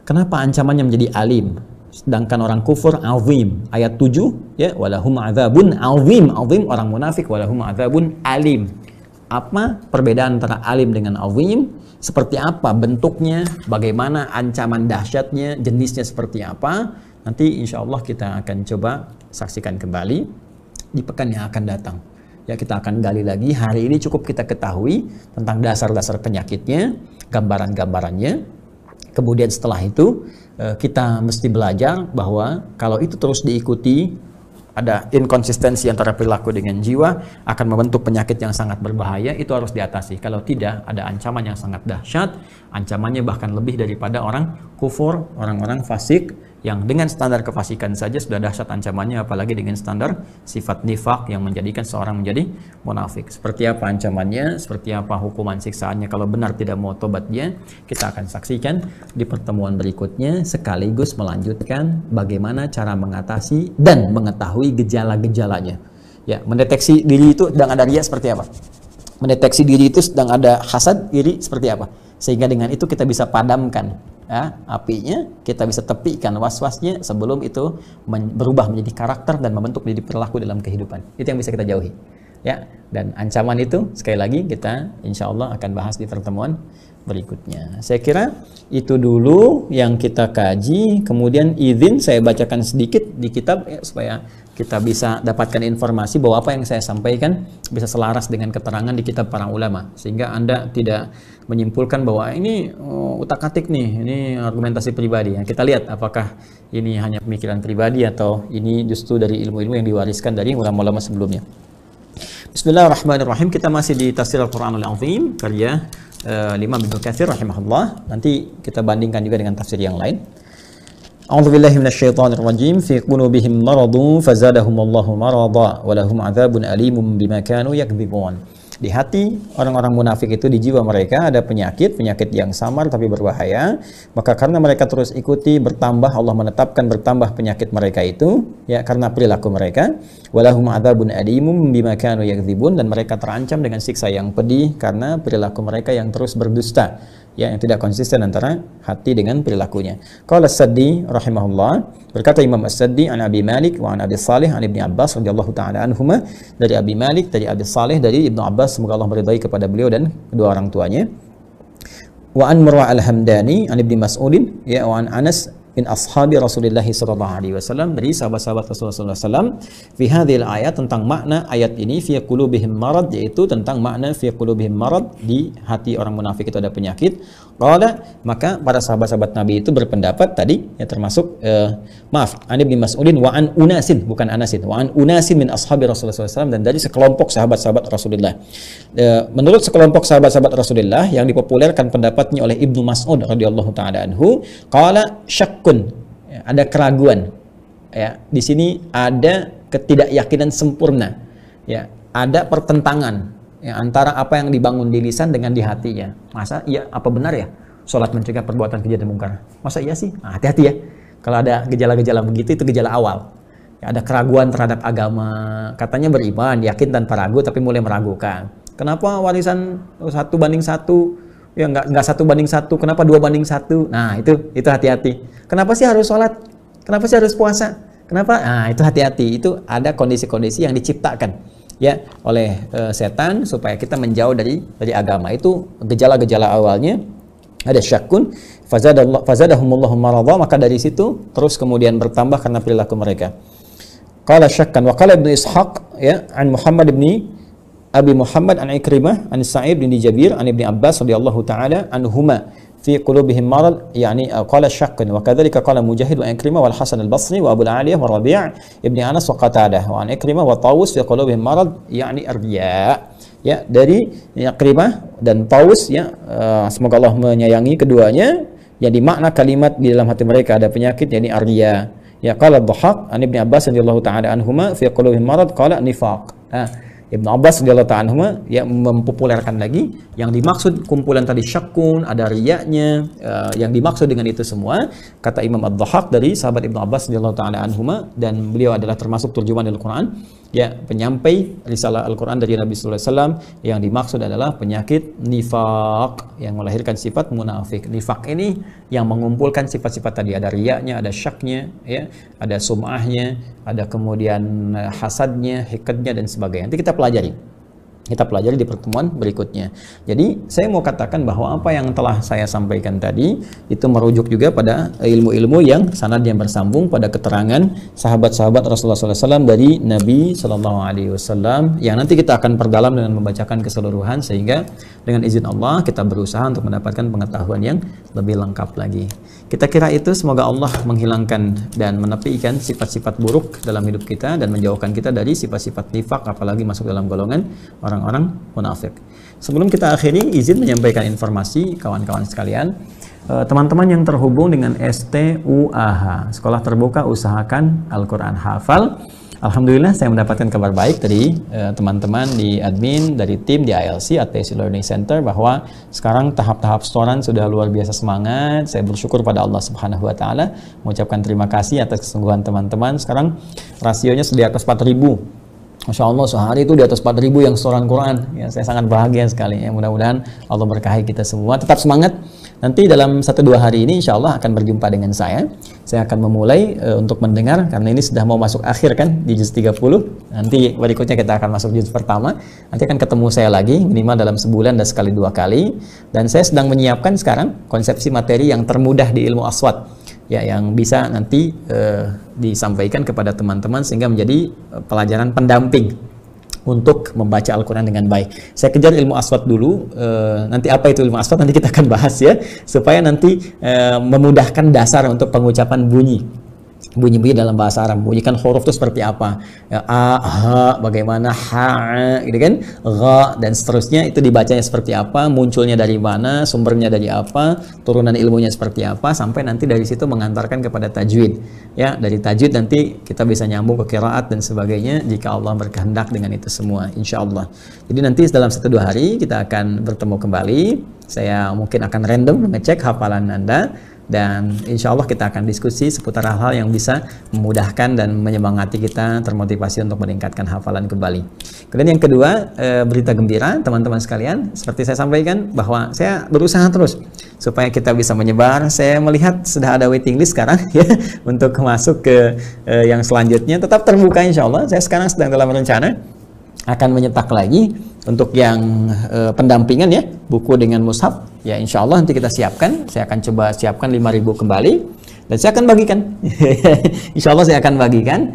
kenapa ancamannya menjadi alim? Sedangkan orang kufur azim. Ayat 7, ya, walahum adzabun azim. Azim orang munafik, walahum adzabun alim. Apa perbedaan antara alim dengan azim? Seperti apa bentuknya? Bagaimana ancaman dahsyatnya? Jenisnya seperti apa? Nanti insya Allah kita akan coba saksikan kembali di pekan yang akan datang. Ya, kita akan gali lagi. Hari ini cukup kita ketahui tentang dasar-dasar penyakitnya, gambaran-gambarannya. Kemudian setelah itu kita mesti belajar bahwa kalau itu terus diikuti, ada inkonsistensi antara perilaku dengan jiwa, akan membentuk penyakit yang sangat berbahaya. Itu harus diatasi. Kalau tidak, ada ancaman yang sangat dahsyat. Ancamannya bahkan lebih daripada orang kufur, orang-orang fasik yang dengan standar kefasikan saja sudah dahsyat ancamannya, apalagi dengan standar sifat nifak yang menjadikan seorang menjadi munafik. Seperti apa ancamannya, seperti apa hukuman siksaannya kalau benar tidak mau tobat dia, kita akan saksikan di pertemuan berikutnya, sekaligus melanjutkan bagaimana cara mengatasi dan mengetahui gejala-gejalanya. Ya, mendeteksi diri itu sedang ada riya seperti apa? Mendeteksi diri itu sedang ada hasad, iri seperti apa? Sehingga dengan itu kita bisa padamkan ya, apinya, kita bisa tepikan was-wasnya sebelum itu berubah menjadi karakter dan membentuk menjadi perilaku dalam kehidupan. Itu yang bisa kita jauhi. Ya, dan ancaman itu sekali lagi kita insya Allah akan bahas di pertemuan berikutnya. Saya kira itu dulu yang kita kaji. Kemudian izin saya bacakan sedikit di kitab ya, supaya kita bisa dapatkan informasi bahwa apa yang saya sampaikan bisa selaras dengan keterangan di kitab para ulama, sehingga Anda tidak menyimpulkan bahwa ini utak-atik nih, ini argumentasi pribadi. Ya, kita lihat apakah ini hanya pemikiran pribadi atau ini justru dari ilmu-ilmu yang diwariskan dari ulama-ulama sebelumnya. Bismillahirrahmanirrahim. Kita masih di Tafsir Al-Quranul Azim karya Imam Ibnu Katsir rahimahullah. Nanti kita bandingkan juga dengan tafsir yang lain. A'udzubillahi minasyaitonirrajim. Fi qulubihim maradun fazadahumullahu marada wa lahum 'adzabun alimun bima kanu yakdzibun. Di hati orang-orang munafik itu, di jiwa mereka ada penyakit yang samar tapi berbahaya. Maka karena mereka terus ikuti, bertambah, Allah menetapkan bertambah penyakit mereka itu ya karena perilaku mereka. Walahum adzabun alimum bima kanu yakdzibun, dan mereka terancam dengan siksa yang pedih karena perilaku mereka yang terus berdusta, ya, yang tidak konsisten antara hati dengan perilakunya. Qala As-Saddi rahimahullah, berkata Imam As-Saddi an Abi Malik wa an Abi Salih an Ibni Abbas radhiyallahu taala anhuma, dari Abi Malik, dari Abi Salih, dari Ibnu Abbas, semoga Allah meridai kepada beliau dan kedua orang tuanya. Wa an Murwa al-Hamdani an Ibni Mas'udin, ya, wa an Anas bin ashabi Rasulullah sallallahu alaihi wasallam, dari sahabat-sahabat Rasulullah sallallahu alaihi wasallam, fi hadhil ayat, tentang makna ayat ini, fi qulubihim marad, yaitu tentang makna fi qulubihim marad, di hati orang munafik itu ada penyakit. Qala, maka para sahabat-sahabat Nabi itu berpendapat tadi ya, termasuk an Ibni Mas'udin wa an unasin, bukan Anasin, wa an unasin min ashabi Rasulullah sallallahu alaihi wasallam, dan dari sekelompok sahabat-sahabat Rasulullah. Menurut sekelompok sahabat-sahabat Rasulullah yang dipopulerkan pendapatnya oleh Ibnu Mas'ud radhiyallahu taala anhu, qala syakkun, ada keraguan. Ya, di sini ada ketidakyakinan sempurna. Ya, ada pertentangan ya, antara apa yang dibangun di lisan dengan di hatinya. Masa iya, apa benar ya sholat mencegah perbuatan keji dan mungkar? Masa iya sih? Nah, hati-hati ya. Kalau ada gejala-gejala begitu, itu gejala awal. Ya, ada keraguan terhadap agama. Katanya beriman, yakin tanpa ragu, tapi mulai meragukan. Kenapa warisan 1:1? Ya nggak 1:1, kenapa 2:1? Nah, itu hati-hati. Kenapa sih harus sholat? Kenapa sih harus puasa? Kenapa? Nah, itu hati-hati. Itu ada kondisi-kondisi yang diciptakan ya oleh setan supaya kita menjauh dari agama. Itu gejala-gejala awalnya. Ada syakun, fazadahumullahu maradha, maka dari situ terus kemudian bertambah karena perilaku mereka. Qala syakkan wa qala Ibnu Ishaq, ya, an Muhammad ibni Abi Muhammad an Ikrimah an Sa'id bin Jabir an Ibni Abbas radhiyallahu taala anhuma fi qulubihim marad, yani qala syakkan, wa kadzalika qala Mujahid wa Ikrimah wal Hasan al-Basri wa Abu al-Aliyah wa Rabi' ibni Anas wa Qatadah wa an Ikrimah wa Tawus fi qulubihim marad, yani ar-riya. Ya, dari Ikrimah dan Tawus, ya, semoga Allah menyayangi keduanya, yang dimakna kalimat di dalam hati mereka ada penyakit, yakni ar-riya. Ya, qala Dhahhak an Ibni Abbas radhiyallahu taala anhuma fi qulubihim marad qala nifaq. Ibnu Abbas radhiyallahu ta'ala anhu yang mempopulerkan lagi yang dimaksud kumpulan tadi syakun, ada riyanya, yang dimaksud dengan itu semua kata Imam Ad-Dhahhak dari sahabat Ibnu Abbas radhiyallahu ta'ala anhu, dan beliau adalah termasuk terjemahan Al-Quran, ya, penyampai risalah Al-Quran dari Nabi sallallahu alaihi wasallam. Yang dimaksud adalah penyakit nifaq yang melahirkan sifat munafik. Nifaq ini yang mengumpulkan sifat-sifat tadi, ada riyanya, ada syaknya, ya, ada sum'ahnya, ada kemudian hasadnya, hikadnya dan sebagainya. Nanti kita pelajari di pertemuan berikutnya. Jadi saya mau katakan bahwa apa yang telah saya sampaikan tadi itu merujuk juga pada ilmu-ilmu yang sanadnya bersambung pada keterangan sahabat-sahabat Rasulullah SAW dari Nabi SAW, yang nanti kita akan perdalam dengan membacakan keseluruhan, sehingga dengan izin Allah kita berusaha untuk mendapatkan pengetahuan yang lebih lengkap lagi. Kita kira itu, semoga Allah menghilangkan dan menepikan sifat-sifat buruk dalam hidup kita dan menjauhkan kita dari sifat-sifat nifak, apalagi masuk dalam golongan orang-orang munafik. Sebelum kita akhiri, izin menyampaikan informasi kawan-kawan sekalian. teman-teman yang terhubung dengan STUAH, Sekolah Terbuka Usahakan Al-Quran Hafal. Alhamdulillah saya mendapatkan kabar baik dari teman-teman di admin, dari tim di ILC atau Learning Center, bahwa sekarang tahap-tahap setoran sudah luar biasa semangat. Saya bersyukur pada Allah Subhanahu wa taala, mengucapkan terima kasih atas kesungguhan teman-teman. Sekarang rasionya sudah di atas 4.000. Masya Allah, sehari itu di atas 4.000 yang setoran Quran. Ya, saya sangat bahagia sekali. Ya, mudah-mudahan Allah berkahi kita semua. Tetap semangat. Nanti dalam 1-2 hari ini insya Allah akan berjumpa dengan saya. Saya akan memulai untuk mendengar, karena ini sudah mau masuk akhir kan, di juz 30. Nanti berikutnya kita akan masuk juz pertama. Nanti akan ketemu saya lagi, minimal dalam sebulan dan sekali 2 kali. Dan saya sedang menyiapkan sekarang konsepsi materi yang termudah di ilmu aswad, ya, yang bisa nanti disampaikan kepada teman-teman sehingga menjadi pelajaran pendamping untuk membaca Al-Quran dengan baik. Saya kejar ilmu aswad dulu, nanti apa itu ilmu aswad nanti kita akan bahas ya, supaya nanti memudahkan dasar untuk pengucapan bunyi dalam bahasa Arab. Bunyikan huruf itu seperti apa, ya, a, ha, bagaimana, ha, gitu kan, gha, dan seterusnya itu dibacanya seperti apa, munculnya dari mana, sumbernya dari apa, turunan ilmunya seperti apa, sampai nanti dari situ mengantarkan kepada tajwid. Ya, dari tajwid nanti kita bisa nyambung ke qiraat dan sebagainya jika Allah berkehendak dengan itu semua, insya Allah. Jadi nanti dalam 1-2 hari kita akan bertemu kembali. Saya mungkin akan random mengecek hafalan Anda, dan insya Allah kita akan diskusi seputar hal-hal yang bisa memudahkan dan menyemangati kita, termotivasi untuk meningkatkan hafalan kembali. Kemudian yang kedua, berita gembira teman-teman sekalian, seperti saya sampaikan bahwa saya berusaha terus supaya kita bisa menyebar. Saya melihat sudah ada waiting list sekarang ya, untuk masuk ke yang selanjutnya. Tetap terbuka insya Allah. Saya sekarang sedang dalam rencana akan menyetak lagi untuk yang pendampingan ya, buku dengan mushaf. Ya insya Allah nanti kita siapkan. Saya akan coba siapkan 5.000 kembali, dan saya akan bagikan. Insya Allah saya akan bagikan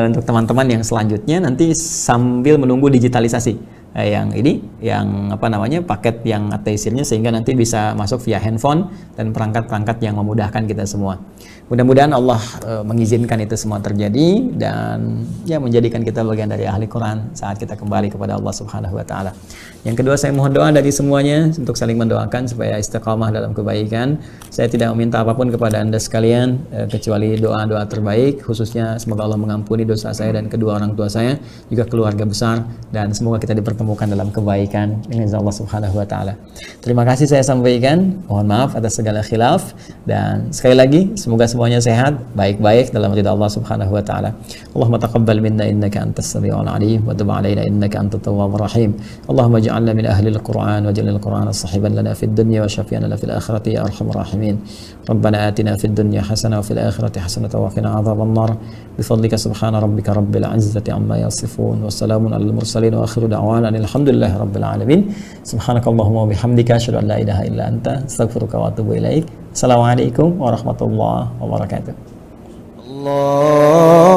untuk teman-teman yang selanjutnya nanti sambil menunggu digitalisasi. Yang ini, yang apa namanya, paket yang ataisirnya, sehingga nanti bisa masuk via handphone dan perangkat-perangkat yang memudahkan kita semua. Mudah-mudahan Allah mengizinkan itu semua terjadi dan ya menjadikan kita bagian dari ahli Quran saat kita kembali kepada Allah Subhanahu wa taala. Yang kedua, saya mohon doa dari semuanya untuk saling mendoakan supaya istiqamah dalam kebaikan. Saya tidak meminta apapun kepada Anda sekalian kecuali doa-doa terbaik, khususnya semoga Allah mengampuni dosa saya dan kedua orang tua saya, juga keluarga besar, dan semoga kita dipertemukan dalam kebaikan dengan Allah Subhanahu wa taala. Terima kasih saya sampaikan, mohon maaf atas segala khilaf, dan sekali lagi semoga semuanya sehat, baik-baik dalam ridha Allah Subhanahu wa taala. Allahumma taqabbal minna innaka antas samiul alim wa tub alaina innaka antat tawwabur rahim. Allahumma ij'alna min ahli al-Qur'an waj'al al-Qur'ana sahiban lana fid dunya wa syafi'an lana fil akhirati ya arhamar rahimin. Rabbana atina fid dunya hasanah wa fil akhirati hasanah wa qina adzaban nar. Bifadlika subhana rabbika rabbil izzati amma yasifun wa salamun alal mursalin wa akhiru da'wana alhamdulillahi rabbil alamin. Subhanakallahumma wa bihamdika asyhadu an la ilaha illa anta astaghfiruka wa atubu ilaik. Assalamualaikum warahmatullahi wabarakatuh. Allah